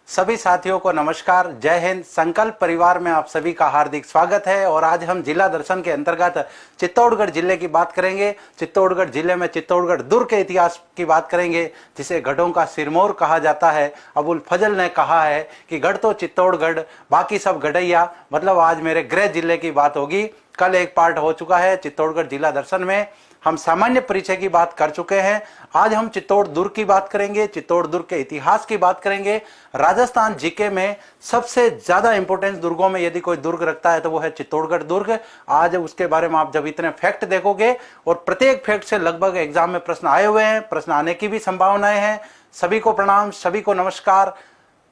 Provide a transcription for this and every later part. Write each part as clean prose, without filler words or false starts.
सभी साथियों को नमस्कार, जय हिंद। संकल्प परिवार में आप सभी का हार्दिक स्वागत है। और आज हम जिला दर्शन के अंतर्गत चित्तौड़गढ़ जिले की बात करेंगे। चित्तौड़गढ़ जिले में चित्तौड़गढ़ दुर्ग के इतिहास की बात करेंगे, जिसे गढ़ों का सिरमौर कहा जाता है। अबुल फजल ने कहा है कि गढ़ तो चित्तौड़गढ़, बाकी सब गढ़ैया। मतलब आज मेरे गृह जिले की बात होगी। कल एक पार्ट हो चुका है चित्तौड़गढ़ जिला दर्शन में, हम सामान्य परिचय की बात कर चुके हैं। आज हम चित्तौड़ दुर्ग की बात करेंगे, चित्तौड़ दुर्ग के इतिहास की बात करेंगे। राजस्थान जीके में सबसे ज्यादा इंपॉर्टेंस दुर्गों में यदि कोई दुर्ग रखता है तो वो है चित्तौड़गढ़ दुर्ग। आज उसके बारे में आप जब इतने फैक्ट देखोगे, और प्रत्येक फैक्ट से लगभग एग्जाम में प्रश्न आए हुए हैं, प्रश्न आने की भी संभावनाएं हैं। सभी को प्रणाम, सभी को नमस्कार।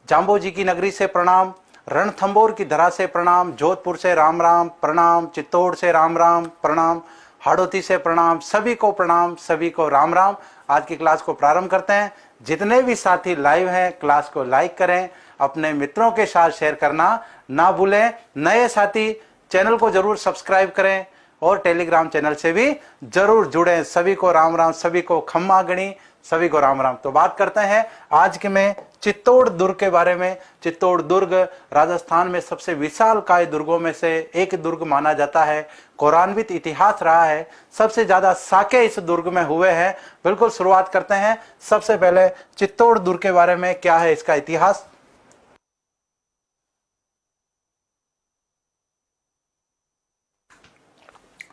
जाम्बो जी की नगरी से प्रणाम, रणथंबोर की धरा से प्रणाम, जोधपुर से राम राम प्रणाम, चित्तौड़ से राम राम प्रणाम, हाड़ौती से प्रणाम, सभी को प्रणाम, सभी को राम राम। आज की क्लास को प्रारंभ करते हैं। जितने भी साथी लाइव हैं, क्लास को लाइक करें, अपने मित्रों के साथ शेयर करना ना भूलें। नए साथी चैनल को जरूर सब्सक्राइब करें और टेलीग्राम चैनल से भी जरूर जुड़ें। सभी को राम राम, सभी को खम्मा गणी, सभी को राम राम। तो बात करते हैं आज के में चित्तौड़ दुर्ग के बारे में। चित्तौड़ दुर्ग राजस्थान में सबसे विशालकाय दुर्गों में से एक दुर्ग माना जाता है। गौरवान्वित इतिहास रहा है, सबसे ज्यादा साके इस दुर्ग में हुए हैं। बिल्कुल शुरुआत करते हैं। सबसे पहले चित्तौड़ दुर्ग के बारे में क्या है इसका इतिहास।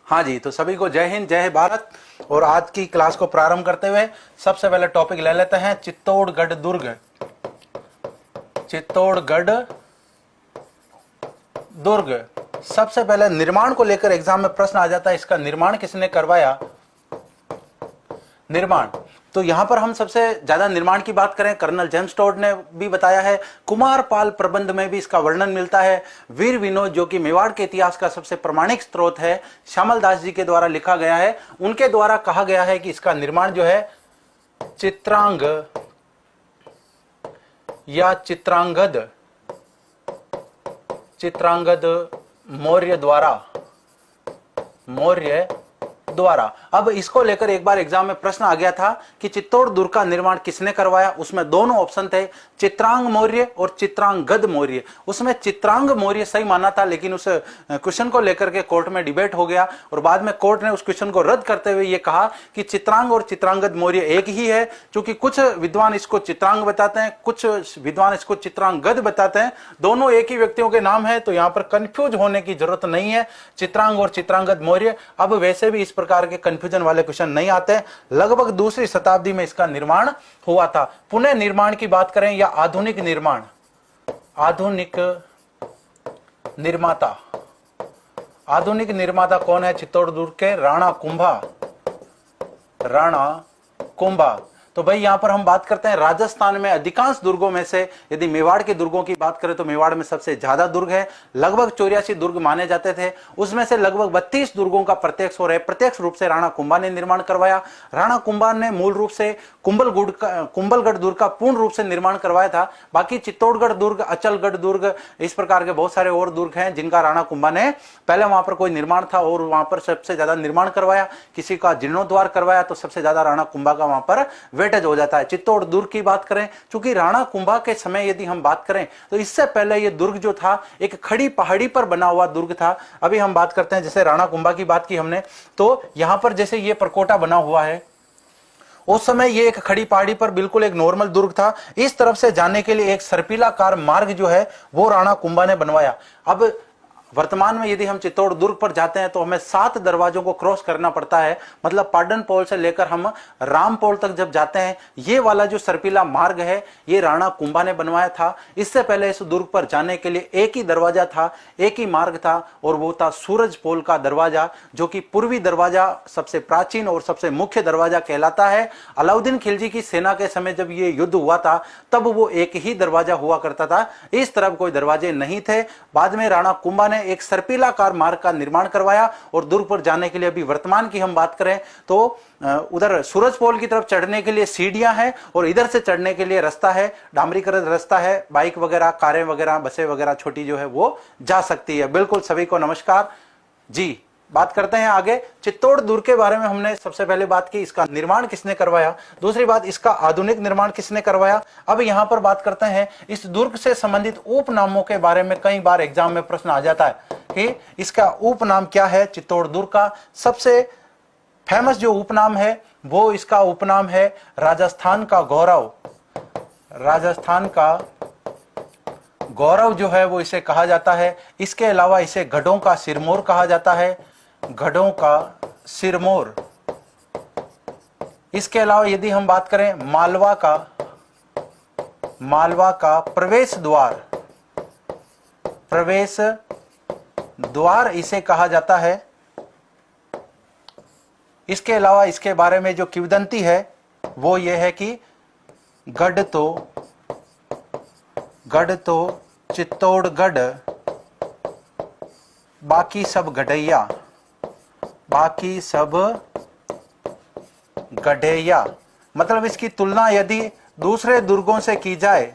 हाँ जी, तो सभी को जय हिंद, जय भारत। और आज की क्लास को प्रारंभ करते हुए सबसे पहले टॉपिक ले लेते हैं चित्तौड़गढ़ दुर्ग। चित्तौड़गढ़ दुर्ग सबसे पहले निर्माण को लेकर एग्जाम में प्रश्न आ जाता है, इसका निर्माण किसने करवाया। निर्माण तो यहां पर हम सबसे ज्यादा निर्माण की बात करें, कर्नल जेम्स टोड ने भी बताया है। कुमारपाल प्रबंध में भी इसका वर्णन मिलता है। वीर विनोद, जो कि मेवाड़ के इतिहास का सबसे प्रमाणिक स्रोत है, श्यामल दास जी के द्वारा लिखा गया है। उनके द्वारा कहा गया है कि इसका निर्माण जो है चित्रांग या चित्रांगद मौर्य द्वारा। अब इसको लेकर एक बार एग्जाम में प्रश्न आ गया था कि चित्तौड़ दुर्ग का निर्माण किसने करवाया। उसमें दोनों ऑप्शन थे, चित्रांग मौर्य और चित्रांगद मौर्य। उसमें चित्रांग मौर्य सही माना था, लेकिन उस क्वेश्चन को लेकर के कोर्ट में डिबेट हो गया और बाद में कोर्ट ने उस क्वेश्चन को रद्द करते हुए यह कहा कि चित्रांग और चित्रांगद मौर्य एक ही है। क्योंकि कुछ विद्वान इसको चित्रांग बताते हैं, कुछ विद्वान इसको चित्रांगद बताते हैं। दोनों एक ही व्यक्तियों के नाम है, तो यहां पर कंफ्यूज होने की जरूरत नहीं है। चित्रांग और चित्रांगद मौर्य। अब वैसे भी इस प्रकार के कंफ्यूजन वाले क्वेश्चन नहीं आते। लगभग दूसरी शताब्दी में इसका निर्माण हुआ था। पुनः निर्माण की बात करें या आधुनिक निर्माण, आधुनिक निर्माता कौन है चित्तौड़ दुर्ग के। राणा कुंभा। तो भाई यहां पर हम बात करते हैं राजस्थान में अधिकांश दुर्गों में से यदि मेवाड़ के दुर्गों की बात करें तो मेवाड़ में सबसे ज्यादा दुर्ग है। लगभग 84 दुर्ग माने जाते थे, उसमें से लगभग 32 दुर्गों का प्रत्यक्ष रूप से राणा कुंभा ने निर्माण करवाया। राणा कुंभा ने मूल रूप से कुंभलगढ़ दुर्ग का पूर्ण रूप से निर्माण करवाया था। बाकी चित्तौड़गढ़ दुर्ग, अचलगढ़ दुर्ग, इस प्रकार के बहुत सारे और दुर्ग हैं जिनका राणा कुंभा ने पहले वहां पर कोई निर्माण था और वहां पर सबसे ज्यादा निर्माण करवाया। किसी का जीर्णोद्वार करवाया तो सबसे ज्यादा राणा कुंभा का वहां पर वेटेज हो जाता है। चित्तौड़ दुर्ग की बात करें, क्योंकि राणा कुंभा के समय यदि हम बात करें तो इससे पहले यह दुर्ग जो था एक खड़ी पहाड़ी पर बना हुआ दुर्ग था। अभी हम बात करते हैं, जैसे राणा कुंभा की बात की हमने, तो यहां पर जैसे ये परकोटा बना हुआ है, उस समय ये एक खड़ी पहाड़ी पर बिल्कुल एक नॉर्मल दुर्ग था। इस तरफ से जाने के लिए एक सर्पिलाकार मार्ग जो है वो राणा कुंभा ने बनवाया। अब वर्तमान में यदि हम चित्तौड़ दुर्ग पर जाते हैं तो हमें 7 दरवाजों को क्रॉस करना पड़ता है। मतलब पाडन पोल से लेकर हम राम पोल तक जब जाते हैं, ये वाला जो सर्पिला मार्ग है ये राणा कुंभा ने बनवाया था। इससे पहले इस दुर्ग पर जाने के लिए एक ही दरवाजा था, एक ही मार्ग था, और वो था सूरज पोल का दरवाजा, जो कि पूर्वी दरवाजा सबसे प्राचीन और सबसे मुख्य दरवाजा कहलाता है। अलाउद्दीन खिलजी की सेना के समय जब ये युद्ध हुआ था तब वो एक ही दरवाजा हुआ करता था, इस तरफ कोई दरवाजे नहीं थे। बाद में राणा कुंभा ने एक सर्पिलाकार मार्ग का निर्माण करवाया और दुर्ग पर जाने के लिए अभी वर्तमान की हम बात करें तो उधर सूरज पोल की तरफ चढ़ने के लिए सीढ़ियां हैं और इधर से चढ़ने के लिए रास्ता है, डामरीकृत रास्ता है। बाइक वगैरह, कारें वगैरह, बसें वगैरह छोटी जो है वो जा सकती है। बिल्कुल, सभी को नमस्कार जी। बात करते हैं आगे। चित्तौड़ दुर्ग के बारे में हमने सबसे पहले बात की, इसका निर्माण किसने करवाया। दूसरी बात, इसका आधुनिक निर्माण किसने करवाया। अब यहां पर बात करते हैं इस दुर्ग से संबंधित उपनामों के बारे में। कई बार एग्जाम में प्रश्न आ जाता है कि इसका उपनाम क्या है। चित्तौड़ दुर्ग का सबसे फेमस जो उपनाम है वो इसका उपनाम है राजस्थान का गौरव। राजस्थान का गौरव जो है वो इसे कहा जाता है। इसके अलावा इसे गढ़ों का सिरमौर कहा जाता है, गढ़ों का सिरमौर। इसके अलावा यदि हम बात करें मालवा का प्रवेश द्वार, प्रवेश द्वार इसे कहा जाता है। इसके अलावा इसके बारे में जो किंवदंती है वो ये है कि गढ़ तो चित्तौड़गढ़, बाकी सब गढ़ैया, बाकी सब गढ़ैया। मतलब इसकी तुलना यदि दूसरे दुर्गों से की जाए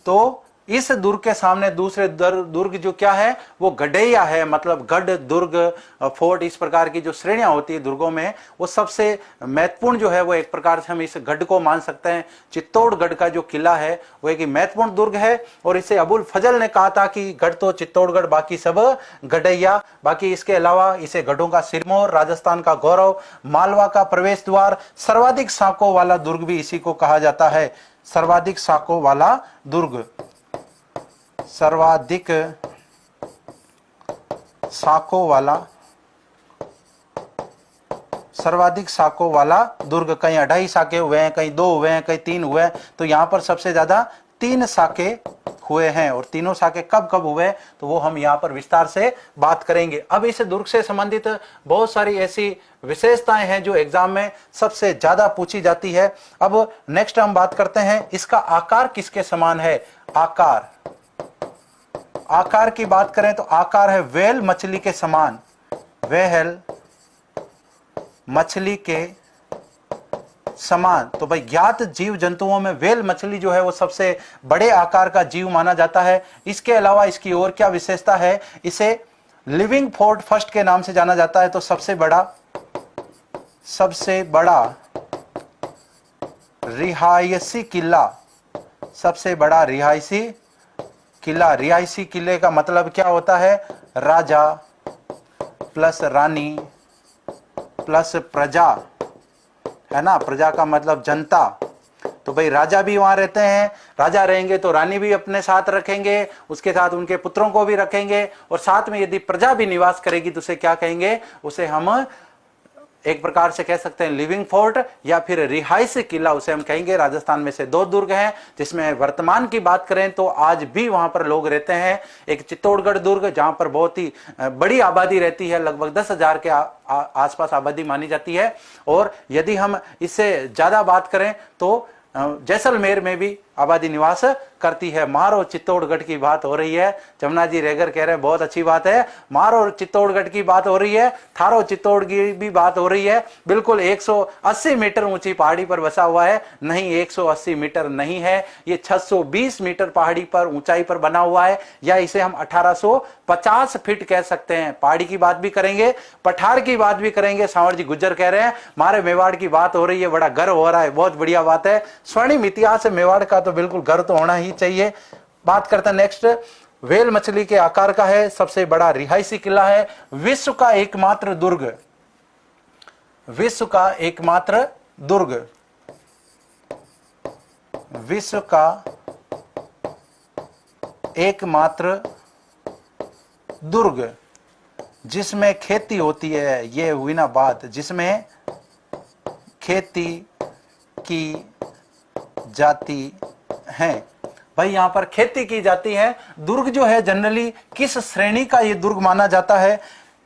तो इस दुर्ग के सामने दूसरे दुर्ग जो क्या है वो गढ़ैया है। मतलब गढ़, दुर्ग, फोर्ट, इस प्रकार की जो श्रेणियां होती है दुर्गों में, वो सबसे महत्वपूर्ण जो है वो एक प्रकार से हम इस गढ़ को मान सकते हैं। चित्तौड़गढ़ का जो किला है वो एक महत्वपूर्ण दुर्ग है और इसे अबुल फजल ने कहा था कि गढ़ तो चित्तौड़गढ़, बाकी सब गढ़ैया। बाकी इसके अलावा इसे गढ़ों का सिरमौर, राजस्थान का गौरव, मालवा का प्रवेश द्वार, सर्वाधिक साकों वाला दुर्ग भी इसी को कहा जाता है। सर्वाधिक साकों वाला दुर्ग, सर्वाधिक साकों वाला दुर्ग। कहीं 2.5 साके हुए हैं, कहीं 2 हुए हैं, कहीं 3 हुए हैं। तो यहां पर सबसे ज्यादा 3 साके हुए हैं और तीनों साके कब कब हुए तो वो हम यहां पर विस्तार से बात करेंगे। अब इस दुर्ग से संबंधित बहुत सारी ऐसी विशेषताएं हैं जो एग्जाम में सबसे ज्यादा पूछी जाती है। अब नेक्स्ट हम बात करते हैं इसका आकार किसके समान है। आकार की बात करें तो आकार है व्हेल मछली के समान, व्हेल मछली के समान। तो भाई ज्ञात जीव जंतुओं में व्हेल मछली जो है वो सबसे बड़े आकार का जीव माना जाता है। इसके अलावा इसकी और क्या विशेषता है, इसे लिविंग फोर्ट फर्स्ट के नाम से जाना जाता है। तो सबसे बड़ा रिहायशी किला, सबसे बड़ा रिहायशी किला। रिहायशी किले का मतलब क्या होता है, राजा प्लस रानी प्लस प्रजा, है ना। प्रजा का मतलब जनता। तो भाई राजा भी वहां रहते हैं, राजा रहेंगे तो रानी भी अपने साथ रखेंगे, उसके साथ उनके पुत्रों को भी रखेंगे और साथ में यदि प्रजा भी निवास करेगी तो उसे क्या कहेंगे, उसे हम एक प्रकार से कह सकते हैं लिविंग फोर्ट या फिर रिहायशी किला उसे हम कहेंगे। राजस्थान में से 2 दुर्ग हैं जिसमें वर्तमान की बात करें तो आज भी वहां पर लोग रहते हैं। एक चित्तौड़गढ़ दुर्ग जहां पर बहुत ही बड़ी आबादी रहती है, लगभग 10,000 के आसपास आबादी मानी जाती है। और यदि हम इससे ज्यादा बात करें तो जैसलमेर में भी आबादी निवास करती है। मारो चित्तौड़गढ़ की बात हो रही है, जमुना जी रेगर कह रहे हैं बहुत अच्छी बात है। मारो चित्तौड़गढ़ की बात हो रही है, थारो चित्तौड़ की भी बात हो रही है। बिल्कुल 180 मीटर ऊंची पहाड़ी पर बसा हुआ है। नहीं, 180 मीटर नहीं है, ये 620 मीटर पहाड़ी पर ऊंचाई पर बना हुआ है, या इसे हम 1850 फीट कह सकते हैं। पहाड़ी की बात भी करेंगे, पठार की बात भी करेंगे। सांवर जी गुज्जर कह रहे हैं मारे मेवाड़ की बात हो रही है, बड़ा गर्व हो रहा है, बहुत बढ़िया बात है। स्वर्णिम इतिहास है मेवाड़ का, तो बिल्कुल गर्व तो होना ही चाहिए। बात करते हैं नेक्स्ट, व्हेल मछली के आकार का है, सबसे बड़ा रिहायशी किला है, विश्व का एकमात्र दुर्ग, विश्व का एकमात्र दुर्ग, विश्व का एकमात्र दुर्ग जिसमें खेती होती है। ये हुई ना बात, जिसमें खेती की जाती है। भाई यहां पर खेती की जाती है। दुर्ग जो है जनरली किस श्रेणी का ये दुर्ग माना जाता है,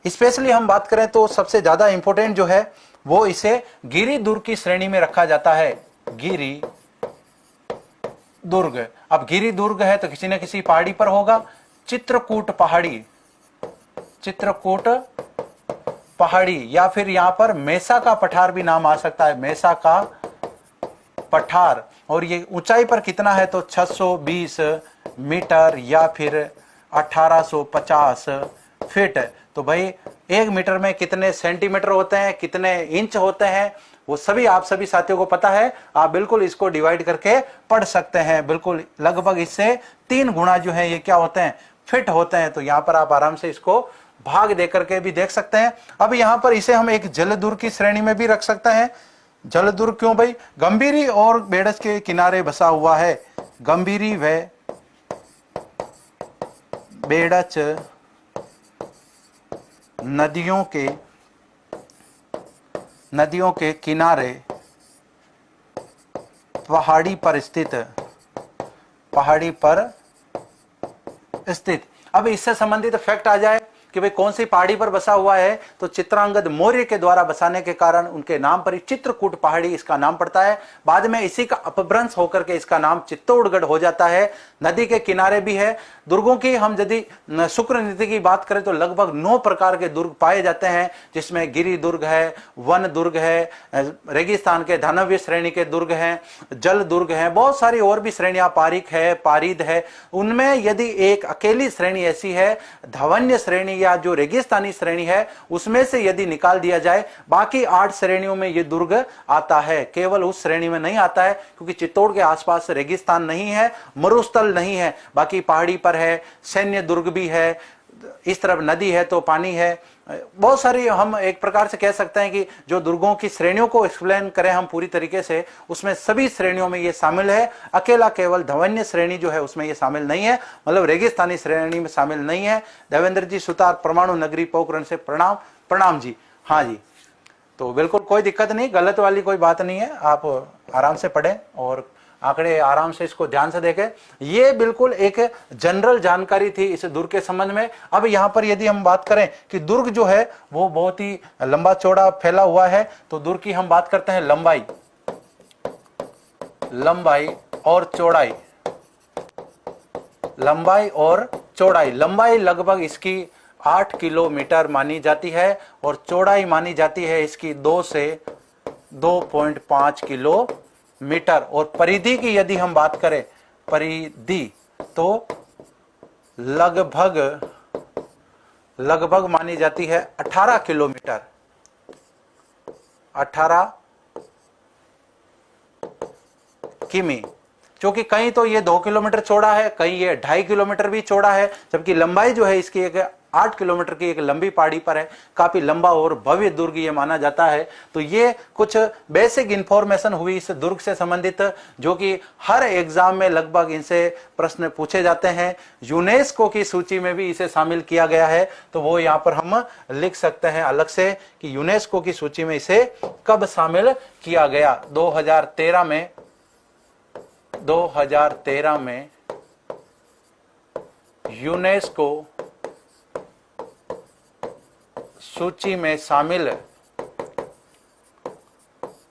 स्पेशली हम बात करें तो सबसे ज्यादा इंपॉर्टेंट जो है वो इसे गिरि दुर्ग की श्रेणी में रखा जाता है। गिरि दुर्ग, अब गिरि दुर्ग है तो किसी न किसी पहाड़ी पर होगा। चित्रकूट पहाड़ी, चित्रकूट पहाड़ी, या फिर यहां पर मेसा का पठार भी नाम आ सकता है, मेसा का पठार। और ये ऊंचाई पर कितना है तो 620 मीटर या फिर 1850 फीट है। तो भाई 1 मीटर में कितने सेंटीमीटर होते हैं, कितने इंच होते हैं, वो सभी आप सभी साथियों को पता है। आप बिल्कुल इसको डिवाइड करके पढ़ सकते हैं। बिल्कुल लगभग इससे 3 गुना जो है ये क्या होते हैं, फिट होते हैं। तो यहां पर आप आराम से इसको भाग दे करके भी देख सकते हैं। अब यहां पर इसे हम एक जलदुर्ग की श्रेणी में भी रख सकते हैं। जलदुर्ग क्यों भाई, गंभीरी और बेड़च के किनारे बसा हुआ है। गंभीरी व बेड़च नदियों के किनारे पहाड़ी पर स्थित। अब इससे संबंधित फैक्ट आ जाए कि भाई कौन सी पहाड़ी पर बसा हुआ है, तो चित्रांगद मौर्य के द्वारा बसाने के कारण उनके नाम पर ही चित्रकूट पहाड़ी इसका नाम पड़ता है। बाद में इसी का अपभ्रंश होकर के इसका नाम चित्तौड़गढ़ हो जाता है। नदी के किनारे भी है। दुर्गों की हम यदि शुक्र नीति की बात करें तो लगभग 9 प्रकार के दुर्ग पाए जाते हैं, जिसमें गिरि दुर्ग है, वन दुर्ग है, रेगिस्तान के धानव्य श्रेणी के दुर्ग हैं, जल दुर्ग हैं, बहुत सारी और भी श्रेणियां, पारिक है, पारिद है। उनमें यदि एक अकेली श्रेणी ऐसी है धवन्य श्रेणी या जो रेगिस्तानी श्रेणी है, उसमें से यदि निकाल दिया जाए बाकी 8 श्रेणियों में ये दुर्ग आता है। केवल उस श्रेणी में नहीं आता है क्योंकि चित्तौड़ के आसपास रेगिस्तान नहीं है, मरुस्थल नहीं है, बाकी पहाड़ी पर है। सैन्य दुर्ग भी है, इस तरफ नदी है तो पानी है। बहुत सारी हम एक प्रकार से कह सकते हैं कि जो दुर्गों की श्रेणियों को एक्सप्लेन करें हम पूरी तरीके से, उसमें सभी श्रेणियों में ये शामिल है। अकेला केवल धवन्य श्रेणी जो है उसमें ये शामिल नहीं है, मतलब रेगिस्तानी श्रेणी में शामिल नहीं है। देवेंद्र जी सुतार, परमाणु नगरी, पोखरण से प्रणाम जी। हाँ जी, तो बिल्कुल कोई दिक्कत नहीं, गलत वाली कोई बात नहीं है। आप आराम से पढ़ें और आंकड़े आराम से इसको ध्यान से देखें। ये बिल्कुल एक जनरल जानकारी थी इस दुर्ग के संबंध में। अब यहाँ पर यदि हम बात करें कि दुर्ग जो है वो बहुत ही लंबा चौड़ा फैला हुआ है, तो दुर्ग की हम बात करते हैं लंबाई और चौड़ाई। लंबाई लगभग इसकी 8 किलोमीटर मानी जाती है और चौड़ाई मानी जाती है इसकी 2 से 2.5 किलोमीटर। और परिधि की यदि हम बात करें, परिधि तो लगभग मानी जाती है 18 किलोमीटर, 18 किमी। क्योंकि कहीं तो ये 2 किलोमीटर चौड़ा है, कहीं ये 2.5 किलोमीटर भी चौड़ा है, जबकि लंबाई जो है इसकी एक 8 किलोमीटर की एक लंबी पहाड़ी पर है। काफी लंबा और भव्य दुर्ग ये माना जाता है। तो ये कुछ बेसिक इंफॉर्मेशन हुई इस दुर्ग से संबंधित, जो कि हर एग्जाम में लगभग इनसे प्रश्न पूछे जाते हैं। यूनेस्को की सूची में भी इसे शामिल किया गया है, तो वो यहाँ पर हम लिख सकते हैं अलग से कि यूनेस्को की सूची में इसे कब शामिल किया गया। 2013 में यूनेस्को सूची में शामिल।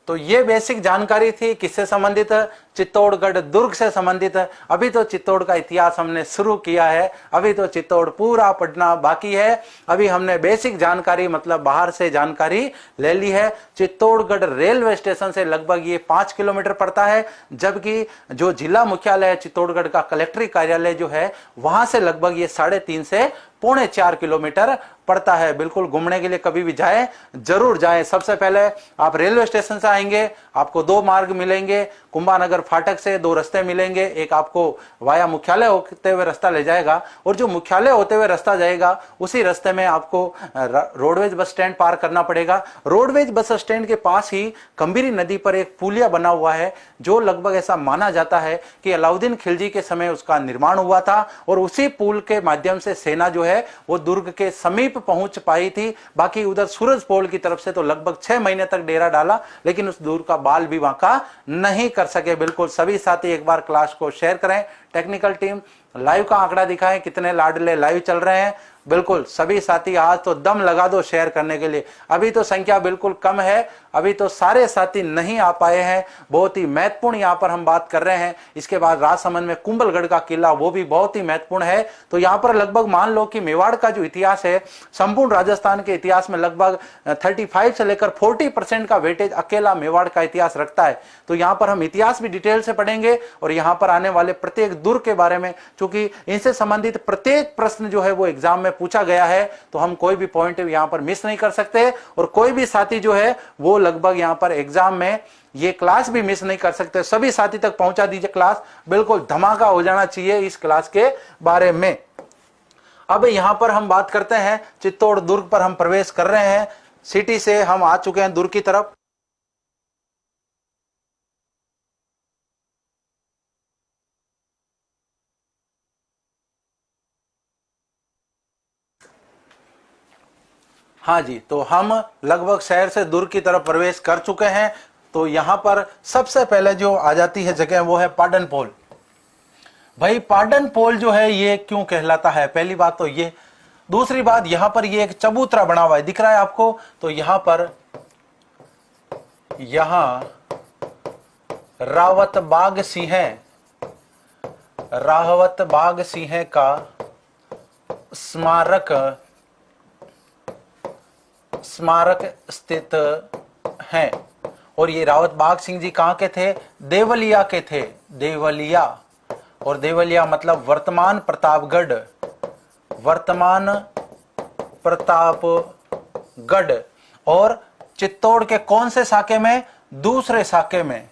तो ये बेसिक जानकारी थी किससे संबंधित, चित्तौड़गढ़ दुर्ग से संबंधित। अभी तो चित्तौड़ का इतिहास हमने शुरू किया है, अभी तो चित्तौड़ पूरा पढ़ना बाकी है। अभी हमने बेसिक जानकारी मतलब बाहर से जानकारी ले ली है। चित्तौड़गढ़ रेलवे स्टेशन से लगभग ये 5 किलोमीटर पड़ता है, जबकि जो जिला मुख्यालय है चित्तौड़गढ़ का, कलेक्ट्री कार्यालय जो है, वहां से लगभग ये 3.5 से 3.25 किलोमीटर पड़ता है। बिल्कुल घूमने के लिए कभी भी जाए, जरूर जाए। सबसे पहले आप रेलवे स्टेशन से आएंगे, आपको 2 मार्ग मिलेंगे। कुंभानगर फाटक से 2 रास्ते मिलेंगे, एक आपको वाया मुख्यालय होते हुए रास्ता ले जाएगा, और जो मुख्यालय होते हुए रास्ता जाएगा उसी रास्ते में आपको रोडवेज बस स्टैंड पार करना पड़ेगा। रोडवेज बस स्टैंड के पास ही कंबीरी नदी पर एक पुलिया बना हुआ है, जो लगभग ऐसा माना जाता है कि अलाउद्दीन खिलजी के समय उसका निर्माण हुआ था, और उसी पुल के माध्यम से सेना जो है वो दुर्ग के समीप पहुंच पाई थी। बाकी उधर सूरज पोल की तरफ से तो लगभग 6 महीने तक डेरा डाला, लेकिन उस दुर्ग का बाल भी वहां का नहीं कर सके। बिल्कुल सभी साथी एक बार क्लास को शेयर करें। टेक्निकल टीम लाइव का आंकड़ा दिखाएं, कितने लाडले लाइव चल रहे हैं। बिल्कुल सभी साथी आज तो दम लगा दो शेयर करने के लिए। अभी तो संख्या बिल्कुल कम है, अभी तो सारे साथी नहीं आ पाए हैं। बहुत ही महत्वपूर्ण यहाँ पर हम बात कर रहे हैं। इसके बाद राजसमंद में कुंभलगढ़ का किला, वो भी बहुत ही महत्वपूर्ण है। तो यहाँ पर लगभग मान लो कि मेवाड़ का जो इतिहास है, संपूर्ण राजस्थान के इतिहास में लगभग 35 से लेकर 40% का वेटेज अकेला मेवाड़ का इतिहास रखता है। तो यहाँ पर हम इतिहास भी डिटेल से पढ़ेंगे और यहाँ पर आने वाले प्रत्येक दुर्ग के बारे में, क्योंकि इनसे संबंधित प्रत्येक प्रश्न जो है वो एग्जाम में पूछा गया है, तो हम कोई भी पॉइंट यहां पर मिस नहीं कर सकते। और कोई भी साथी जो है वो लगभग यहां पर एग्जाम में ये क्लास भी मिस नहीं कर सकते। सभी साथी तक पहुंचा दीजिए, क्लास बिल्कुल धमाका हो जाना चाहिए इस क्लास के बारे में। अब यहां पर हम बात करते हैं चित्तौड़ दुर्ग पर हम प्रवेश कर रहे हैं। सिटी से हम आ चुके हैं दुर्ग की तरफ। हाँ जी, तो हम लगभग शहर से दुर्ग की तरफ प्रवेश कर चुके हैं। तो यहां पर सबसे पहले जो आ जाती है जगह वो है पाडन पोल। भाई पाडन पोल जो है ये क्यों कहलाता है, पहली बात तो ये। दूसरी बात, यहां पर ये एक चबूतरा बना हुआ है, दिख रहा है आपको। तो यहां रावत बाग सिंह का स्मारक स्थित है। और ये रावत बाग सिंह जी कहां के थे? देवलिया के थे। देवलिया, और देवलिया मतलब वर्तमान प्रतापगढ़। और चित्तौड़ के कौन से साके में? दूसरे साके में।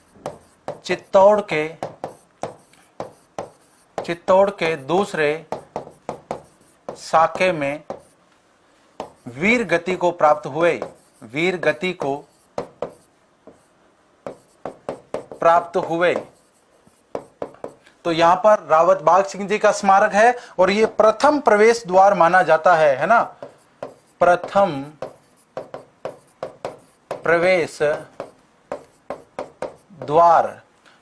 चित्तौड़ के दूसरे साके में वीर गति को प्राप्त हुए। तो यहां पर रावत बाग सिंह जी का स्मारक है, और ये प्रथम प्रवेश द्वार माना जाता है ना? प्रथम प्रवेश द्वार।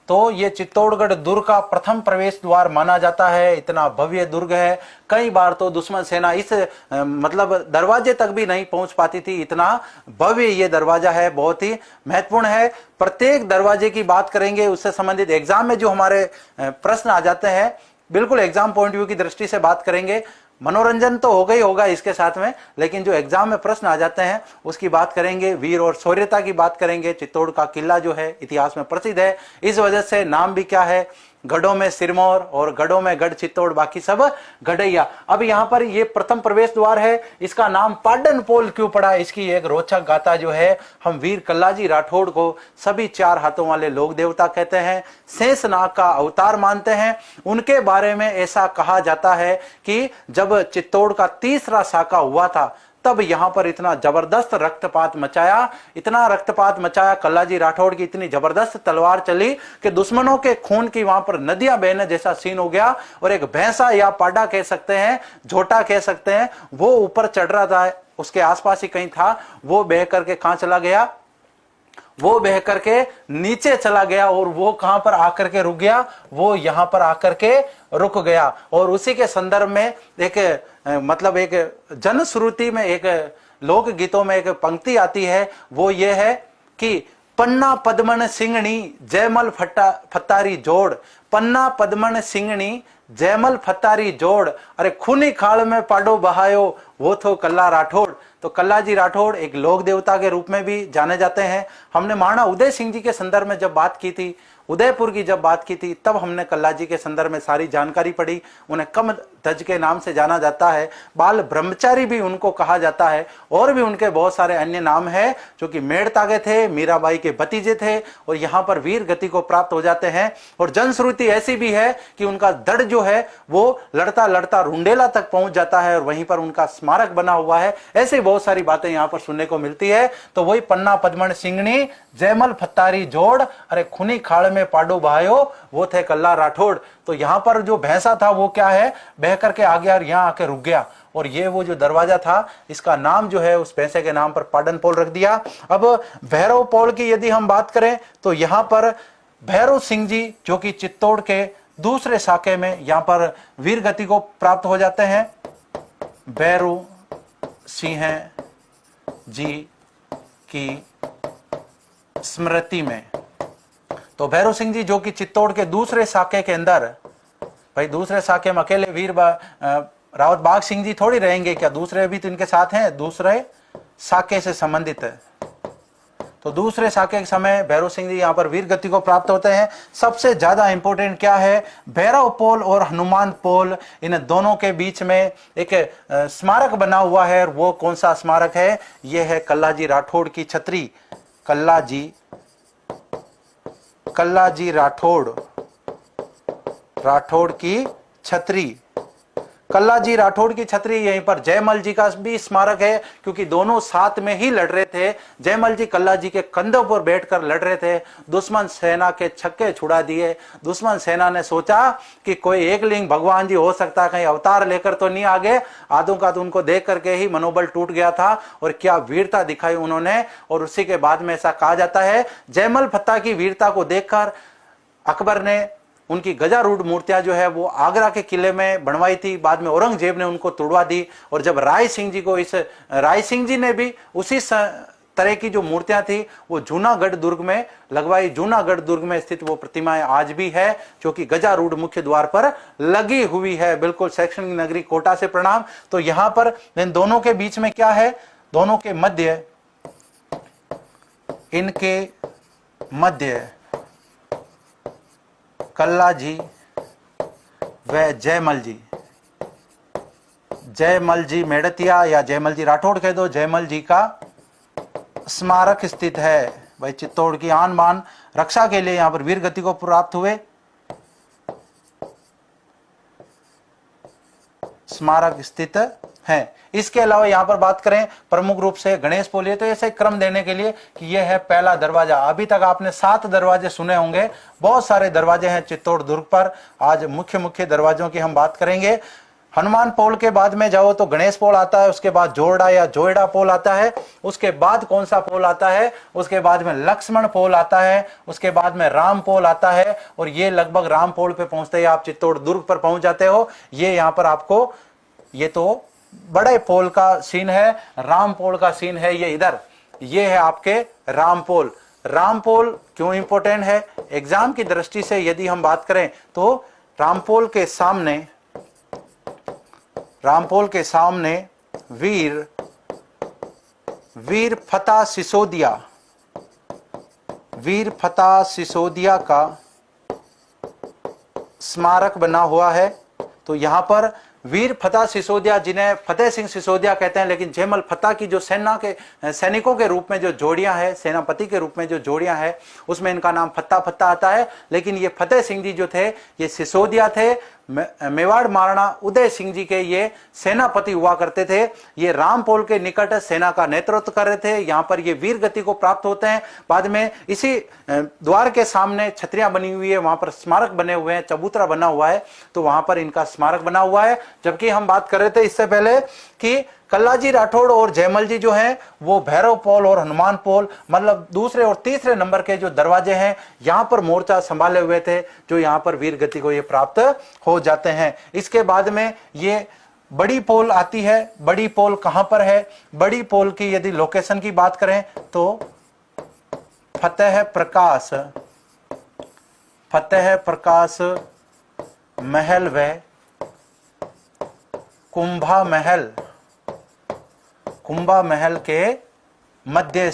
तो ये चित्तौड़गढ़ दुर्ग का प्रथम प्रवेश द्वार माना जाता है। इतना भव्य दुर्ग है, कई बार तो दुश्मन सेना इस मतलब दरवाजे तक भी नहीं पहुंच पाती थी, इतना भव्य ये दरवाजा है, बहुत ही महत्वपूर्ण है। प्रत्येक दरवाजे की बात करेंगे, उससे संबंधित एग्जाम में जो हमारे प्रश्न आ जाते हैं, बिल्कुल एग्जाम पॉइंट व्यू की दृष्टि से बात करेंगे। मनोरंजन तो होगा ही होगा इसके साथ में, लेकिन जो एग्जाम में प्रश्न आ जाते हैं उसकी बात करेंगे। वीर और शौर्यता की बात करेंगे। चित्तौड़ का किला जो है इतिहास में प्रसिद्ध है, इस वजह से नाम भी क्या है? गढ़ों में सिरमौर और गढ़ों में गढ़ चित्तौड़, बाकी सब गढ़ैया। अब यहाँ पर ये प्रथम प्रवेश द्वार है, इसका नाम पाडन पोल क्यों पड़ा? इसकी एक रोचक गाथा जो है, हम वीर कल्लाजी राठौड़ को सभी 4 हाथों वाले लोक देवता कहते हैं, शेषनाग का अवतार मानते हैं। उनके बारे में ऐसा कहा जाता है कि जब चित्तौड़ का तीसरा साका हुआ था, तब यहां पर इतना जबरदस्त रक्तपात मचाया, कल्लाजी राठौड़ की इतनी जबरदस्त तलवार चली कि दुश्मनों के खून की वहां पर नदियां बहने जैसा सीन हो गया। और एक भैंसा या पाडा कह सकते हैं, झोटा कह सकते हैं, वो ऊपर चढ़ रहा था, उसके आसपास ही कहीं था, वो बह करके कहां चला गया? वो बह करके नीचे चला गया। और वो कहां पर आकर के रुक गया? वो यहां पर आकर के रुक गया। और उसी के संदर्भ में एक मतलब एक जनश्रुति में, एक लोक गीतों में एक पंक्ति आती है, वो ये है कि पन्ना पद्मन सिंगणी जयमल फत्तारी जोड़, पन्ना पद्मन सिंगणी जयमल फत्तारी जोड़, अरे खूनी खाल में पाडो बहायो वो तो कल्ला राठौड़। तो कल्लाजी राठौड़ एक लोक देवता के रूप में भी जाने जाते हैं। हमने महाराणा उदय सिंह जी के संदर्भ में जब बात की थी, उदयपुर की जब बात की थी, तब हमने कल्लाजी के संदर्भ में सारी जानकारी पढ़ी। उन्हें कम ध्वज के नाम से जाना जाता है, बाल ब्रह्मचारी भी उनको कहा जाता है, और भी उनके बहुत सारे अन्य नाम हैं, जो कि मेड़ता के थे, मीराबाई के भतीजे थे, और यहाँ पर वीर गति को प्राप्त हो जाते हैं। और जनश्रुति ऐसी भी है कि उनका दड़ जो है वो लड़ता लड़ता रुंडेला तक पहुंच जाता है, और वहीं पर उनका स्मारक बना हुआ है। ऐसी बहुत सारी बातें यहाँ पर सुनने को मिलती है। तो वही पन्ना पद्मन सिंगनी जयमल फत्तारी जोड़, अरे खूनी खाड़ में पाडो बहायो वो थे कल्ला राठौड़। तो यहाँ पर जो भैंसा था वो क्या है? बह करके आ गया और यहाँ आके रुक गया। और ये वो जो दरवाजा था, इसका नाम जो है उस भैंसे के नाम पर पाडन पोल रख दिया। अब भैरव पोल की यदि हम बात करें, तो यहाँ पर भैरव सिंह जी जो कि चित्तौड़ के दूसरे साके में यहाँ पर वीर गति को प्राप्त हो जाते हैं। भैरव सिंह जी की स्मृति में, तो भैरव सिंह जी जो कि चित्तौड़ के दूसरे साके के अंदर, भाई दूसरे साके में अकेले वीर रावत बाग सिंह जी थोड़ी रहेंगे क्या? दूसरे भी तो इनके साथ हैं, दूसरे साके से संबंधित है। तो दूसरे साकेत समय भैरव सिंह जी यहाँ पर वीर गति को प्राप्त होते हैं। सबसे ज्यादा इंपॉर्टेंट क्या है, भैरव पोल और हनुमान पोल, इन दोनों के बीच में एक स्मारक बना हुआ है। और वो कौन सा स्मारक है, ये है कल्लाजी राठौड़ की छतरी। कल्लाजी राठौड़ की छतरी। कल्लाजी राठौड़ की छतरी, यहीं पर जयमल जी का भी स्मारक है, क्योंकि दोनों साथ में ही लड़ रहे थे। जयमल जी कल्लाजी के कंधों पर बैठकर लड़ रहे थे, दुश्मन सेना के छक्के छुड़ा दिए। दुश्मन सेना ने सोचा कि कोई एक लिंग भगवान जी हो सकता है, कहीं अवतार लेकर तो नहीं आगे। आदों का तो उनको देख करके ही मनोबल टूट गया था, और क्या वीरता दिखाई उन्होंने। और उसी के बाद में ऐसा कहा जाता है, जयमल फत्ता की वीरता को देखकर अकबर ने उनकी गजारूढ़ मूर्तियां जो है वो आगरा के किले में बनवाई थी। बाद में औरंगजेब ने उनको तोड़वा दी। और जब राय सिंह जी ने भी उसी तरह की जो मूर्तियां थी वो जूनागढ़ दुर्ग में लगवाई। जूनागढ़ दुर्ग में स्थित वो प्रतिमाएं आज भी है, जो कि गजारूढ़ मुख्य द्वार पर लगी हुई है। बिल्कुल शैक्षणिक नगरी कोटा से प्रणाम। तो यहां पर इन दोनों के बीच में क्या है, दोनों के मध्य, इनके मध्य कल्लाजी व जयमल जी मेड़तिया या जयमल जी राठौड़ कह दो, जयमल जी का स्मारक स्थित है। भाई चित्तौड़ की आन बान रक्षा के लिए यहां पर वीर गति को प्राप्त हुए, स्मारक स्थित है। इसके अलावा यहां पर बात करें प्रमुख रूप से गणेश पोल, तो ऐसे क्रम देने के लिए कि यह है पहला दरवाजा। अभी तक आपने 7 दरवाजे सुने होंगे, बहुत सारे दरवाजे हैं चित्तौड़ दुर्ग पर। आज मुख्य दरवाजों की हम बात करेंगे। हनुमान पोल के बाद में जाओ तो गणेश पोल आता है, उसके बाद जोरडा या जोयडा पोल आता है, उसके बाद कौन सा पोल आता है, उसके बाद में लक्ष्मण पोल आता है, उसके बाद में राम पोल आता है। और ये लगभग राम पोल पे पहुंचते ही आप चित्तौड़ दुर्ग पर पहुंच जाते हो। ये यहां पर आपको, ये तो बड़े पोल का सीन है, राम पोल का सीन है ये इधर। ये है आपके राम पोल। राम पोल क्यों इंपॉर्टेंट है एग्जाम की दृष्टि से यदि हम बात करें तो राम पोल के सामने वीर फता सिसोदिया का स्मारक बना हुआ है। तो यहां पर वीर फतेह सिसोदिया, जिन्हें फतेह सिंह सिसोदिया कहते हैं, लेकिन जयमल फत्ता की जो सेना के सैनिकों के रूप में जो जोड़ियां हैं, सेनापति के रूप में जो जोड़ियां हैं, उसमें इनका नाम फत्ता आता है। लेकिन ये फतेह सिंह जी जो थे ये सिसोदिया थे, मेवाड़ महाराणा उदय सिंह जी के ये सेनापति हुआ करते थे। ये रामपोल के निकट सेना का नेतृत्व कर रहे थे। यहाँ पर ये वीर गति को प्राप्त होते हैं। बाद में इसी द्वार के सामने छतरियां बनी हुई है, वहां पर स्मारक बने हुए हैं, चबूतरा बना हुआ है, तो वहां पर इनका स्मारक बना हुआ है। जबकि हम बात कर रहे थे इससे पहले कि कल्लाजी राठौड़ और जयमल जी जो हैं वो भैरव पोल और हनुमान पोल, मतलब दूसरे और तीसरे नंबर के जो दरवाजे हैं यहां पर मोर्चा संभाले हुए थे, जो यहां पर वीर गति को ये प्राप्त हो जाते हैं। इसके बाद में ये बड़ी पोल आती है। बड़ी पोल कहां पर है, बड़ी पोल की यदि लोकेशन की बात करें तो फतेह प्रकाश महल व कुंभा महल के मध्य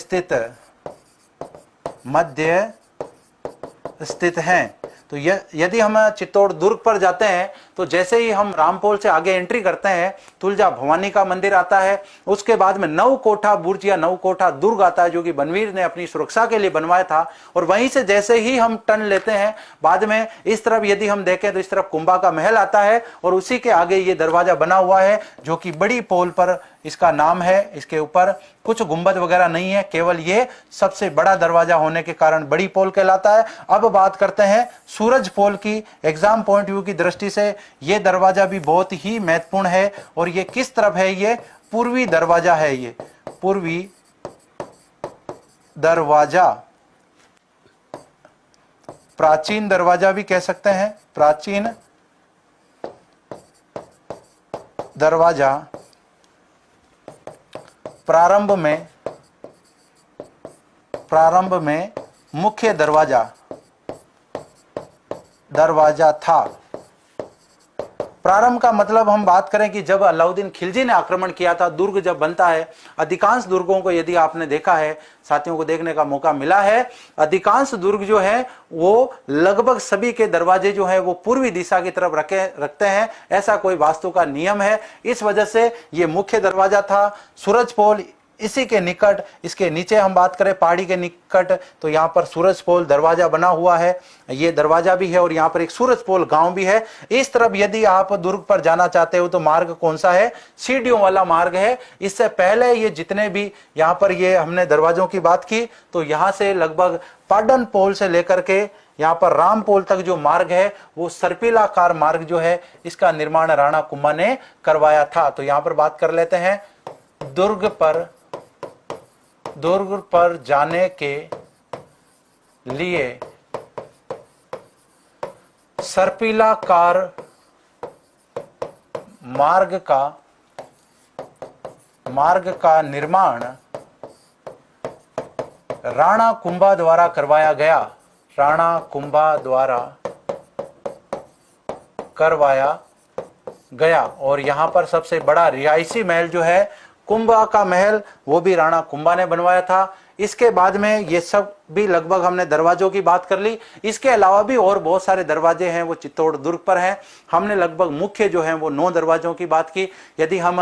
स्थित हैं। तो यदि हम चित्तौड़ दुर्ग पर जाते हैं तो जैसे ही हम रामपोल से आगे एंट्री करते हैं तुलजा भवानी का मंदिर आता है। उसके बाद में नवकोठा बुर्ज या नवकोठा दुर्ग आता है, जो कि बनवीर ने अपनी सुरक्षा के लिए बनवाया था। और वहीं से जैसे ही हम टर्न लेते हैं बाद में इस तरफ यदि हम देखें तो इस तरफ कुंभा का महल आता है, और उसी के आगे ये दरवाजा बना हुआ है जो कि बड़ी पोल पर इसका नाम है। इसके ऊपर कुछ गुंबद वगैरह नहीं है, केवल ये सबसे बड़ा दरवाजा होने के कारण बड़ी पोल कहलाता है। अब बात करते हैं सूरज पोल की। एग्जाम पॉइंट व्यू की दृष्टि से ये दरवाजा भी बहुत ही महत्वपूर्ण है। और ये किस तरफ है, ये पूर्वी दरवाजा है। ये पूर्वी दरवाजा, प्राचीन दरवाजा भी कह सकते हैं। प्राचीन दरवाजा प्रारंभ में मुख्य दरवाजा था। प्रारंभ का मतलब हम बात करें कि जब अलाउद्दीन खिलजी ने आक्रमण किया था, दुर्ग जब बनता है, अधिकांश दुर्गों को यदि आपने देखा है, साथियों को देखने का मौका मिला है, अधिकांश दुर्ग जो है वो लगभग सभी के दरवाजे जो है वो पूर्वी दिशा की तरफ रखते हैं। ऐसा कोई वास्तु का नियम है। इस वजह से ये मुख्य दरवाजा था। सूरजपोल इसी के निकट, इसके नीचे हम बात करें पहाड़ी के निकट, तो यहाँ पर सूरजपोल दरवाजा बना हुआ है, ये दरवाजा भी है और यहाँ पर एक सूरजपोल गांव भी है। इस तरफ यदि आप दुर्ग पर जाना चाहते हो तो मार्ग कौन सा है? सीढ़ियों वाला मार्ग है। इससे पहले ये जितने भी यहाँ पर ये हमने दरवाजों की बात की, तो यहाँ से लगभग पाडन पोल से लेकर के यहाँ पर रामपोल तक जो मार्ग है वो सर्पिलाकार मार्ग जो है, इसका निर्माण राणा कुंभा ने करवाया था। तो यहाँ पर बात कर लेते हैं, दुर्ग पर जाने के लिए सर्पिलाकार मार्ग का निर्माण राणा कुंभा द्वारा करवाया गया। राणा कुंभा द्वारा करवाया गया। और यहां पर सबसे बड़ा रिहायशी महल जो है कुंभा का महल, वो भी राणा कुंभा ने बनवाया था। इसके बाद में ये सब भी लगभग हमने दरवाजों की बात कर ली। इसके अलावा भी और बहुत सारे दरवाजे हैं, वो चित्तौड़ दुर्ग पर हैं। हमने लगभग मुख्य जो हैं वो 9 दरवाजों की बात की। यदि हम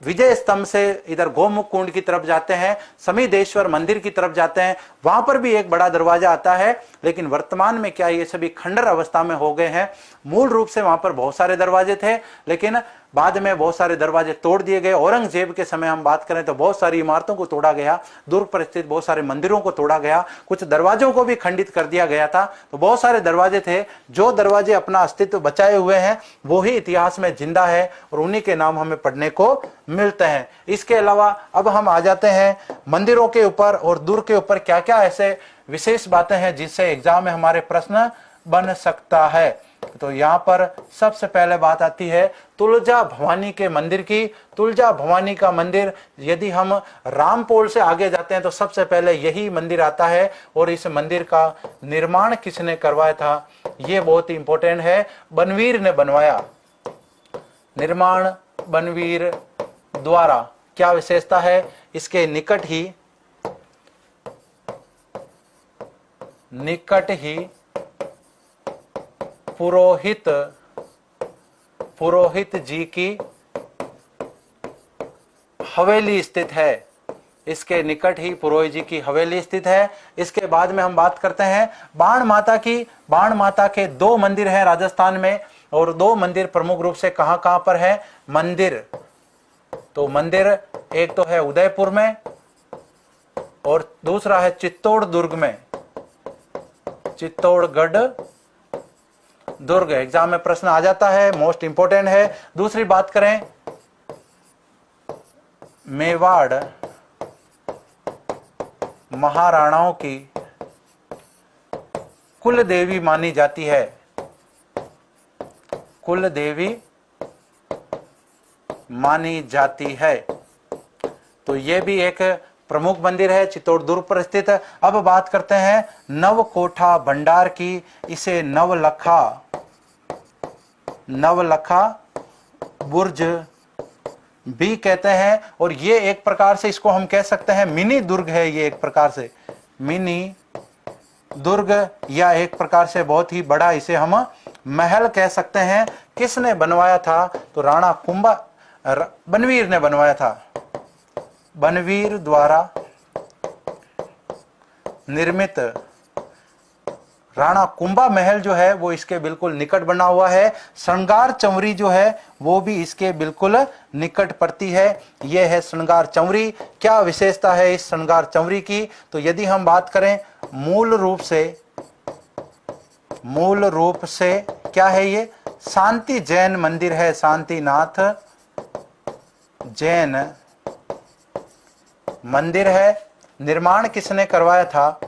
विजय स्तंभ से इधर गोमुख कुंड की तरफ जाते हैं, समीदेश्वर मंदिर की तरफ जाते हैं, वहां पर भी एक बड़ा दरवाजा आता है, लेकिन वर्तमान में क्या ये सभी खंडर अवस्था में हो गए हैं। मूल रूप से वहां पर बहुत सारे दरवाजे थे, लेकिन बाद में बहुत सारे दरवाजे तोड़ दिए गए। औरंगजेब के समय हम बात करें तो बहुत सारी इमारतों को तोड़ा गया, दुर्ग पर स्थित बहुत सारे मंदिरों को तोड़ा गया, कुछ दरवाजों को भी खंडित कर दिया गया था। तो बहुत सारे दरवाजे थे। जो दरवाजे अपना अस्तित्व बचाए हुए हैं वो ही इतिहास में जिंदा है और उन्हीं के नाम हमें पढ़ने को मिलते हैं। इसके अलावा अब हम आ जाते हैं मंदिरों के ऊपर और दुर्ग के ऊपर क्या क्या ऐसे विशेष बातें हैं जिससे एग्जाम में हमारे प्रश्न बन सकता है। तो यहाँ पर सबसे पहले बात आती है तुलजा भवानी के मंदिर की। तुलजा भवानी का मंदिर, यदि हम रामपोल से आगे जाते हैं तो सबसे पहले यही मंदिर आता है। और इस मंदिर का निर्माण किसने करवाया था, ये बहुत ही इंपॉर्टेंट है। बनवीर ने बनवाया। निर्माण बनवीर द्वारा। क्या विशेषता है? इसके निकट ही पुरोहित जी की हवेली स्थित है। इसके निकट ही पुरोहित जी की हवेली स्थित है। इसके बाद में हम बात करते हैं बाण माता की। बाण माता के 2 मंदिर हैं राजस्थान में, और 2 मंदिर प्रमुख रूप से कहां कहां पर है मंदिर। तो मंदिर एक तो है उदयपुर में और दूसरा है चित्तौड़ दुर्ग में, चित्तौड़गढ़ दुर्ग। एग्जाम में प्रश्न आ जाता है, मोस्ट इंपोर्टेंट है। दूसरी बात करें, मेवाड़ महाराणाओं की कुल देवी मानी जाती है। कुल देवी मानी जाती है। तो यह भी एक प्रमुख मंदिर है, चित्तौड़ दुर्ग पर स्थित। अब बात करते हैं नवकोठा भंडार की। इसे नवलखा बुर्ज भी कहते हैं। और ये एक प्रकार से इसको हम कह सकते हैं मिनी दुर्ग है। ये एक प्रकार से मिनी दुर्ग या एक प्रकार से बहुत ही बड़ा इसे हम महल कह सकते हैं। किसने बनवाया था? तो राणा कुंभा बनवीर ने बनवाया था। बनवीर द्वारा निर्मित राणा कुंभा महल जो है वो इसके बिल्कुल निकट बना हुआ है। श्रृंगार चंवरी जो है वो भी इसके बिल्कुल निकट पड़ती है। यह है श्रृंगार चंवरी। क्या विशेषता है इस श्रृंगार चंवरी की? तो यदि हम बात करें मूल रूप से क्या है ये? शांति जैन मंदिर है। शांतिनाथ जैन मंदिर है। निर्माण किसने करवाया था?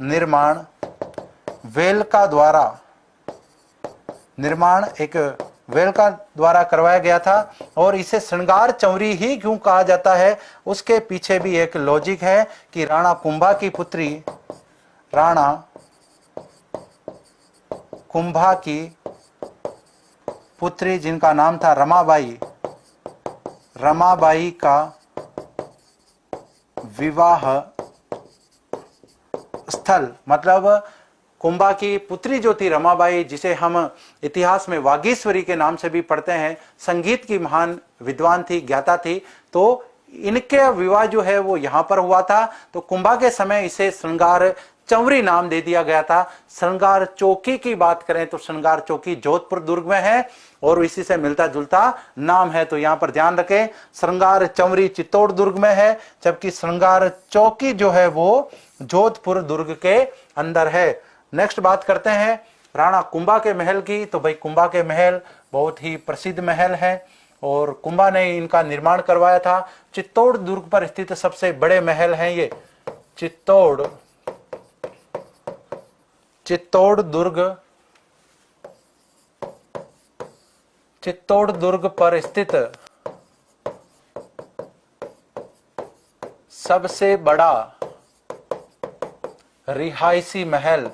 निर्माण वेलका द्वारा। निर्माण एक वेलका द्वारा करवाया गया था। और इसे श्रृंगार चंवरी ही क्यों कहा जाता है, उसके पीछे भी एक लॉजिक है कि राणा कुंभा की पुत्री राणा कुंभा की पुत्री जिनका नाम था रमाबाई, रमाबाई का विवाह स्थल, मतलब कुंभा की पुत्री जो थी रमाबाई, जिसे हम इतिहास में वागीश्वरी के नाम से भी पढ़ते हैं, संगीत की महान विद्वान थी, ज्ञाता थी, तो इनके विवाह जो है वो यहां पर हुआ था। तो कुंभा के समय इसे श्रृंगार चंवरी नाम दे दिया गया था। श्रृंगार चौकी की बात करें तो श्रृंगार चौकी जोधपुर दुर्ग में है और इसी से मिलता जुलता नाम है, तो यहां पर ध्यान रखें। श्रृंगार चंवरी चित्तौड़ दुर्ग में है, जबकि श्रृंगार चौकी जो है वो जोधपुर दुर्ग के अंदर है। नेक्स्ट बात करते हैं राणा कुंभा के महल की। तो भाई कुंभा के महल बहुत ही प्रसिद्ध महल है और कुंभा ने इनका निर्माण करवाया था। चित्तौड़ दुर्ग पर स्थित सबसे बड़े महल हैं ये। चित्तौड़ दुर्ग पर स्थित सबसे बड़ा रिहायशी महल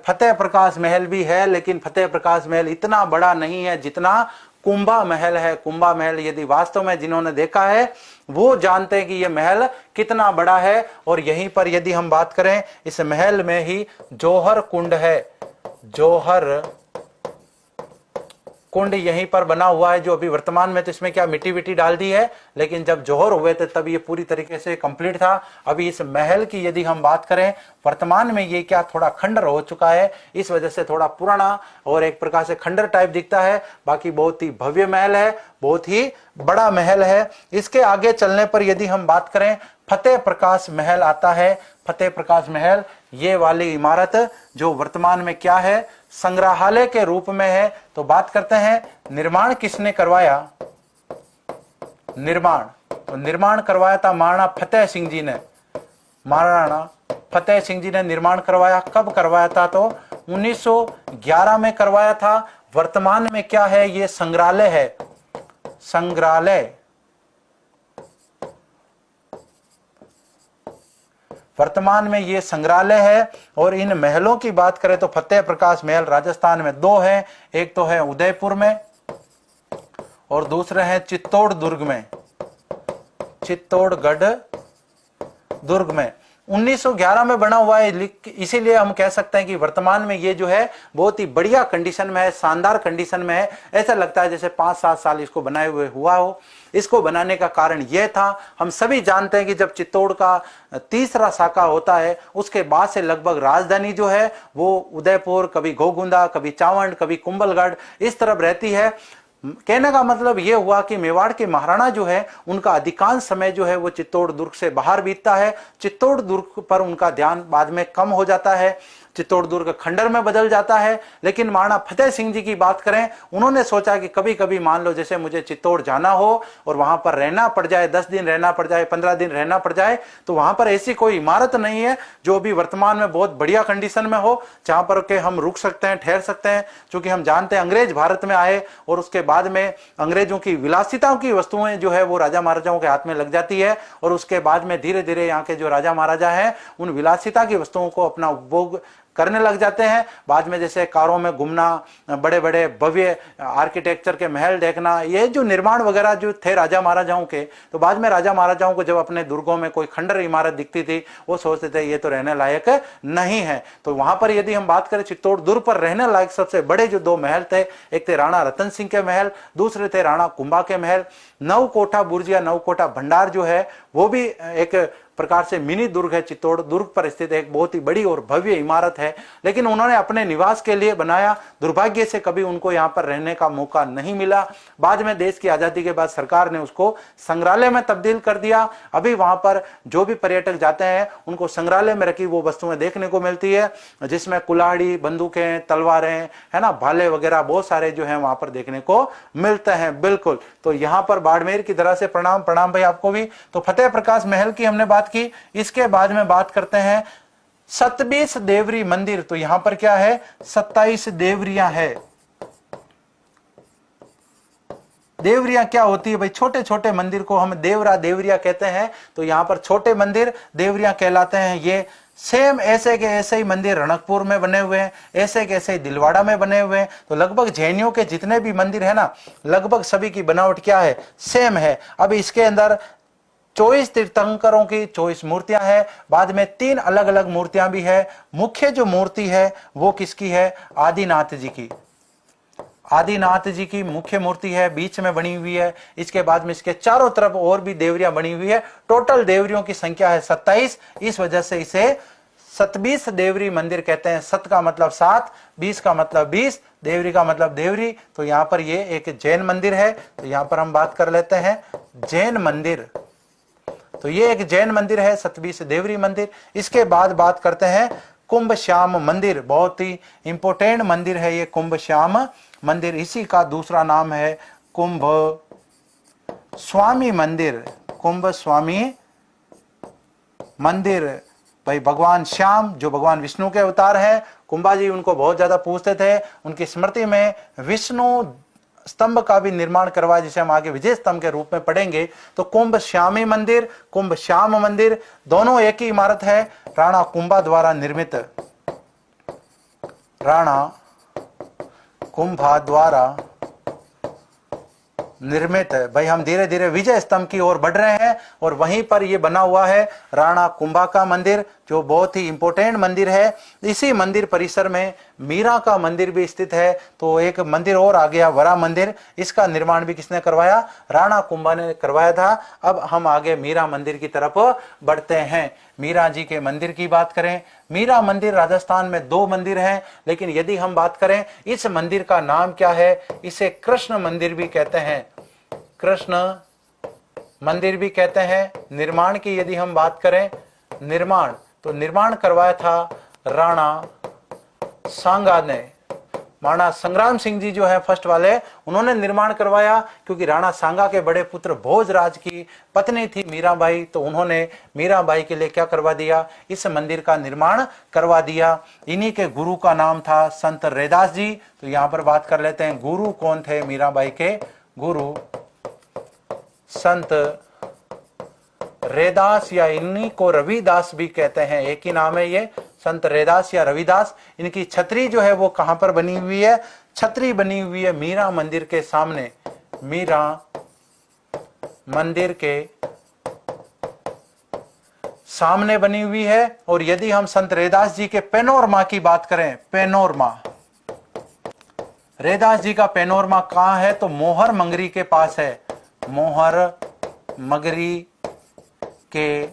फतेह प्रकाश महल भी है, लेकिन फतेह प्रकाश महल इतना बड़ा नहीं है जितना कुंभा महल है। कुंभा महल यदि वास्तव में जिन्होंने देखा है वो जानते हैं कि यह महल कितना बड़ा है। और यहीं पर यदि हम बात करें, इस महल में ही जौहर कुंड है। जौहर कुंड यहीं पर बना हुआ है, जो अभी वर्तमान में तो इसमें क्या मिट्टी विट्टी डाल दी है, लेकिन जब जौहर हुए थे तब ये पूरी तरीके से कंप्लीट था। अभी इस महल की यदि हम बात करें, वर्तमान में ये क्या थोड़ा खंडर हो चुका है, इस वजह से थोड़ा पुराना और एक प्रकार से खंडर टाइप दिखता है। बाकी बहुत ही भव्य महल है, बहुत ही बड़ा महल है। इसके आगे चलने पर यदि हम बात करें, फतेह प्रकाश महल आता है। फतेह प्रकाश महल ये वाली इमारत जो वर्तमान में क्या है, संग्रहालय के रूप में है। तो बात करते हैं निर्माण किसने करवाया। निर्माण करवाया था महाराणा फतेह सिंह जी ने। महाराणा फतेह सिंह जी ने निर्माण करवाया। कब करवाया था? तो 1911 में करवाया था। वर्तमान में क्या है, ये संग्रहालय है। वर्तमान में ये संग्रहालय है। और इन महलों की बात करें तो फतेह प्रकाश महल राजस्थान में दो हैं, एक तो है उदयपुर में और दूसरे हैं चित्तौड़ दुर्ग में, चित्तौड़गढ़ दुर्ग में। 1911 में बना हुआ है, इसीलिए हम कह सकते हैं कि वर्तमान में ये जो है बहुत ही बढ़िया कंडीशन में है, शानदार कंडीशन में है। ऐसा लगता है जैसे 5-7 साल इसको बनाए हुए हुआ हो। इसको बनाने का कारण यह था, हम सभी जानते हैं कि जब चित्तौड़ का तीसरा शाखा होता है, उसके बाद से लगभग राजधानी जो है वो उदयपुर, कभी घोगुंदा, कभी चावंड, कभी कुंभलगढ़ इस तरफ रहती है। कहने का मतलब यह हुआ कि मेवाड़ के महाराणा जो है उनका अधिकांश समय जो है वो चित्तौड़ दुर्ग से बाहर बीतता है। चित्तौड़ दुर्ग पर उनका ध्यान बाद में कम हो जाता है, चित्तौड़ दुर्ग खंडर में बदल जाता है। लेकिन महाराणा फतेह सिंह जी की बात करें, उन्होंने सोचा कि कभी कभी मान लो जैसे मुझे चित्तौड़ जाना हो और वहां पर रहना पड़ जाए, 10 दिन रहना पड़ जाए, 15 दिन रहना पड़ जाए, तो वहां पर ऐसी कोई इमारत नहीं है जो अभी वर्तमान में बहुत बढ़िया कंडीशन में हो, जहां पर के हम रुक सकते हैं, ठहर सकते हैं। क्योंकि हम जानते हैं अंग्रेज भारत में आए और उसके बाद में अंग्रेजों की विलासिताओं की वस्तुएं जो है वो राजा महाराजाओं के हाथ में लग जाती है और उसके बाद में धीरे धीरे यहाँ के जो राजा महाराजा हैं उन विलासिता की वस्तुओं को अपना उपभोग करने लग जाते हैं। बाद में जैसे कारों में घूमना, बड़े बड़े भव्य आर्किटेक्चर के महल देखना, ये जो निर्माण वगैरह जो थे राजा महाराजाओं के, तो बाद में राजा महाराजाओं को जब अपने दुर्गों में कोई खंडर इमारत दिखती थी वो सोचते थे ये तो रहने लायक नहीं है। तो वहां पर यदि हम बात करें चित्तौड़ दुर्ग पर रहने लायक सबसे बड़े जो 2 महल थे, एक थे राणा रतन सिंह के महल, दूसरे थे राणा कुंभा के महल। नवकोटा बुर्ज या नवकोटा भंडार जो है वो भी एक प्रकार से मिनी दुर्ग है। चित्तौड़ दुर्ग पर स्थित एक बहुत ही बड़ी और भव्य इमारत है, लेकिन उन्होंने अपने निवास के लिए बनाया। दुर्भाग्य से कभी उनको यहाँ पर रहने का मौका नहीं मिला। बाद में देश की आजादी के बाद सरकार ने उसको संग्रहालय में तब्दील कर दिया। अभी वहां पर जो भी पर्यटक जाते हैं उनको संग्रहालय में रखी वो वस्तुएं देखने को मिलती है, जिसमें कुल्हाड़ी, बंदूकें, तलवारें, है ना, भाले वगैरह बहुत सारे जो है वहां पर देखने को मिलते हैं। बिल्कुल, तो यहाँ पर बाड़मेर की तरह से प्रणाम भाई आपको भी। तो फतेह प्रकाश महल की हमने बात की। इसके बाद में बात करते हैं 27 देवरी मंदिर। तो यहां पर क्या है, 27 देवरियां है। देवरियां क्या होती है भाई? छोटे छोटे मंदिर को हम देवरिया कहते हैं। तो यहां पर छोटे मंदिर देवरियां कहलाते हैं। ये सेम ऐसे के ऐसे ही मंदिर रणकपुर में बने हुए हैं, ऐसे के ऐसे ही दिलवाड़ा में बने हुए हैं। तो लगभग जैनियों के जितने भी मंदिर है ना, लगभग सभी की बनावट क्या है, सेम है। अब इसके अंदर 24 तीर्थंकरों की 24 मूर्तियां हैं। बाद में 3 अलग अलग मूर्तियां भी है। मुख्य जो मूर्ति है वो किसकी है, आदिनाथ जी की। आदिनाथ जी की मुख्य मूर्ति है, बीच में बनी हुई है। इसके बाद में इसके चारों तरफ और भी देवरियां बनी हुई है। टोटल देवरियों की संख्या है 27। इस वजह से इसे 27 देवरी मंदिर कहते हैं। 7 का मतलब 7, 20 का मतलब 20, देवरी का मतलब देवरी। तो यहाँ पर ये एक जैन मंदिर है। तो यहाँ पर हम बात कर लेते हैं जैन मंदिर। तो ये एक जैन मंदिर है, 27 देवरी मंदिर। इसके बाद बात करते हैं कुंभ श्याम मंदिर। बहुत ही इंपोर्टेंट मंदिर है ये कुंभ श्याम मंदिर। इसी का दूसरा नाम है कुंभ स्वामी मंदिर। कुंभ स्वामी मंदिर। भाई भगवान श्याम जो भगवान विष्णु के अवतार हैं, कुंभा जी उनको बहुत ज्यादा पूजते थे। उनकी स्मृति में विष्णु स्तंभ का भी निर्माण करवाया, जिसे हम आगे विजय स्तंभ के रूप में पढ़ेंगे। तो कुंभ श्यामी मंदिर, कुंभ श्याम मंदिर दोनों एक ही इमारत है, राणा कुंभा द्वारा निर्मित। राणा कुंभा द्वारा निर्मित है। भाई हम धीरे धीरे विजय स्तंभ की ओर बढ़ रहे हैं और वहीं पर ये बना हुआ है राणा कुंभा का मंदिर, जो बहुत ही इंपोर्टेंट मंदिर है। इसी मंदिर परिसर में मीरा का मंदिर भी स्थित है। तो एक मंदिर और आ गया, वरा मंदिर। इसका निर्माण भी किसने करवाया, राणा कुंभा ने करवाया था। अब हम आगे मीरा मंदिर की तरफ बढ़ते हैं। मीरा जी के मंदिर की बात करें, मीरा मंदिर राजस्थान में 2 मंदिर हैं, लेकिन यदि हम बात करें इस मंदिर का नाम क्या है, इसे कृष्ण मंदिर भी कहते हैं। कृष्ण मंदिर भी कहते हैं। निर्माण की यदि हम बात करें, निर्माण तो निर्माण करवाया था राणा सांगा ने। महाराणा संग्राम सिंह जी जो है फर्स्ट वाले, उन्होंने निर्माण करवाया, क्योंकि राणा सांगा के बड़े पुत्र भोजराज की पत्नी थी मीराबाई। तो उन्होंने मीराबाई के लिए क्या करवा दिया, इस मंदिर का निर्माण करवा दिया। इन्हीं के गुरु का नाम था संत रैदास जी। तो यहां पर बात कर लेते हैं गुरु कौन थे मीराबाई के। गुरु संत रैदास, या इन्हीं को रविदास भी कहते हैं, एक ही नाम है ये, संत रैदास या रविदास। इनकी छतरी जो है वो कहां पर बनी हुई है, छतरी बनी हुई है मीरा मंदिर के सामने। मीरा मंदिर के सामने बनी हुई है। और यदि हम संत रैदास जी के पेनोरमा की बात करें, पेनोरमा, रैदास जी का पेनोरमा कहां है, तो मोहर मंगरी के पास है। मोहर मगरी के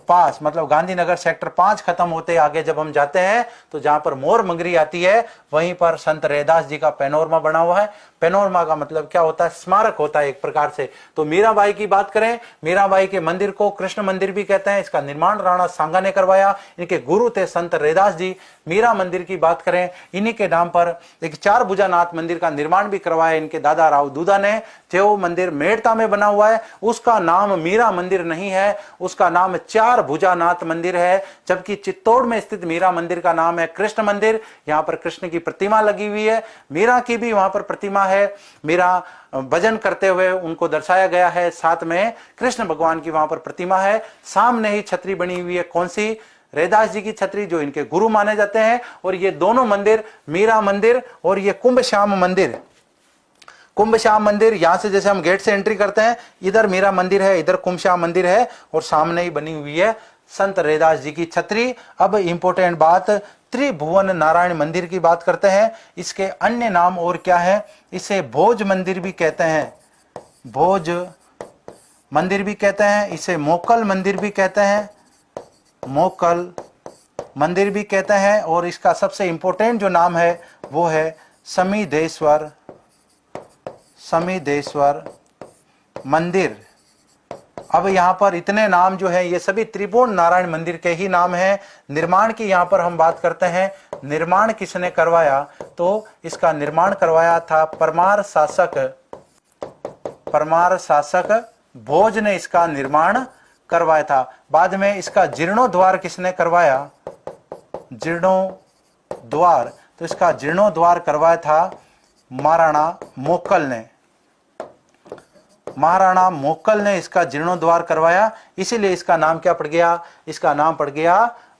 पास, मतलब गांधीनगर सेक्टर 5 खत्म होते आगे जब हम जाते हैं तो जहां पर मोर मंगरी आती है, वहीं पर संत रैदास जी का पेनोरमा बना हुआ है। पेनोरमा का मतलब क्या होता है, स्मारक होता है एक प्रकार से। तो मीराबाई की बात करें, मीराबाई के मंदिर को कृष्ण मंदिर भी कहते हैं। इसका निर्माण राणा सांगा ने करवाया। इनके गुरु थे संत रैदास जी। मीरा मंदिर की बात करें, इन्हीं के नाम पर एक 4 भुजानाथ मंदिर का निर्माण भी करवाया इनके दादा राव दूधा ने। जो मंदिर मेड़ता में बना हुआ है उसका नाम मीरा मंदिर नहीं है, उसका नाम 4 भुजानाथ मंदिर है। जबकि चित्तौड़ में स्थित मीरा मंदिर का नाम है कृष्ण मंदिर। यहाँ पर कृष्ण की प्रतिमा लगी हुई है, मीरा की भी वहां पर प्रतिमा है। मीरा भजन करते हुए उनको दर्शाया गया है, साथ में कृष्ण भगवान की वहां पर प्रतिमा है। सामने ही छतरी बनी हुई है, कौन सी, रैदास जी की छतरी, जो इनके गुरु माने जाते हैं। और ये दोनों मंदिर, मीरा मंदिर और ये कुंभ श्याम मंदिर, कुंभ श्याम मंदिर, यहां से जैसे हम गेट से एंट्री करते हैं, इधर मीरा मंदिर है, इधर कुंभ श्याम मंदिर है, और सामने ही बनी हुई है संत रैदास जी की छतरी। अब इंपॉर्टेंट बात, त्रिभुवन नारायण मंदिर की बात करते हैं। इसके अन्य नाम और क्या है, इसे भोज मंदिर भी कहते हैं, भोज मंदिर भी कहते हैं, इसे मोकल मंदिर भी कहते हैं, मोकल मंदिर भी कहते हैं। और इसका सबसे इंपॉर्टेंट जो नाम है वो है समीधेश्वर, समीधेश्वर मंदिर। अब यहाँ पर इतने नाम जो है ये सभी त्रिभुवन नारायण मंदिर के ही नाम हैं। निर्माण की यहाँ पर हम बात करते हैं, निर्माण किसने करवाया, तो इसका निर्माण करवाया था परमार शासक, परमार शासक भोज ने इसका निर्माण करवाया था। बाद में इसका जीर्णोद्वार किसने करवाया, जीर्णोद्वार, तो इसका जीर्णोद्वार करवाया था महाराणा मोकल ने, महाराणा मोकल ने इसका जीर्णोद्वार करवाया। इसीलिए इसका नाम क्या पड़ गया, इसका नाम पड़ गया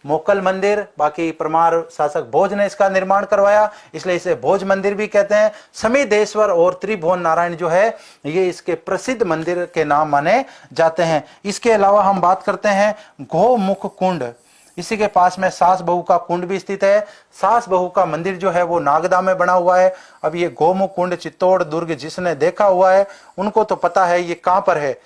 मोकल मंदिर, बाकी परमार शासक भोज ने इसका निर्माण करवाया, इसलिए इसे भोज मंदिर भी कहते हैं। समीधेश्वर और त्रिभुवन नारायण जो है ये इसके प्रसिद्ध मंदिर के नाम माने जाते हैं। इसके अलावा हम बात करते हैं गोमुख कुंड, इसी के पास में सास बहू का कुंड भी स्थित है। सास बहू का मंदिर जो है वो नागदा में बना हुआ है। अब ये गोमुख कुंड चित्तौड़ दुर्ग जिसने देखा हुआ है उनको तो पता है ये कहां पर है।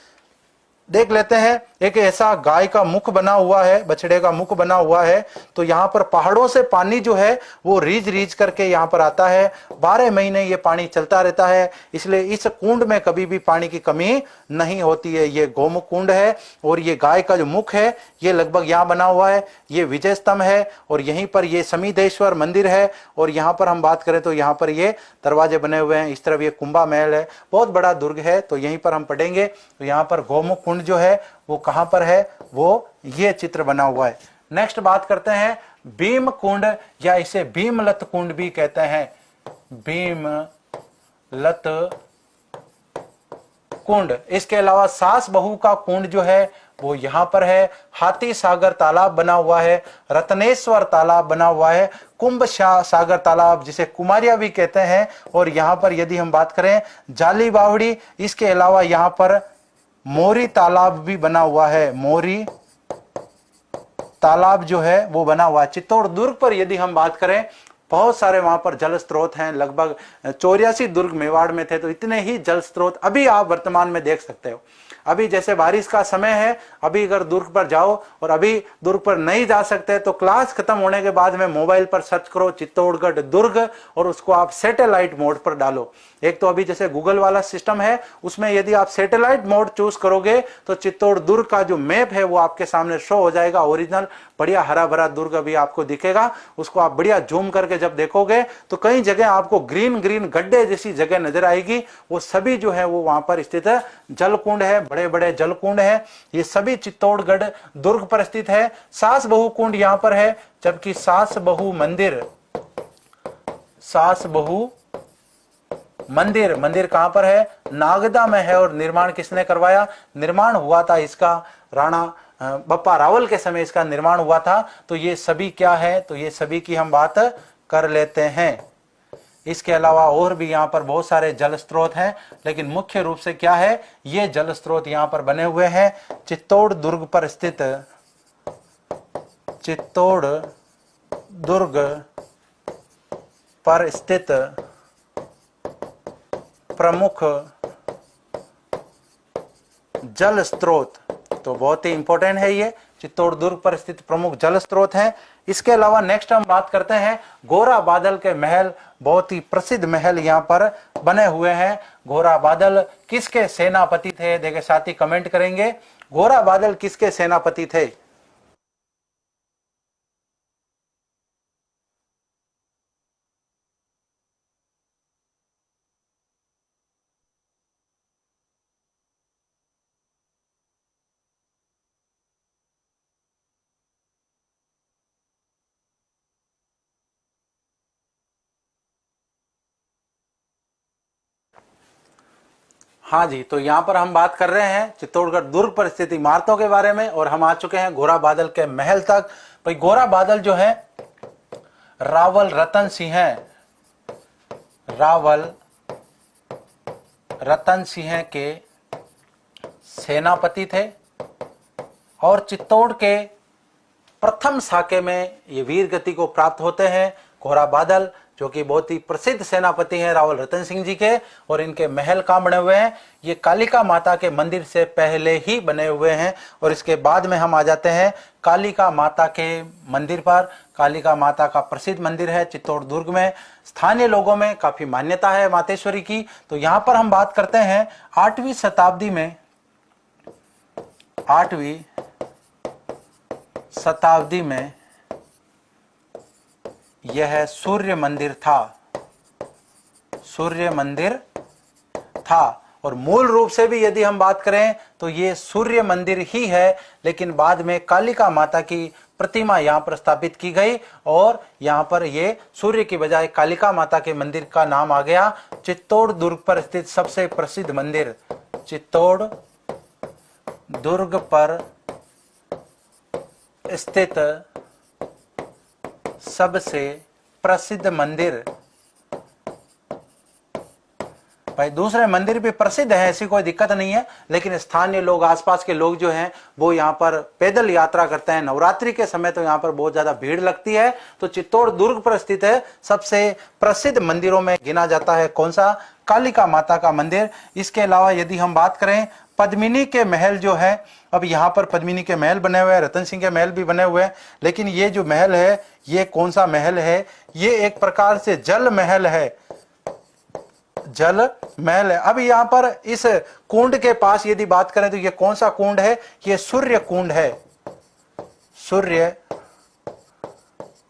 देख लेते हैं, एक ऐसा गाय का मुख बना हुआ है, बछड़े का मुख बना हुआ है, तो यहाँ पर पहाड़ों से पानी जो है वो रीझ रीझ करके यहाँ पर आता है। 12 महीने ये पानी चलता रहता है, इसलिए इस कुंड में कभी भी पानी की कमी नहीं होती है। ये गोमुख कुंड है और ये गाय का जो मुख है ये लगभग यहाँ बना हुआ है। ये विजय स्तंभ है और यहीं पर ये समीधेश्वर मंदिर है। और यहाँ पर हम बात करें तो यहाँ पर ये दरवाजे बने हुए हैं। इस तरफ ये कुंभा महल है, बहुत बड़ा दुर्ग है, तो यहीं पर हम पढ़ेंगे। तो यहाँ पर गोमुख कुंड जो है वो कहां पर है, वो ये चित्र बना हुआ है। नेक्स्ट बात करते हैं भीम कुंड, या इसे भीमलत कुंड भी कहते हैं। भीमलत कुंड। इसके अलावा सास बहू का कुंड जो है वो यहां पर है। हाथी सागर तालाब बना हुआ है, रत्नेश्वर तालाब बना हुआ है, कुंभ सागर तालाब जिसे कुमारिया भी कहते हैं। और यहां पर यदि हम बात करें जाली बावड़ी, इसके अलावा यहां पर मोरी तालाब भी बना हुआ है। मोरी तालाब जो है वो बना हुआ है। चित्तौड़ दुर्ग पर यदि हम बात करें बहुत सारे वहां पर जल स्रोत हैं, लगभग 84 दुर्ग मेवाड़ में थे, तो इतने ही जल स्रोत अभी आप वर्तमान में देख सकते हो। अभी जैसे बारिश का समय है, अभी अगर दुर्ग पर जाओ और अभी दुर्ग पर नहीं जा सकते तो क्लास खत्म होने के बाद में मोबाइल पर सर्च करो चित्तौड़गढ़ दुर्ग और उसको आप सैटेलाइट मोड पर डालो। एक तो अभी जैसे गूगल वाला सिस्टम है उसमें यदि आप सैटेलाइट मोड चूज करोगे तो चित्तौड़ दुर्ग का जो मैप है वो आपके सामने शो हो जाएगा। ओरिजिनल बढ़िया हरा भरा दुर्ग अभी आपको दिखेगा, उसको आप बढ़िया जूम करके जब देखोगे तो कई जगह आपको ग्रीन ग्रीन गड्ढे जैसी जगह नजर आएगी। वो सभी जो है वो वहां पर स्थित है। जलकुंड है, बड़े बड़े जलकुंड है, ये सभी चित्तौड़गढ़ दुर्ग पर स्थित है। सास बहू कुंड यहां पर है, जबकि सास बहू मंदिर, सास बहू मंदिर, मंदिर कहां पर है, नागदा में है। और निर्माण किसने करवाया, निर्माण हुआ था इसका राणा बप्पा रावल के समय इसका निर्माण हुआ था। तो ये सभी क्या है, तो ये सभी की हम बात कर लेते हैं। इसके अलावा और भी यहाँ पर बहुत सारे जल स्रोत हैं, लेकिन मुख्य रूप से क्या है, ये जल स्रोत यहाँ पर बने हुए हैं चित्तौड़ दुर्ग पर स्थित, चित्तौड़ दुर्ग पर स्थित प्रमुख जल स्रोत। तो बहुत ही इंपॉर्टेंट है ये, चित्तौड़ दुर्ग पर स्थित प्रमुख जल स्रोत हैं। इसके अलावा नेक्स्ट हम बात करते हैं गोरा बादल के महल, बहुत ही प्रसिद्ध महल यहाँ पर बने हुए हैं। गोरा बादल किसके सेनापति थे, देखिए साथी कमेंट करेंगे, गोरा बादल किसके सेनापति थे। हाँ जी, तो यहाँ पर हम बात कर रहे हैं चित्तौड़गढ़ दुर्ग पर स्थित इमारतों के बारे में और हम आ चुके हैं गोरा बादल के महल तक। भाई गोरा बादल जो है रावल रतन सिंह, रावल रतन सिंह के सेनापति थे और चित्तौड़ के प्रथम साके में ये वीर गति को प्राप्त होते हैं। गोरा बादल जो कि बहुत ही प्रसिद्ध सेनापति हैं रावल रतन सिंह जी के, और इनके महल कहाँ बने हुए हैं, ये कालिका माता के मंदिर से पहले ही बने हुए हैं। और इसके बाद में हम आ जाते हैं कालिका माता के मंदिर पर। कालिका माता का प्रसिद्ध मंदिर है चित्तौड़ दुर्ग में, स्थानीय लोगों में काफी मान्यता है मातेश्वरी की। तो यहाँ पर हम बात करते हैं 8वीं शताब्दी में, 8वीं शताब्दी में यह सूर्य मंदिर था, सूर्य मंदिर था। और मूल रूप से भी यदि हम बात करें तो ये सूर्य मंदिर ही है, लेकिन बाद में कालिका माता की प्रतिमा यहाँ पर स्थापित की गई और यहाँ पर ये सूर्य की बजाय कालिका माता के मंदिर का नाम आ गया। चित्तौड़ दुर्ग पर स्थित सबसे प्रसिद्ध मंदिर, चित्तौड़ दुर्ग पर स्थित सबसे प्रसिद्ध मंदिर। भाई दूसरे मंदिर भी प्रसिद्ध है, ऐसी कोई दिक्कत नहीं है, लेकिन स्थानीय लोग, आसपास के लोग जो हैं वो यहाँ पर पैदल यात्रा करते हैं। नवरात्रि के समय तो यहाँ पर बहुत ज्यादा भीड़ लगती है। तो चित्तौड़ दुर्ग पर स्थित है, सबसे प्रसिद्ध मंदिरों में गिना जाता है। कौन सा? कालिका माता का मंदिर। इसके अलावा यदि हम बात करें पद्मिनी के महल जो है, अब यहाँ पर पद्मिनी के महल बने हुए हैं, रतन सिंह के महल भी बने हुए हैं, लेकिन ये जो महल है ये कौन सा महल है? ये एक प्रकार से जल महल है, जल महल है। अब यहाँ पर इस कुंड के पास यदि बात करें तो ये कौन सा कुंड है? ये सूर्य कुंड है, सूर्य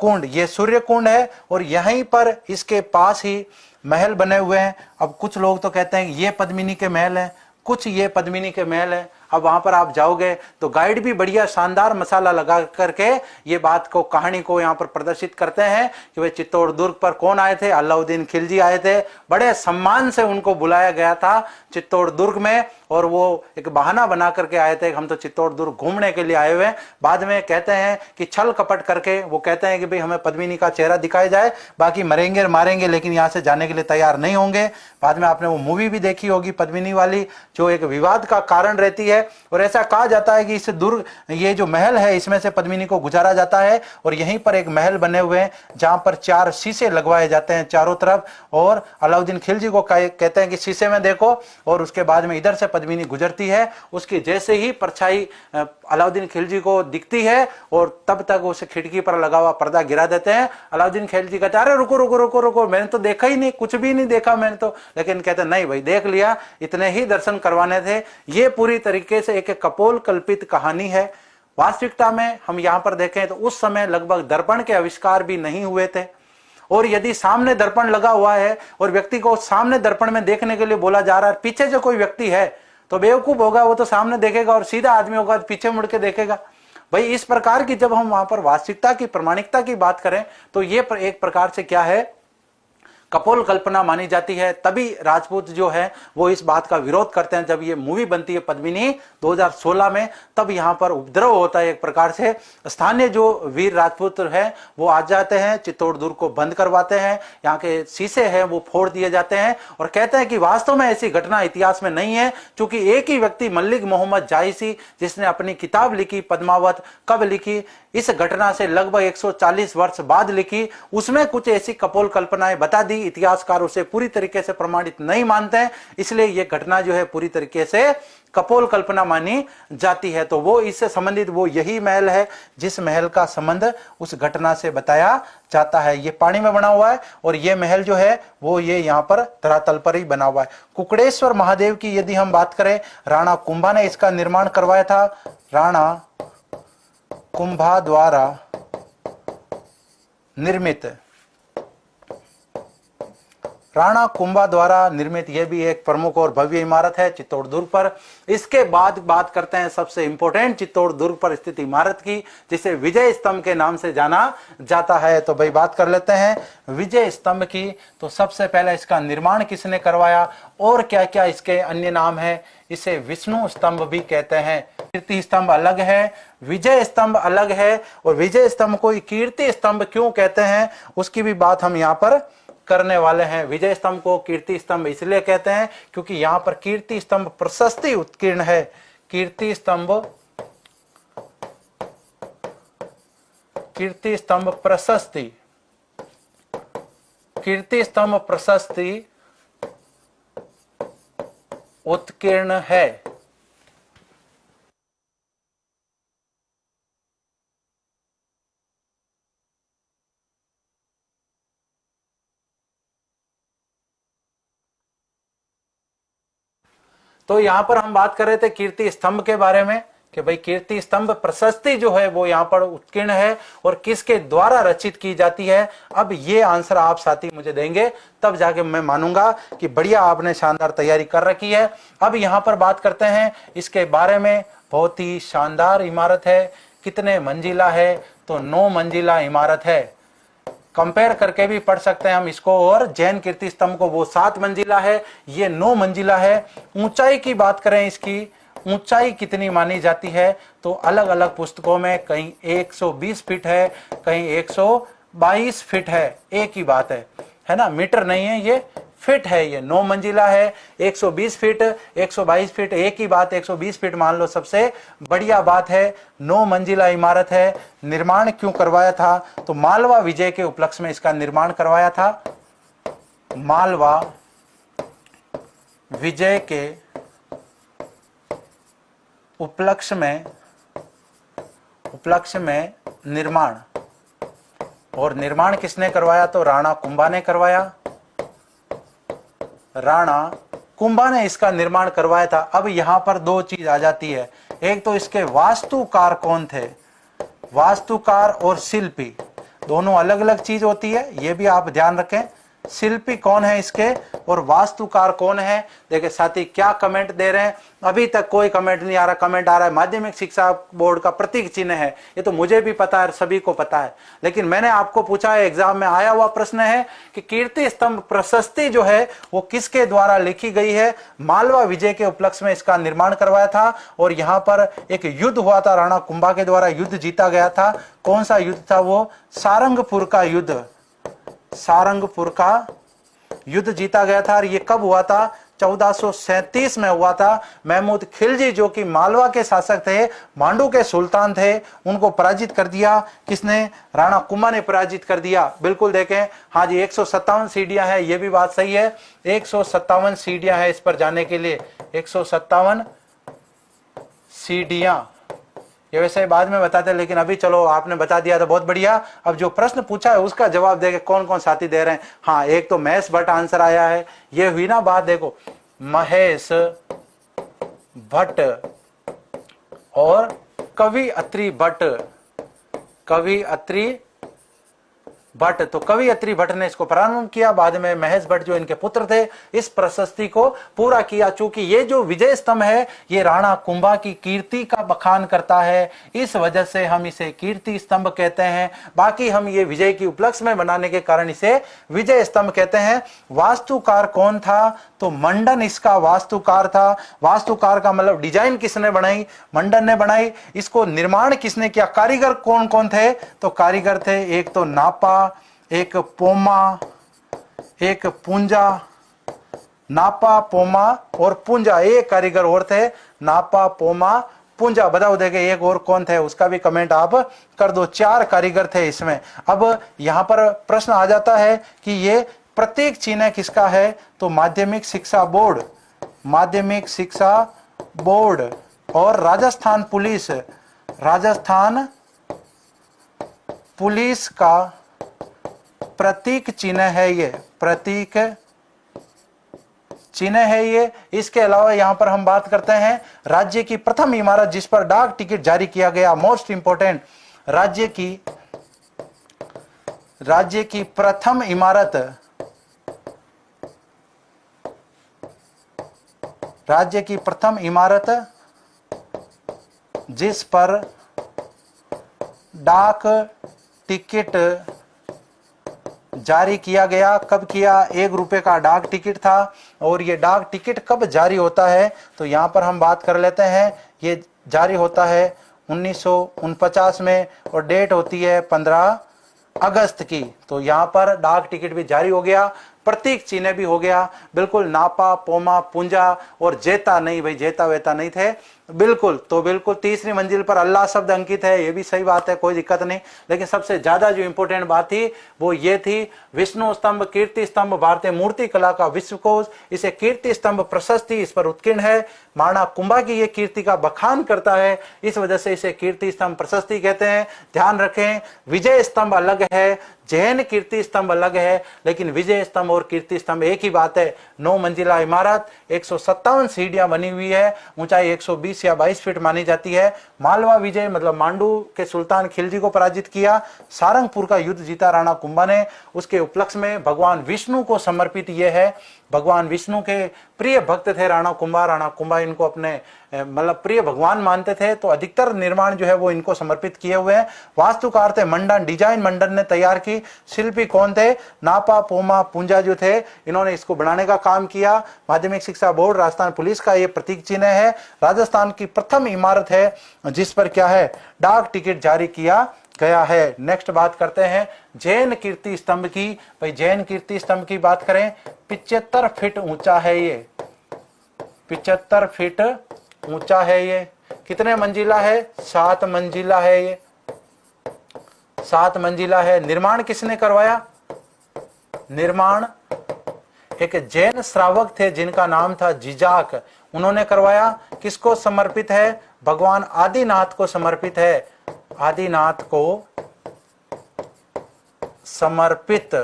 कुंड, ये सूर्य कुंड है। और यहीं पर इसके पास ही महल बने हुए हैं। अब कुछ लोग तो कहते हैं ये पद्मिनी के महल हैं, कुछ ये पद्मिनी के महल हैं। अब वहां पर आप जाओगे तो गाइड भी बढ़िया शानदार मसाला लगा करके ये बात को, कहानी को यहाँ पर प्रदर्शित करते हैं कि वे चित्तौड़ दुर्ग पर कौन आए थे? अलाउद्दीन खिलजी आए थे। बड़े सम्मान से उनको बुलाया गया था चित्तौड़ दुर्ग में, और वो एक बहाना बना करके आए थे, हम तो चित्तौड़ दुर्ग घूमने के लिए आए हुए हैं। बाद में कहते हैं कि छल कपट करके वो कहते हैं कि भाई हमें पद्मिनी का चेहरा दिखाया जाए, बाकी मरेंगे मारेंगे लेकिन यहाँ से जाने के लिए तैयार नहीं होंगे। बाद में आपने वो मूवी भी देखी होगी पद्मिनी वाली, जो एक विवाद का कारण रहती है। और ऐसा कहा जाता है कि इस दुर्ग, ये जो महल है इसमें से पद्मिनी को गुजारा जाता है। और यहीं पर एक महल बने हुए हैं जहां पर 4 शीशे लगवाए जाते हैं चारों तरफ, और अलाउद्दीन खिलजी को कहते हैं कि शीशे में देखो, और उसके बाद में इधर से पद्मिनी गुजरती है, उसकी जैसे ही परछाई अलाउद्दीन खिलजी को दिखती है और तब तक उसे खिड़की पर लगा हुआ पर्दा गिरा देते हैं। अलाउद्दीन खिलजी कहते हैं अरे रुको रुको रुको रुको, मैंने तो देखा ही नहीं, कुछ भी नहीं देखा मैंने तो। लेकिन कहते नहीं भाई देख लिया, इतने ही दर्शन करवाने थे। ये पूरी तरीके से एक कपोल कल्पित कहानी है। वास्तविकता में हम यहाँ पर देखें तो उस समय लगभग दर्पण के आविष्कार भी नहीं हुए थे, और यदि सामने दर्पण लगा हुआ है और व्यक्ति को सामने दर्पण में देखने के लिए बोला जा रहा है, पीछे जो कोई व्यक्ति है तो बेवकूफ होगा, वो तो सामने देखेगा, और सीधा आदमी होगा पीछे मुड़ के देखेगा। भाई इस प्रकार की जब हम वहां पर वास्तविकता की, प्रामाणिकता की बात करें तो ये एक प्रकार से क्या है, कपोल कल्पना मानी जाती है। तभी राजपूत जो है वो इस बात का विरोध करते हैं। जब ये मूवी बनती है पद्मिनी 2016 में, तब यहाँ पर उपद्रव होता है एक प्रकार से। स्थानीय जो वीर राजपूत है वो आ जाते हैं, चित्तौड़ दुर्ग को बंद करवाते हैं, यहाँ के शीशे हैं वो फोड़ दिए जाते हैं, और कहते हैं कि वास्तव में ऐसी घटना इतिहास में नहीं है, क्योंकि एक ही व्यक्ति मल्लिक मोहम्मद जायसी जिसने अपनी किताब लिखी पद्मावत, कब लिखी? इस घटना से लगभग 140 वर्ष बाद लिखी। उसमें कुछ ऐसी कपोल कल्पनाएं बता दी, इतिहासकार उसे पूरी तरीके से प्रमाणित नहीं मानते हैं, इसलिए यह घटना जो है पूरी तरीके से कपोल कल्पना मानी जाती है। तो वो इससे संबंधित वो यही महल है जिस महल का संबंध उस घटना से बताया जाता है। ये पानी में बना हुआ है, और ये महल जो है वो ये यहाँ पर धरातल पर ही बना हुआ है। कुकड़ेश्वर महादेव की यदि हम बात करें, राणा कुंभा ने इसका निर्माण करवाया था। राणा कुंभा द्वारा निर्मित, राणा कुंभा द्वारा निर्मित यह भी एक प्रमुख और भव्य इमारत है चित्तौड़ दुर्ग पर। इसके बाद बात करते हैं सबसे इंपॉर्टेंट चित्तौड़ दुर्ग पर स्थित इमारत की, जिसे विजय स्तंभ के नाम से जाना जाता है। तो भाई बात कर लेते हैं विजय स्तंभ की। तो सबसे पहले इसका निर्माण किसने करवाया और क्या क्या इसके अन्य नाम है? इसे विष्णु स्तंभ भी कहते हैं। कीर्ति स्तंभ अलग है, विजय स्तंभ अलग है, और विजय स्तंभ को कीर्ति स्तंभ क्यों कहते हैं उसकी भी बात हम यहाँ पर करने वाले हैं। विजय स्तंभ को कीर्ति स्तंभ इसलिए कहते हैं क्योंकि यहां पर कीर्ति स्तंभ प्रशस्ति उत्कीर्ण है। कीर्ति स्तंभ, कीर्ति स्तंभ प्रशस्ति, कीर्ति स्तंभ प्रशस्ति उत्कीर्ण है। तो यहां पर हम बात कर रहे थे कीर्ति स्तंभ के बारे में कि भाई कीर्ति स्तंभ प्रशस्ति जो है वो यहाँ पर उत्कीर्ण है और किसके द्वारा रचित की जाती है। अब ये आंसर आप साथी मुझे देंगे तब जाके मैं मानूंगा कि बढ़िया आपने शानदार तैयारी कर रखी है। अब यहाँ पर बात करते हैं इसके बारे में। बहुत ही शानदार इमारत है। कितने मंजिला है? तो 9 मंजिला इमारत है। कंपेयर करके भी पढ़ सकते हैं हम इसको, और जैन कीर्ति स्तंभ को, वो 7 मंजिला है, ये 9 मंजिला है। ऊंचाई की बात करें, इसकी ऊंचाई कितनी मानी जाती है? तो अलग अलग पुस्तकों में कहीं 120 फीट है, कहीं 22 फीट है, एक ही बात है ना, मीटर नहीं है, ये फीट है। ये 9 मंजिला है, 120 फीट, 122 फीट, एक ही बात, 120 फीट मान लो, सबसे बढ़िया बात है। 9 मंजिला इमारत है। निर्माण क्यों करवाया था? तो मालवा विजय के उपलक्ष्य में इसका निर्माण करवाया था। मालवा विजय के उपलक्ष्य में निर्माण, और निर्माण किसने करवाया? तो राणा कुंभा ने करवाया। राणा कुंभा ने इसका निर्माण करवाया था। अब यहां पर दो चीज आ जाती है, एक तो इसके वास्तुकार कौन थे, वास्तुकार और शिल्पी दोनों अलग अलग चीज होती है, ये भी आप ध्यान रखें। शिल्पी कौन है इसके और वास्तुकार कौन है? देखिए साथी क्या कमेंट दे रहे हैं, अभी तक कोई कमेंट नहीं आ रहा। कमेंट आ रहा है माध्यमिक शिक्षा बोर्ड का प्रतीक चिन्ह है, ये तो मुझे भी पता है, सभी को पता है, लेकिन मैंने आपको पूछा है, एग्जाम में आया हुआ प्रश्न है कि कीर्ति स्तंभ प्रशस्ति जो है वो किसके द्वारा लिखी गई है? मालवा विजय के उपलक्ष्य में इसका निर्माण करवाया था। और यहाँ पर एक युद्ध हुआ था, राणा कुंभा के द्वारा युद्ध जीता गया था। कौन सा युद्ध था वो? सारंगपुर का युद्ध। सारंगपुर का युद्ध जीता गया था। और ये कब हुआ था? 1437 में हुआ था। महमूद खिलजी जो कि मालवा के शासक थे, मांडू के सुल्तान थे, उनको पराजित कर दिया। किसने? राणा कुंभा ने पराजित कर दिया। बिल्कुल देखें, हाँ जी 157 सीढ़ियां हैं, ये भी बात सही है, 157 सीढ़ियां हैं इस पर जाने के लिए, 157 सीढ़ियां। ये वैसे बाद में बताते हैं, लेकिन अभी चलो आपने बता दिया तो बहुत बढ़िया। अब जो प्रश्न पूछा है उसका जवाब देखे कौन कौन साथी दे रहे हैं। हाँ, एक तो महेश भट्ट आंसर आया है, ये हुई ना बात। देखो महेश भट्ट और कवि अत्रि भट्ट, कवि अत्रि भट्ट, तो कवि अत्रि भट्ट ने इसको प्रारंभ किया, बाद में महेश भट्ट जो इनके पुत्र थे इस प्रशस्ति को पूरा किया। चूंकि ये जो विजय स्तंभ है ये राणा कुंभा की कीर्ति का बखान करता है, इस वजह से हम इसे कीर्ति स्तंभ कहते हैं। बाकी हम ये विजय की उपलक्ष्य में बनाने के कारण इसे विजय स्तंभ कहते हैं। वास्तुकार कौन था? तो मंडन इसका वास्तुकार था। वास्तुकार का मतलब डिजाइन किसने बनाई? मंडन ने बनाई। इसको निर्माण किसने किया? कारीगर कौन कौन थे? तो कारीगर थे एक तो नापा, एक पोमा, एक पुंजा। नापा, पोमा और पुंजा, एक कारीगर और थे, नापा, पोमा, पुंजा। बताओ देखे एक और कौन थे, उसका भी कमेंट आप कर दो। 4 कारीगर थे इसमें। अब यहां पर प्रश्न आ जाता है कि ये प्रतीक चिन्ह किसका है? तो माध्यमिक शिक्षा बोर्ड, माध्यमिक शिक्षा बोर्ड और राजस्थान पुलिस, राजस्थान पुलिस का प्रतीक चिन्ह है, ये प्रतीक चिन्ह है ये। इसके अलावा यहां पर हम बात करते हैं राज्य की प्रथम इमारत जिस पर डाक टिकट जारी किया गया। मोस्ट इंपोर्टेंट, राज्य की प्रथम इमारत, राज्य की प्रथम इमारत जिस पर डाक टिकट जारी किया गया। कब किया? 1 रुपए का डाक टिकट था। और ये डाक टिकट कब जारी होता है? तो यहां पर हम बात कर लेते हैं, ये जारी होता है 1949 में और डेट होती है 15 अगस्त की। तो यहां पर डाक टिकट भी जारी हो गया, प्रतीक चिन्ह भी हो गया। बिल्कुल नापा, पोमा, पुंजा और जेता नहीं, भाई जेता वेता नहीं थे बिल्कुल। तो बिल्कुल तीसरी मंजिल पर अल्लाह शब्द अंकित है, ये भी सही बात है, कोई दिक्कत नहीं। लेकिन सबसे ज्यादा जो इंपॉर्टेंट बात थी वो ये थी, विष्णु स्तंभ, कीर्ति स्तंभ, भारतीय मूर्ति कला का विश्वकोश, इसे कीर्ति स्तंभ प्रशस्ति इस पर उत्कीर्ण है। राणा कुंभा की ये कीर्ति का बखान करता है, इस वजह से इसे कीर्ति स्तंभ प्रशस्ति कहते हैं। ध्यान रखें, विजय स्तंभ अलग है, जैन कीर्ति स्तंभ अलग है, लेकिन विजय स्तंभ और कीर्ति स्तंभ एक ही बात है। 9 मंजिला इमारत, 157 सीढ़ियां बनी हुई है, ऊंचाई 120 या 22 फीट मानी जाती है। मालवा विजय मतलब मांडू के सुल्तान खिलजी को पराजित किया। सारंगपुर का युद्ध जीता राणा कुंभा ने, उसके उपलक्ष्य में भगवान विष्णु को समर्पित यह है। भगवान विष्णु के प्रिय भक्त थे राणा कुंभा। राणा कुंभा इनको अपने मतलब प्रिय भगवान मानते थे, तो अधिकतर निर्माण जो है वो इनको समर्पित किए हुए हैं। वास्तुकार थे मंडन, डिजाइन मंडन ने तैयार की। शिल्पी कौन थे? नापा, पोमा, पुंजा जो थे, इन्होंने इसको बनाने का काम किया। माध्यमिक शिक्षा बोर्ड, राजस्थान पुलिस का ये प्रतीक चिन्ह है। राजस्थान की प्रथम इमारत है जिस पर क्या है? डाक टिकट जारी किया गया है। नेक्स्ट बात करते हैं जैन कीर्ति स्तंभ की। भाई जैन कीर्ति स्तंभ की बात करें, 75 फीट ऊंचा है ये, 75 फीट ऊंचा है ये। कितने मंजिला है? 7 मंजिला है ये, 7 मंजिला है। निर्माण किसने करवाया? निर्माण एक जैन श्रावक थे जिनका नाम था जिजाक, उन्होंने करवाया। किसको समर्पित है? भगवान आदिनाथ को समर्पित है, आदिनाथ को समर्पित।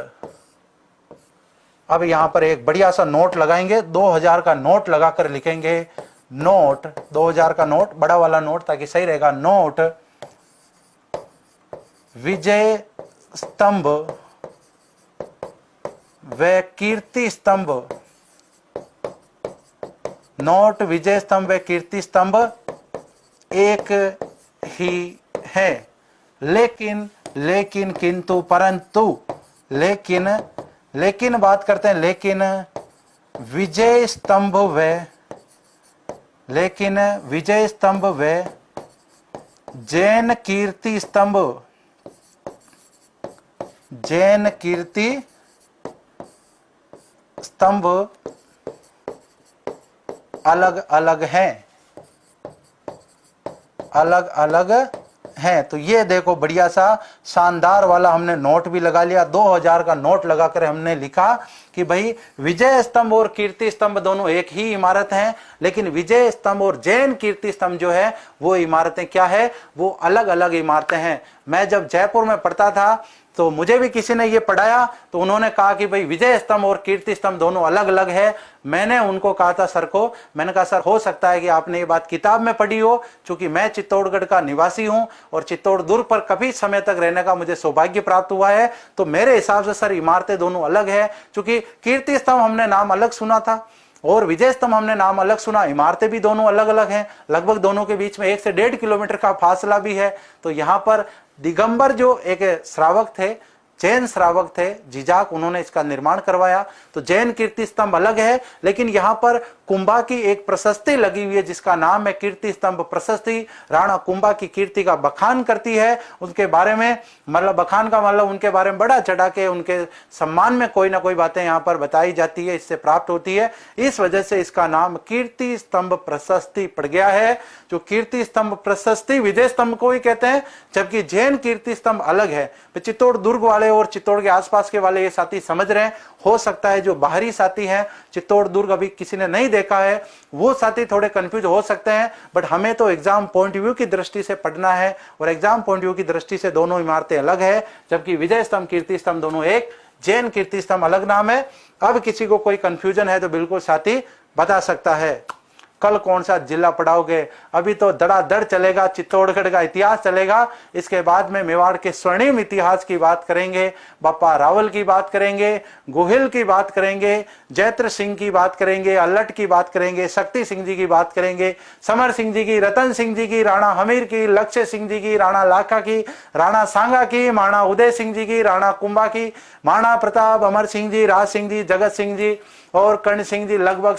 अब यहां पर एक बढ़िया सा नोट लगाएंगे, 2000 का नोट लगाकर लिखेंगे, नोट 2000 का नोट, बड़ा वाला नोट, ताकि सही रहेगा। नोट विजय स्तंभ व कीर्ति स्तंभ, नोट विजय स्तंभ व कीर्ति स्तंभ एक ही है। लेकिन किंतु परंतु, लेकिन बात करते हैं, लेकिन विजय स्तंभ व जैन कीर्ति स्तंभ, जैन कीर्ति स्तंभ अलग अलग हैं, अलग अलग हैं। तो ये देखो बढ़िया सा शानदार वाला हमने नोट भी लगा लिया, 2000 का नोट लगाकर हमने लिखा कि भाई विजय स्तंभ और कीर्ति स्तंभ दोनों एक ही इमारत हैं, लेकिन विजय स्तंभ और जैन कीर्ति स्तंभ जो है वो इमारतें क्या है, वो अलग अलग इमारतें हैं। मैं जब जयपुर में पढ़ता था तो मुझे भी किसी ने ये पढ़ाया, तो उन्होंने कहा कि भाई विजय स्तंभ और कीर्ति स्तंभ दोनों अलग अलग है। मैंने उनको कहा था सर को, मैंने कहा सर हो सकता है कि आपने ये बात किताब में पढ़ी हो, क्योंकि मैं चित्तौड़गढ़ का निवासी हूं और चित्तौड़ दुर्ग पर काफी समय तक रहने का मुझे सौभाग्य प्राप्त हुआ है। तो मेरे हिसाब से सर इमारतें दोनों अलग है, क्योंकि कीर्ति स्तंभ हमने नाम अलग सुना था और विजय स्तंभ हमने नाम अलग सुना, इमारतें भी दोनों अलग अलग हैं। लगभग दोनों के बीच में 1 से 1.5 किलोमीटर का फासला भी है। तो यहाँ पर दिगंबर जो एक श्रावक थे, जैन श्रावक थे जिजाक, उन्होंने इसका निर्माण करवाया। तो जैन कीर्ति स्तंभ अलग है, लेकिन यहाँ पर कुंभा की एक प्रशस्ति लगी हुई है जिसका नाम है कीर्ति स्तंभ प्रशस्ति। राणा कुंभा की कीर्ति का बखान करती है, उनके बारे में, मतलब बखान का मतलब उनके बारे में बड़ा चढ़ा के उनके सम्मान में कोई ना कोई बातें यहाँ पर बताई जाती है, इससे प्राप्त होती है। इस वजह से इसका नाम कीर्ति स्तंभ प्रशस्ति पड़ गया है। जो कीर्ति स्तंभ प्रशस्ति विजय स्तंभ को ही कहते हैं, जबकि जैन कीर्ति स्तंभ अलग है। चित्तौड़ दुर्ग वाले और चित्तौड़ के आसपास के वाले ये साथी समझ रहे हैं। हो सकता है जो बाहरी साथी हैं, चित्तौड़ दुर्ग अभी किसी ने नहीं देखा है, वो साथी थोड़े कंफ्यूज हो सकते हैं, बट हमें तो एग्जाम पॉइंट व्यू की दृष्टि से पढ़ना है और एग्जाम पॉइंट व्यू की दृष्टि से दोनों इमारतें अलग है, जबकि विजय स्तंभ कीर्ति स्तंभ दोनों एक, जैन कीर्ति स्तंभ अलग नाम है। अब किसी को कोई कंफ्यूजन है तो बिल्कुल साथी बता सकता है। कल कौन सा जिला पढ़ाओगे? अभी तो धड़ाधड़ चलेगा, चित्तौड़गढ़ का इतिहास चलेगा। इसके बाद में मेवाड़ के स्वर्णिम इतिहास की बात करेंगे, बापा रावल की बात करेंगे, गोहिल की बात करेंगे, जैत्र सिंह की बात करेंगे, अल्लट की बात करेंगे, शक्ति सिंह जी की बात करेंगे, समर सिंह जी की, रतन सिंह जी की, राणा हमीर की, लक्ष्य सिंह जी की, राणा लाखा की, राणा सांगा की, माणा उदय सिंह जी की, राणा कुंभा की, माणा प्रताप, अमर सिंह जी, राज सिंह जी, जगत सिंह जी और कर्ण सिंह जी, लगभग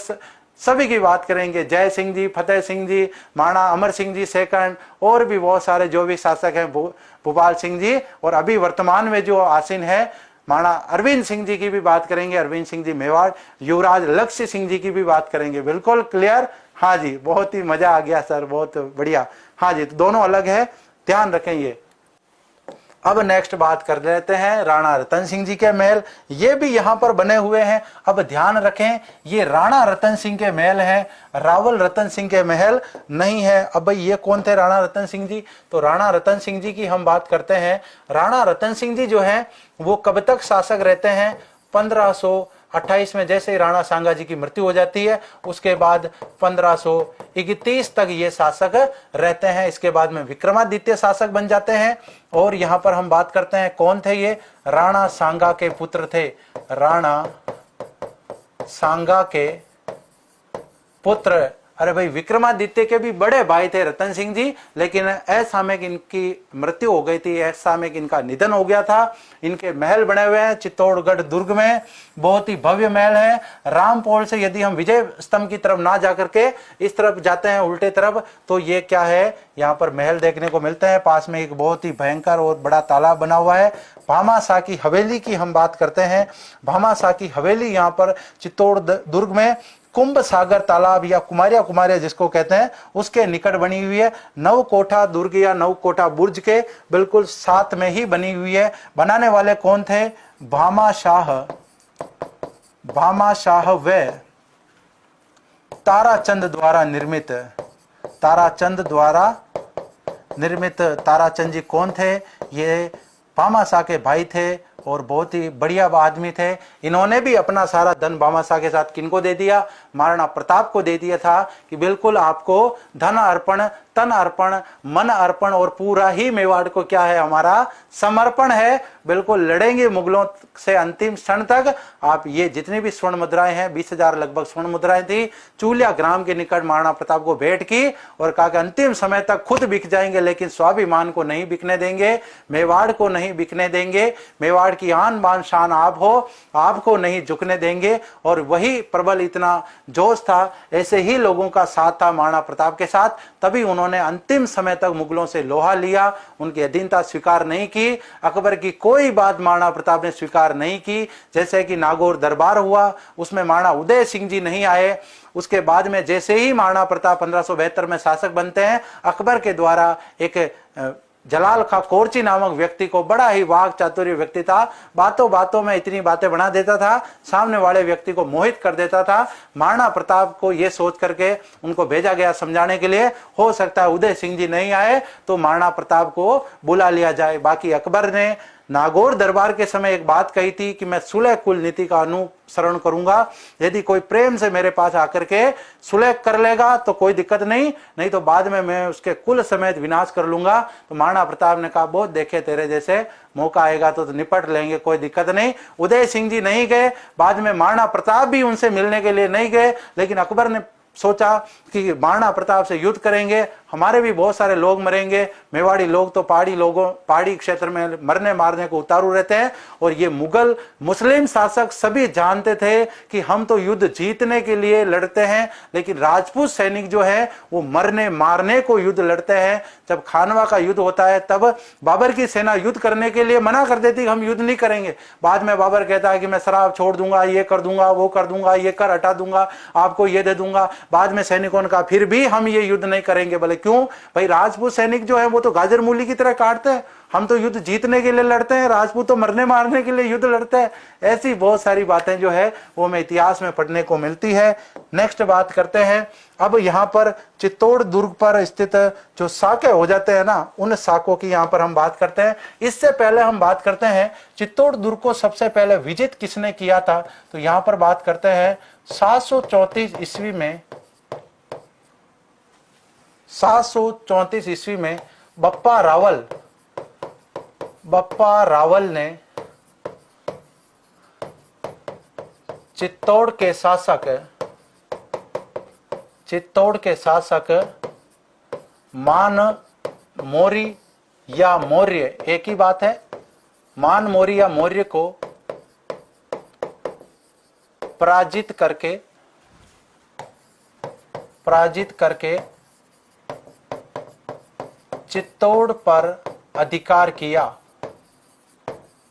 सभी की बात करेंगे। जय सिंह जी, फतेह सिंह जी, माणा अमर सिंह जी सेकंड, और भी बहुत सारे जो भी शासक हैं, भूपाल सिंह जी, और अभी वर्तमान में जो आसीन है माणा अरविंद सिंह जी की भी बात करेंगे, अरविंद सिंह जी मेवाड़, युवराज लक्ष्य सिंह जी की भी बात करेंगे। बिल्कुल क्लियर? हाँ जी, बहुत ही मजा आ गया सर, बहुत बढ़िया। हाँ जी, तो दोनों अलग है, ध्यान रखें ये। अब नेक्स्ट बात कर लेते हैं राणा रतन सिंह जी के महल, ये भी यहाँ पर बने हुए हैं। अब ध्यान रखें, ये राणा रतन सिंह के महल हैं, रावल रतन सिंह के महल नहीं है। अब भाई ये कौन थे राणा रतन सिंह जी? तो राणा रतन सिंह जी की हम बात करते हैं। राणा रतन सिंह जी जो है वो कब तक शासक रहते हैं? 1528 में जैसे ही राणा सांगा जी की मृत्यु हो जाती है, उसके बाद 1531 तक ये शासक रहते हैं। इसके बाद में विक्रमादित्य शासक बन जाते हैं। और यहाँ पर हम बात करते हैं कौन थे ये? राणा सांगा के पुत्र थे, राणा सांगा के पुत्र अरे भाई, विक्रमादित्य के भी बड़े भाई थे रतन सिंह जी, लेकिन असामयिक इनकी मृत्यु हो गई थी, असामयिक इनका निधन हो गया था। इनके महल बने हुए हैं चित्तौड़गढ़ दुर्ग में, बहुत ही भव्य महल है। रामपोल से यदि हम विजय स्तंभ की तरफ ना जाकर के इस तरफ जाते हैं उल्टे तरफ, तो ये क्या है, यहाँ पर महल देखने को मिलते हैं। पास में एक बहुत ही भयंकर और बड़ा तालाब बना हुआ है। भामाशाह की हवेली की हम बात करते हैं। भामाशाह की हवेली यहाँ पर चित्तौड़ दुर्ग में कुंभ सागर तालाब या कुमारिया जिसको कहते हैं, उसके निकट बनी हुई है। नवकोठा दुर्ग या नवकोठा बुर्ज के बिल्कुल साथ में ही बनी हुई है। बनाने वाले कौन थे? भामाशाह व ताराचंद द्वारा निर्मित। ताराचंद द्वारा निर्मित ताराचंद जी कौन थे? ये भामाशाह के भाई थे और बहुत ही बढ़िया आदमी थे। इन्होंने भी अपना सारा धन भामाशाह के साथ किनको दे दिया? महाराणा प्रताप को दे दिया था कि बिल्कुल आपको धन अर्पण, तन अर्पण, मन अर्पण और पूरा ही मेवाड़ को क्या है, हमारा समर्पण है। बिल्कुल लड़ेंगे मुगलों से अंतिम क्षण तक। आप ये जितनी भी स्वर्ण मुद्राएं हैं, 20,000 लगभग स्वर्ण मुद्राएं थी, चूलिया ग्राम के निकट महाराणा प्रताप को भेंट की और कहा कि अंतिम समय तक खुद बिक जाएंगे लेकिन स्वाभिमान को नहीं बिकने देंगे, मेवाड़ को नहीं बिकने देंगे। मेवाड़ की आन बान शान आप हो, आपको नहीं झुकने देंगे। और वही प्रबल इतना जोश था, ऐसे ही लोगों का साथ था महाराणा प्रताप के साथ, तभी उन्होंने अंतिम समय तक मुगलों से लोहा लिया, उनकी अधीनता स्वीकार नहीं की। अकबर की कोई बात महाराणा प्रताप ने स्वीकार नहीं की। जैसे कि नागौर दरबार हुआ, उसमें महाराणा उदय सिंह जी नहीं आए। उसके बाद में जैसे ही महाराणा प्रताप 1572 में शासक बनते हैं, अकबर के द्वारा एक जलाल खा कोरची नामक व्यक्ति को, बड़ा ही वाक चातुर्य व्यक्ति था, बातों बातों में इतनी बातें बना देता था, सामने वाले व्यक्ति को मोहित कर देता था। महाराणा प्रताप को यह सोच करके उनको भेजा गया समझाने के लिए, हो सकता है उदय सिंह जी नहीं आए तो महाराणा प्रताप को बुला लिया जाए। बाकी अकबर ने नागौर दरबार के समय एक बात कही थी कि मैं सुलह कुल नीति का अनुसरण करूंगा, यदि कोई प्रेम से मेरे पास आकर के सुलह कर लेगा तो कोई दिक्कत नहीं, नहीं तो बाद में मैं उसके कुल समेत विनाश कर लूंगा। तो महाराणा प्रताप ने कहा, बहुत देखे तेरे जैसे, मौका आएगा तो निपट लेंगे, कोई दिक्कत नहीं। उदय सिंह जी नहीं गए, बाद में महाराणा प्रताप भी उनसे मिलने के लिए नहीं गए, लेकिन अकबर ने सोचा कि महाराणा प्रताप से युद्ध करेंगे, हमारे भी बहुत सारे लोग मरेंगे। मेवाड़ी लोग तो पहाड़ी क्षेत्र में मरने मारने को उतारू रहते हैं, और ये मुगल मुस्लिम शासक सभी जानते थे कि हम तो युद्ध जीतने के लिए लड़ते हैं, लेकिन राजपूत सैनिक जो है वो मरने मारने को युद्ध लड़ते हैं। जब खानवा का युद्ध होता है तब बाबर की सेना युद्ध करने के लिए मना कर देती, हम युद्ध नहीं करेंगे। बाद में बाबर कहता है कि मैं शराब छोड़ दूंगा, ये कर दूंगा, वो कर दूंगा, ये कर हटा दूंगा, आपको ये दे दूंगा। बाद में सैनिकों ने कहा फिर भी हम ये युद्ध नहीं करेंगे। बोले क्यों भाई? राजपूत सैनिक जो है वो तो गाजर मूली की तरह काटते हैं, हम तो युद्ध जीतने के लिए लड़ते हैं, राजपूत तो मरने मारने के लिए युद्ध लड़ते हैं। ऐसी बहुत सारी बातें जो है वो हमें इतिहास में पढ़ने को मिलती है। नेक्स्ट बात करते हैं, अब यहाँ पर चित्तौड़ दुर्ग पर स्थित जो साके हो जाते हैं ना, उन साकों की यहाँ पर हम बात करते हैं। इससे पहले हम बात करते हैं चित्तौड़ दुर्ग को सबसे पहले विजित किसने किया था, तो यहाँ पर बात करते हैं 734 ईस्वी में, 734 ईस्वी में बप्पा रावल ने चित्तौड़ के शासक मान मोरी या मौर्य, एक ही बात है, मान मोरी या मौर्य को पराजित करके चित्तौड़ पर अधिकार किया।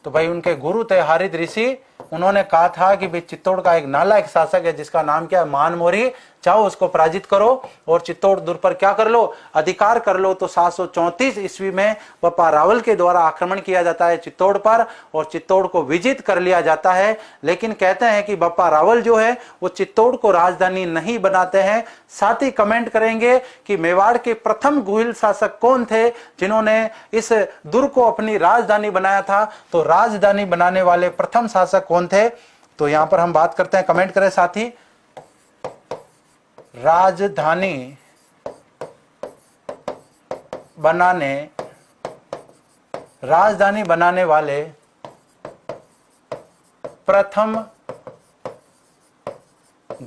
तो भाई उनके गुरु थे हारिद ऋषि, उन्होंने कहा था कि भाई चित्तौड़ का एक नालायक शासक है जिसका नाम क्या है, मान मोरी, चाहो उसको पराजित करो और चित्तौड़ दुर्ग पर क्या कर लो, अधिकार कर लो। तो 734 ईस्वी में बप्पा रावल के द्वारा आक्रमण किया जाता है चित्तौड़ पर और चित्तौड़ को विजित कर लिया जाता है। लेकिन कहते हैं कि बप्पा रावल जो है वो चित्तौड़ को राजधानी नहीं बनाते हैं। साथ ही कमेंट करेंगे कि मेवाड़ के प्रथम गुहिल शासक कौन थे जिन्होंने इस दुर्ग को अपनी राजधानी बनाया था, तो राजधानी बनाने वाले प्रथम शासक कौन थे, तो यहां पर हम बात करते हैं, कमेंट करें साथी। राजधानी बनाने वाले प्रथम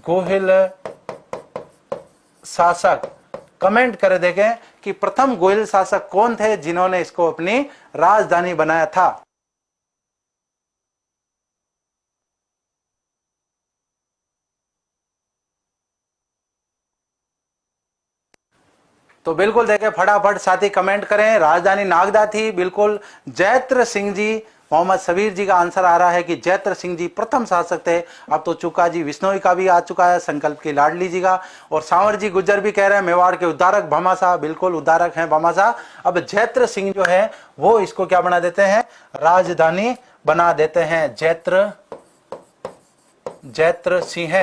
गोहिल शासक, कमेंट कर देखें कि प्रथम गोहिल शासक कौन थे जिन्होंने इसको अपनी राजधानी बनाया था। तो बिल्कुल देखें, फटाफट साथी कमेंट करें। राजधानी नागदा थी, बिल्कुल जैत्र सिंह जी। मोहम्मद सबीर जी का आंसर आ रहा है कि जैत्र सिंह जी प्रथम शासक थे। अब तो चुका जी विश्नोई का भी आ चुका है, संकल्प की लाडली जी का। और सांवर जी गुज्जर भी कह रहे हैं मेवाड़ के उद्धारक भामाशाह, बिल्कुल उद्धारक हैं भामाशाह। अब जैत्र सिंह जो है वो इसको क्या बना देते हैं, राजधानी बना देते हैं। जैत्र सिंह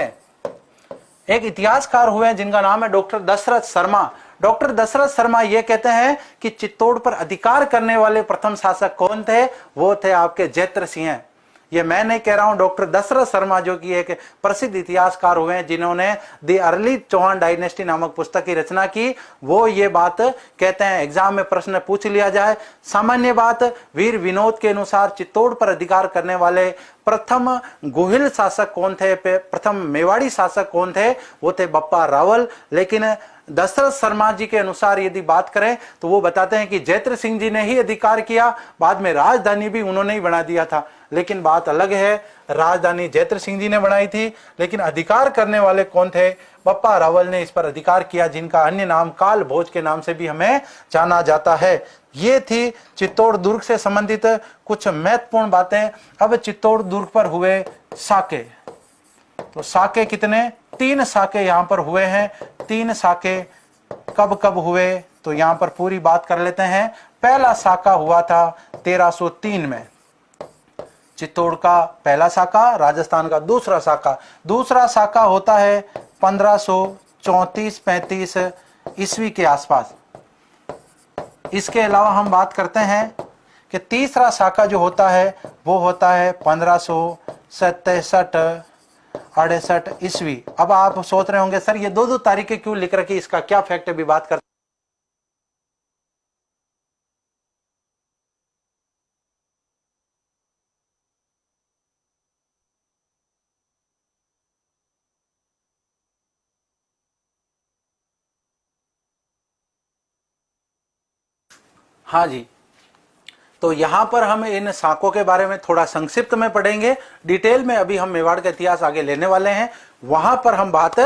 एक इतिहासकार हुए हैं जिनका नाम है डॉक्टर दशरथ शर्मा। डॉक्टर दशरथ शर्मा ये कहते हैं कि चित्तौड़ पर अधिकार करने वाले प्रथम शासक कौन थे, वो थे आपके जैत्र सिंह। ये मैं नहीं कह रहा हूं, डॉक्टर दशरथ शर्मा जो कि एक प्रसिद्ध इतिहासकार हुए हैं जिन्होंने द अर्ली चौहान डायनेस्टी नामक पुस्तक की रचना की, वो ये बात कहते हैं। एग्जाम में प्रश्न पूछ लिया जाए, सामान्य बात, वीर विनोद के अनुसार चित्तौड़ पर अधिकार करने वाले प्रथम गोहिल शासक कौन थे, प्रथम मेवाड़ी शासक कौन थे, वो थे बप्पा रावल। लेकिन दशरथ शर्मा जी के अनुसार यदि बात करें तो वो बताते हैं कि जैत्र सिंह जी ने ही अधिकार किया, बाद में राजधानी भी उन्होंने ही बना दिया था। लेकिन बात अलग है, राजधानी जैत्र सिंह जी ने बनाई थी, लेकिन अधिकार करने वाले कौन थे, बप्पा रावल ने इस पर अधिकार किया, जिनका अन्य नाम काल भोज के नाम से भी हमें जाना जाता है। ये थी चित्तौड़ दुर्ग से संबंधित कुछ महत्वपूर्ण बातें। अब चित्तौड़ दुर्ग पर हुए साके, तो साके कितने, 3 साके यहां पर हुए हैं। 3 साके कब कब हुए, तो यहां पर पूरी बात कर लेते हैं। पहला साका हुआ था 1303 में, चित्तौड़ का पहला साका, राजस्थान का दूसरा साका। दूसरा साका होता है 1534-35 ईस्वी के आसपास। इसके अलावा हम बात करते हैं कि तीसरा साका जो होता है वो होता है 1567-68 ईस्वी। अब आप सोच रहे होंगे सर ये दो तारीखें क्यों लिख रखी, इसका क्या फैक्ट है, भी बात करते। हाँ जी, तो यहां पर हम इन साकों के बारे में थोड़ा संक्षिप्त में पढ़ेंगे, डिटेल में अभी हम मेवाड़ का इतिहास आगे लेने वाले हैं, वहां पर हम बात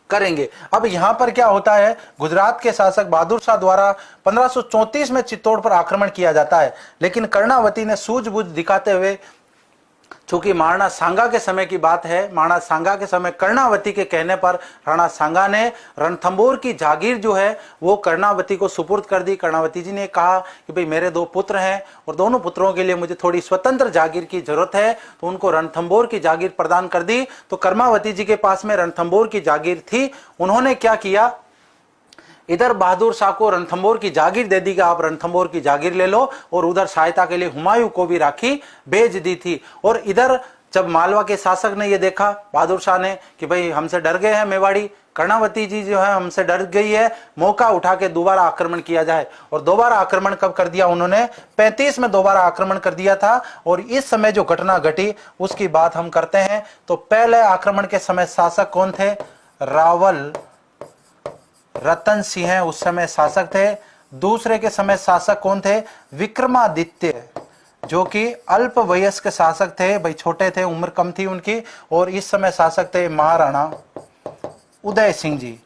करेंगे। अब यहां पर क्या होता है, गुजरात के शासक बहादुर शाह द्वारा 1534 में चित्तौड़ पर आक्रमण किया जाता है, लेकिन कर्णावती ने सूझबूझ दिखाते हुए, चूंकि महाराणा सांगा के समय की बात है, महाराणा सांगा के समय कर्णावती के कहने पर राणा सांगा ने रणथंभौर की जागीर जो है वो कर्णावती को सुपुर्द कर दी। कर्णावती जी ने कहा कि भाई मेरे 2 पुत्र हैं और दोनों पुत्रों के लिए मुझे थोड़ी स्वतंत्र जागीर की जरूरत है, तो उनको रणथंभौर की जागीर प्रदान कर दी। तो कर्मावती जी के पास में रणथंभौर की जागीर थी। उन्होंने क्या किया, इधर बहादुर शाह को रणथंभौर की जागीर दे दी कि आप रणथंभौर की जागीर ले लो, और उधर सहायता के लिए हुमायूं को भी राखी भेज दी थी। और इधर जब मालवा के शासक ने यह देखा बहादुर शाह ने कि भाई हमसे डर गए हैं मेवाड़ी, कर्णावती जी जो है हमसे डर गई है, मौका उठा के दोबारा आक्रमण किया जाए। और दोबारा आक्रमण कब कर दिया उन्होंने, 35 में दोबारा आक्रमण कर दिया था। और इस समय जो घटना घटी उसकी बात हम करते हैं। तो पहले आक्रमण के समय शासक कौन थे, रावल रतन सिंह उस समय शासक थे। दूसरे के समय शासक कौन थे, विक्रमादित्य, जो कि अल्प वयस्क शासक थे, भाई छोटे थे, उम्र कम थी उनकी। और इस समय शासक थे महाराणा उदय सिंह जी।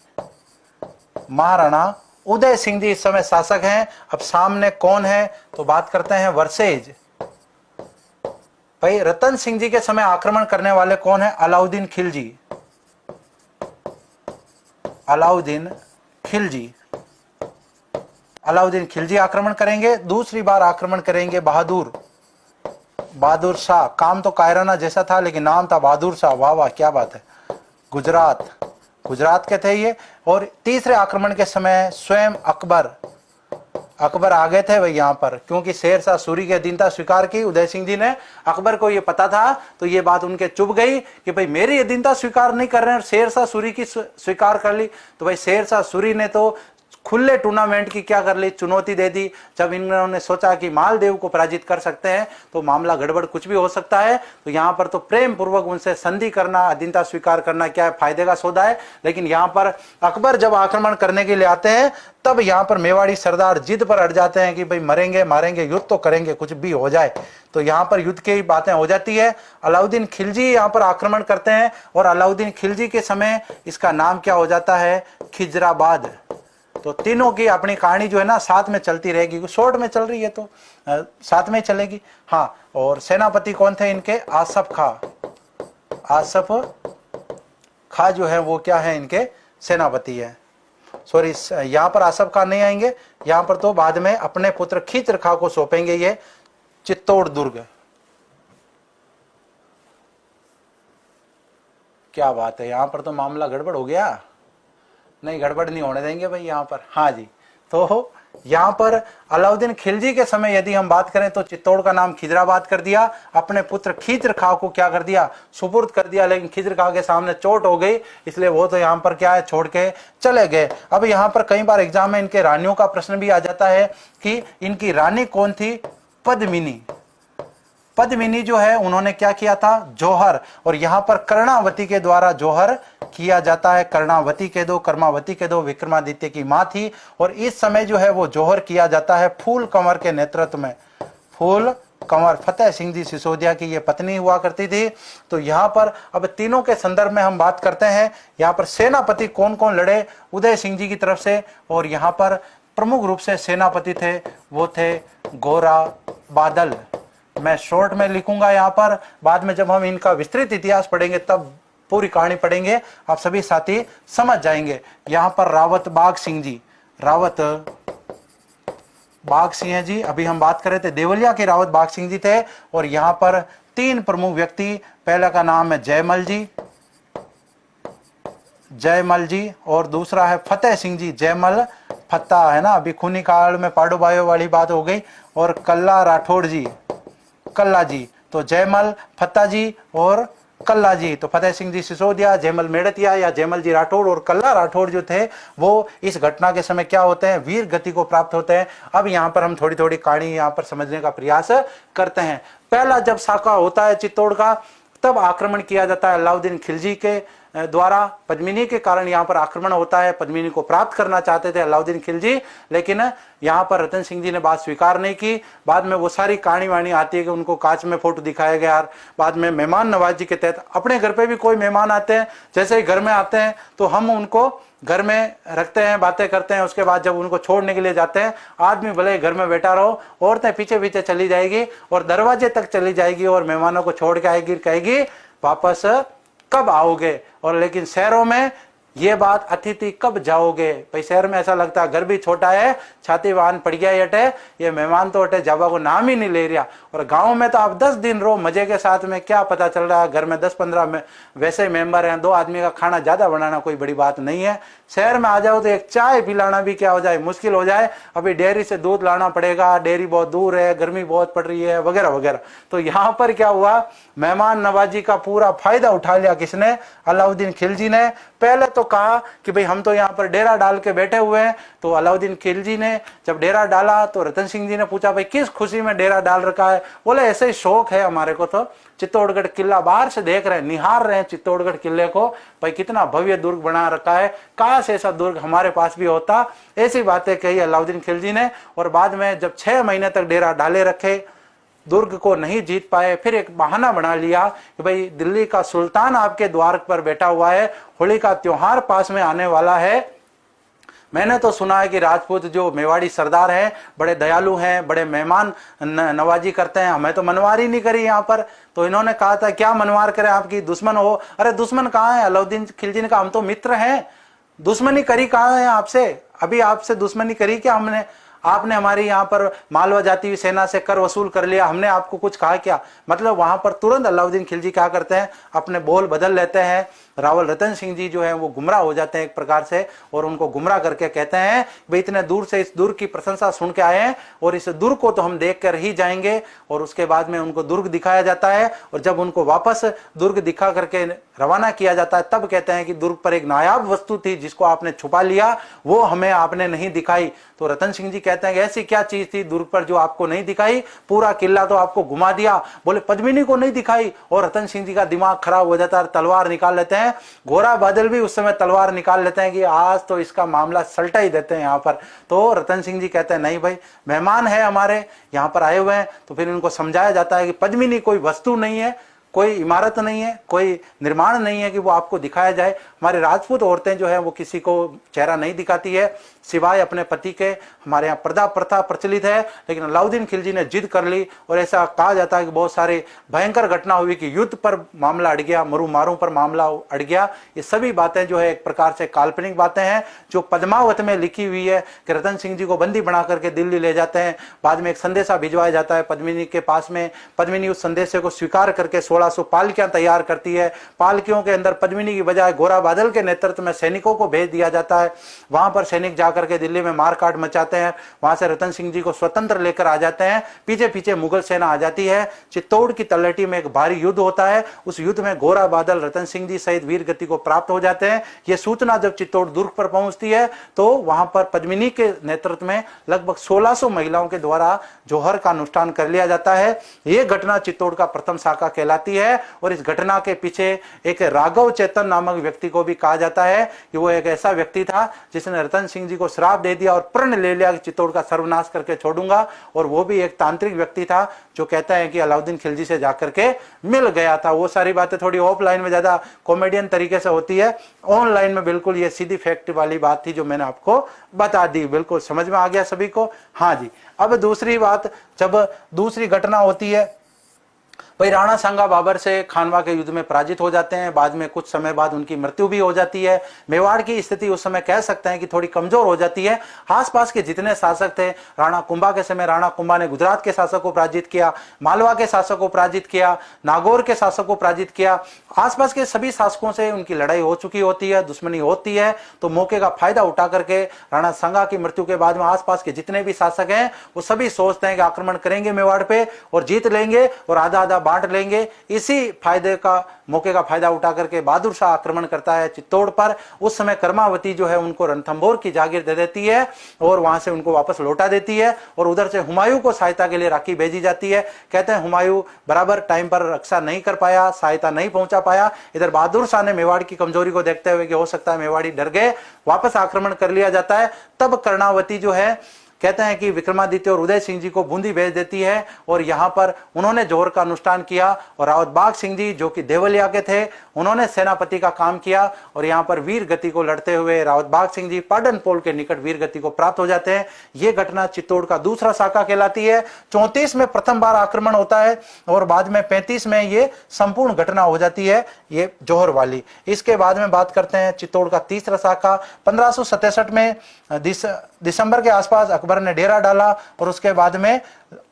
महाराणा उदय सिंह जी इस समय शासक हैं। अब सामने कौन है, तो बात करते हैं वर्सेज। भाई रतन सिंह जी के समय आक्रमण करने वाले कौन है, अलाउद्दीन खिलजी। अलाउद्दीन खिलजी आक्रमण करेंगे। दूसरी बार आक्रमण करेंगे बहादुर शाह। काम तो कायराना जैसा था लेकिन नाम था बहादुर शाह। वाह वाह क्या बात है, गुजरात के थे ये। और तीसरे आक्रमण के समय स्वयं अकबर आ गए थे भाई यहाँ पर, क्योंकि शेरशाह सूरी की अधीनता स्वीकार की उदय सिंह जी ने। अकबर को ये पता था, तो ये बात उनके चुभ गई कि भाई मेरी अधीनता स्वीकार नहीं कर रहे हैं, शेरशाह सूरी की स्वीकार कर ली। तो भाई शेरशाह सूरी ने तो खुले टूर्नामेंट की क्या कर ली, चुनौती दे दी। जब इन्होंने सोचा कि मालदेव को पराजित कर सकते हैं तो मामला गड़बड़ कुछ भी हो सकता है, तो यहाँ पर तो प्रेम पूर्वक उनसे संधि करना, अधीनता स्वीकार करना क्या है, फायदे का सौदा है। लेकिन यहाँ पर अकबर जब आक्रमण करने के लिए आते हैं तब यहाँ पर मेवाड़ी सरदार जिद पर अड़ जाते हैं कि भाई मरेंगे मारेंगे, युद्ध तो करेंगे कुछ भी हो जाए। तो यहाँ पर युद्ध की बातें हो जाती है। अलाउद्दीन खिलजी यहाँ पर आक्रमण करते हैं और अलाउद्दीन खिलजी के समय इसका नाम क्या हो जाता है, खिजराबाद। तो तीनों की अपनी कहानी जो है ना साथ में चलती रहेगी, शॉर्ट में चल रही है तो साथ में चलेगी। हाँ, और सेनापति कौन थे इनके, आसफ खां। आसफ खां जो है वो क्या है, इनके सेनापति है। सॉरी, यहाँ पर आसफ खां नहीं आएंगे, यहाँ पर तो बाद में अपने पुत्र खिज्र खां को सौंपेंगे ये चित्तौड़ दुर्ग। क्या बात है, यहाँ पर तो मामला गड़बड़ हो गया। नहीं, गड़बड़ नहीं होने देंगे भाई यहाँ पर। हाँ जी, तो यहाँ पर अलाउद्दीन खिलजी के समय यदि हम बात करें तो चित्तौड़ का नाम खिजराबाद कर दिया, अपने पुत्र खिज्र खां को क्या कर दिया, सुपुर्द कर दिया। लेकिन खिज्र खां के सामने चोट हो गई, इसलिए वो तो यहाँ पर क्या है, छोड़ के चले गए। अब यहाँ पर कई बार एग्जाम में इनके रानियों का प्रश्न भी आ जाता है कि इनकी रानी कौन थी, पद्मिनी। पद्मिनी जो है उन्होंने क्या किया था, जौहर। और यहाँ पर कर्णावती के द्वारा जौहर किया जाता है। कर्णावती के दो, कर्मावती के दो विक्रमादित्य की मां थी। और इस समय जो है वो जौहर किया जाता है फूल कंवर के नेतृत्व में। फूल कंवर फतेह सिंह जी सिसोदिया की ये पत्नी हुआ करती थी। तो यहाँ पर अब तीनों के संदर्भ में हम बात करते हैं। यहाँ पर सेनापति कौन कौन लड़े, उदय सिंह जी की तरफ से। और यहाँ पर प्रमुख रूप से सेनापति थे वो थे गोरा बादल। मैं शॉर्ट में लिखूंगा यहाँ पर, बाद में जब हम इनका विस्तृत इतिहास पढ़ेंगे तब पूरी कहानी पढ़ेंगे, आप सभी साथी समझ जाएंगे। यहाँ पर रावत बाघ सिंह जी, रावत बाघ सिंह जी, अभी हम बात कर रहे थे देवलिया के रावत बाघ सिंह जी थे। और यहाँ पर तीन प्रमुख व्यक्ति, पहला का नाम है जयमल जी, जयमल जी, और दूसरा है फतेह सिंह जी। जयमल फत्ता है ना, अभी खूनी काल में पाडो बायो वाली बात हो गई। और कल्ला राठौड़ जी, कल्ला जी। तो जयमल फत्ता जी और कल्ला जी, तो फतेह सिंह जी सिसोदिया, जयमल मेड़तिया या जयमल जी राठौड़ और कल्ला राठौड़ जो थे वो इस घटना के समय क्या होते हैं, वीर गति को प्राप्त होते हैं। अब यहाँ पर हम थोड़ी थोड़ी कहानी यहाँ पर समझने का प्रयास करते हैं। पहला जब साका होता है चित्तौड़ का, तब आक्रमण किया जाता है अलाउद्दीन खिलजी के द्वारा। पद्मिनी के कारण यहाँ पर आक्रमण होता है। पद्मिनी को प्राप्त करना चाहते थे अलाउद्दीन खिलजी, लेकिन यहाँ पर रतन सिंह जी ने बात स्वीकार नहीं की। बाद में वो सारी कहानी वाणी आती है कि उनको कांच में फोटो दिखाया गया। बाद में मेहमान नवाजी के तहत अपने घर पे भी कोई मेहमान आते हैं, जैसे ही घर में आते हैं तो हम उनको घर में रखते हैं, बातें करते हैं। उसके बाद जब उनको छोड़ने के लिए जाते हैं, आदमी भले घर में बैठा रहो, औरतें पीछे पीछे चली जाएगी और दरवाजे तक चली जाएगी और मेहमानों को छोड़ के आएगी, कहेगी वापस कब आओगे। और लेकिन शहरों में ये बात, अतिथि कब जाओगे। भाई शहर में ऐसा लगता है घर भी छोटा है, छाती वाहन पड़ गया अटे, ये मेहमान तो अटे जावा को नाम ही नहीं ले रहा। और गांव में तो आप 10 दिन रहो मजे के साथ में, क्या पता चल रहा है घर में 10-15 में वैसे मेंबर हैं, 2 आदमी का खाना ज्यादा बनाना कोई बड़ी बात नहीं है। शहर में आ जाओ तो एक चाय पिलाना भी क्या हो जाए, मुश्किल हो जाए। अभी डेयरी से दूध लाना पड़ेगा, डेयरी बहुत दूर है, गर्मी बहुत पड़ रही है, वगैरह वगैरह। तो यहाँ पर क्या हुआ, मेहमान नवाजी का पूरा फायदा उठा लिया किसने, अलाउद्दीन खिलजी ने। पहले तो कहा कि भाई हम तो यहाँ पर डेरा डाल के बैठे हुए हैं। तो अलाउद्दीन खिलजी ने जब डेरा डाला तो रतन सिंह जी ने पूछा भाई किस खुशी में डेरा डाल रखा है। बोले ऐसे ही शौक है हमारे को, तो चित्तौड़गढ़ किला बाहर से देख रहे हैं, निहार रहे हैं चित्तौड़गढ़ किले को, भाई कितना भव्य दुर्ग बना रखा है, काश ऐसा दुर्ग हमारे पास भी होता। ऐसी बातें कही अलाउद्दीन खिलजी ने। और बाद में जब 6 महीने तक डेरा डाले रखे, दुर्ग को नहीं जीत पाए, फिर एक बहाना बना लिया कि भाई दिल्ली का सुल्तान आपके द्वार पर बैठा हुआ है, होली का त्योहार पास में आने वाला है। मैंने तो सुना है कि राजपूत जो मेवाड़ी सरदार हैं बड़े दयालु हैं, बड़े मेहमान नवाजी करते हैं, हमें तो मनवार ही नहीं करी यहाँ पर। तो इन्होंने कहा था क्या मनवार करें, आपकी दुश्मन हो। अरे दुश्मन कहाँ है, अलाउद्दीन खिलजी ने कहा हम तो मित्र हैं, दुश्मनी करी कहाँ है आपसे, अभी आपसे दुश्मनी करी क्या हमने, आपने हमारी यहाँ पर मालवा जाती हुई सेना से कर वसूल कर लिया, हमने आपको कुछ कहा क्या? मतलब वहां पर तुरंत अलाउद्दीन खिलजी क्या करते हैं, अपने बोल बदल लेते हैं। रावल रतन सिंह जी जो है वो गुमराह हो जाते हैं एक प्रकार से, और उनको गुमराह करके कहते हैं भाई इतने दूर से इस दुर्ग की प्रशंसा सुन के आए हैं और इस दुर्ग को तो हम देख कर ही जाएंगे। और उसके बाद में उनको दुर्ग दिखाया जाता है, और जब उनको वापस दुर्ग दिखा करके रवाना किया जाता है तब कहते हैं कि दुर्ग पर एक नायाब वस्तु थी जिसको आपने छुपा लिया, वो हमें आपने नहीं दिखाई। तो रतन सिंह जी कहते हैं कि ऐसी क्या चीज थी दुर्ग पर जो आपको नहीं दिखाई? पूरा किला तो आपको घुमा दिया। बोले पद्मिनी को नहीं दिखाई। और रतन सिंह जी का दिमाग खराब हो जाता है, तलवार निकाल लेते हैं। घोड़ा बादल भी उस समय तलवार निकाल लेते हैं कि आज तो इसका मामला सलटा ही देते हैं यहाँ पर। तो रतन सिंह जी कहते हैं नहीं भाई, मेहमान है हमारे यहाँ पर आए हुए हैं। तो फिर उनको समझाया जाता है कि पद्मिनी कोई वस्तु नहीं है, कोई इमारत नहीं है, कोई निर्माण नहीं है कि वो आपको दिखाया जाए। हमारे राजपूत औरतें जो है वो किसी को चेहरा नहीं दिखाती है सिवाय अपने पति के। हमारे यहाँ पर्दा प्रथा प्रचलित है, लेकिन अलाउद्दीन खिलजी ने जिद कर ली। और ऐसा कहा जाता है कि बहुत सारे भयंकर घटना हुई कि युद्ध पर मामला अड़ गया, मरु मारों पर मामला अड़ गया। ये सभी बातें जो है एक प्रकार से काल्पनिक बातें हैं जो पद्मावत में लिखी हुई है कि रतन सिंह जी को बंदी बना करके दिल्ली ले जाते हैं। बाद में एक संदेशा भिजवाया जाता है पद्मिनी के पास में। पद्मिनी उस संदेशे को स्वीकार करके 1600 पालकियां तैयार करती है। पालकियों के अंदर पद्मिनी की बजाय घोड़ा बादल के नेतृत्व में सैनिकों को भेज दिया जाता है। वहां पर सैनिक जाकर के दिल्ली में मारकाट मचाते हैं। वहां से रतन सिंह जी को स्वतंत्र लेकर आ जाते हैं। पीछे पीछे मुगल सेना आ जाती है। चित्तौड़ की तलहटी में एक भारी युद्ध होता है। उस युद्ध में घोड़ा बादल रतन सिंह जी सहित वीर गति को प्राप्त हो जाते हैं। यह सूचना जब चित्तौड़ दुर्ग पर पहुंचती है तो वहां पर पद्मिनी के नेतृत्व में लगभग 1600 महिलाओं के द्वारा जौहर का अनुष्ठान कर लिया जाता है। यह घटना चित्तौड़ का प्रथम शाखा कहलाती है। और इस घटना के पीछे एक राघव चेतन नामक व्यक्ति को भी कहा जाता है कि वो एक ऐसा व्यक्ति था जिसने रतन सिंह जी को श्राप दे दिया और प्रण ले लिया कि चित्तौड़ का सर्वनाश करके छोड़ूंगा। और वो भी एक तांत्रिक व्यक्ति था जो कहता है कि अलाउद्दीन खिलजी से जाकर के मिल गया था। वो सारी बातें थोड़ी ऑफलाइन में ज्यादा कॉमेडियन तरीके से होती है, ऑनलाइन में बिल्कुल ये सीधी फैक्ट वाली बात थी जो मैंने आपको बता दी। बिल्कुल समझ में आ गया सभी को? हाँ जी। अब दूसरी बात, जब दूसरी घटना होती है भाई राणा सांगा बाबर से खानवा के युद्ध में पराजित हो जाते हैं। बाद में कुछ समय बाद उनकी मृत्यु भी हो जाती है। मेवाड़ की स्थिति उस समय कह सकते हैं कि थोड़ी कमजोर हो जाती है। आसपास के जितने शासक थे, राणा कुंभा के समय राणा कुंभा ने गुजरात के शासक को पराजित किया, मालवा के शासक को पराजित किया, नागौर के शासक को पराजित किया। आसपास के सभी शासकों से उनकी लड़ाई हो चुकी होती है, दुश्मनी होती है। तो मौके का फायदा उठा करके राणा सांगा की मृत्यु के बाद में आसपास के जितने भी शासक हैं वो सभी सोचते हैं कि आक्रमण करेंगे मेवाड़ पे और जीत लेंगे और आधा आधा बांट लेंगे। इसी फायदे का, मौके का फायदा उठा करके बहादुर शाह आक्रमण करता है चित्तौड़ पर। उस समय कर्मावती जो है उनको रणथंभौर की जागीर दे देती है और वहां से उनको वापस लौटा देती है। और उधर से हुमायूं को सहायता के लिए राखी भेजी जाती है। कहते हैं हुमायूं बराबर टाइम पर रक्षा नहीं कर पाया, सहायता नहीं पहुंचा पाया। इधर बहादुर शाह ने मेवाड़ की कमजोरी को देखते हुए कि हो सकता है मेवाड़ी डर गए, वापस आक्रमण कर लिया जाता है। तब कर्णावती जो है कहते हैं कि विक्रमादित्य और उदय सिंह जी को बूंदी भेज देती है और यहां पर उन्होंने जौहर का अनुष्ठान किया। और रावत बाग सिंह जी जो कि देवलिया के थे, उन्होंने सेनापति का काम किया और यहां पर वीर गति को लड़ते हुए रावत बाग सिंह जी पाटन पोल के निकट वीर गति को प्राप्त हो जाते हैं। यह घटना चित्तौड़ का दूसरा शाखा कहलाती है। 34 में प्रथम बार आक्रमण होता है और बाद में 35 में ये संपूर्ण घटना हो जाती है, ये जौहर वाली। इसके बाद में बात करते हैं चित्तौड़ का तीसरा शाखा। 1567 में दिसंबर के आसपास अकबर ने डेरा डाला और उसके बाद में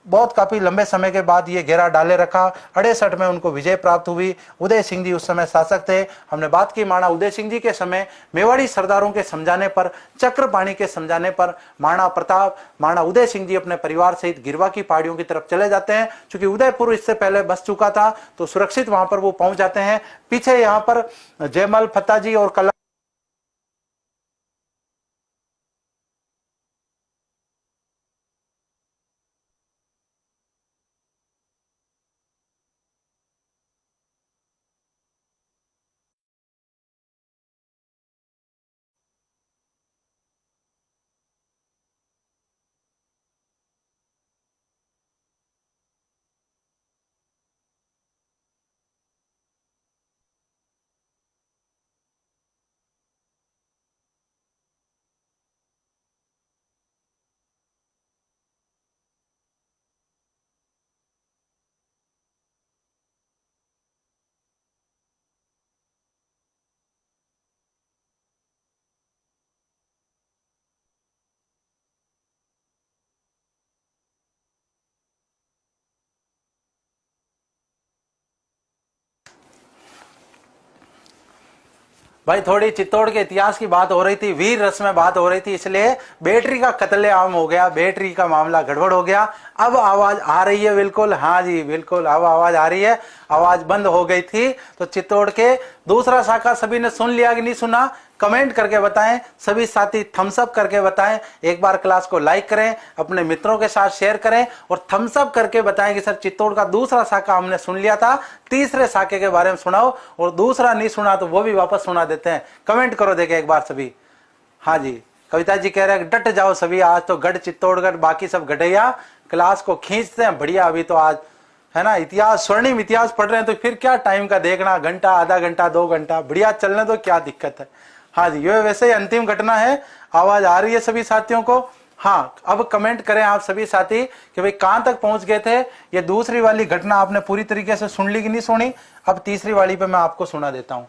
बहुत काफी लंबे समय के बाद ये घेरा डाले रखा। 68 में उनको विजय प्राप्त हुई। उदय सिंह जी उस समय शासक थे। हमने बात की महाराणा उदय सिंह जी के समय मेवाड़ी सरदारों के समझाने पर, चक्रपाणी के समझाने पर महाराणा प्रताप, महाराणा उदय सिंह जी अपने परिवार सहित गिरवा की पहाड़ियों की तरफ चले जाते हैं। क्योंकि उदयपुर इससे पहले बस चुका था तो सुरक्षित वहां पर वो पहुंच जाते हैं। पीछे यहाँ पर जयमल फत्ताजी और कला भाई थोड़ी चित्तौड़ के इतिहास की बात हो रही थी, वीर रस में बात हो रही थी, इसलिए बैटरी का कत्लेआम हो गया, बैटरी का मामला गड़बड़ हो गया। अब आवाज आ रही है बिल्कुल, हाँ जी बिल्कुल अब आवाज आ रही है, आवाज बंद हो गई थी। तो चित्तौड़ के दूसरा शाखा सभी ने सुन लिया कि नहीं सुना, कमेंट करके बताएं। सभी साथी थम्स अप करके बताएं। एक बार क्लास को लाइक करें, अपने मित्रों के साथ शेयर करें और थम्स अप करके बताएं कि सर चित्तौड़ का दूसरा शाखा हमने सुन लिया था, तीसरे शाखे के बारे में सुनाओ, और दूसरा नहीं सुना तो वो भी वापस सुना देते हैं। कमेंट करो देखे एक बार सभी। हाँ जी, कविता जी कह रहे हैं डट जाओ सभी, आज तो गढ़ चित्तौड़गढ़ बाकी सब गढ़ैया क्लास को खींचते हैं। बढ़िया, अभी तो आज है ना इतिहास, स्वर्णिम इतिहास पढ़ रहे हैं, तो फिर क्या टाइम का देखना, घंटा आधा घंटा 2 घंटा, बढ़िया चलने तो क्या दिक्कत है। हाँ जी, ये वैसे ही अंतिम घटना है। आवाज आ रही है सभी साथियों को? हाँ, अब कमेंट करें आप सभी साथी कि भाई कहां तक पहुंच गए थे। ये दूसरी वाली घटना आपने पूरी तरीके से सुन ली कि नहीं सुनी? अब तीसरी वाली पे मैं आपको सुना देता हूं।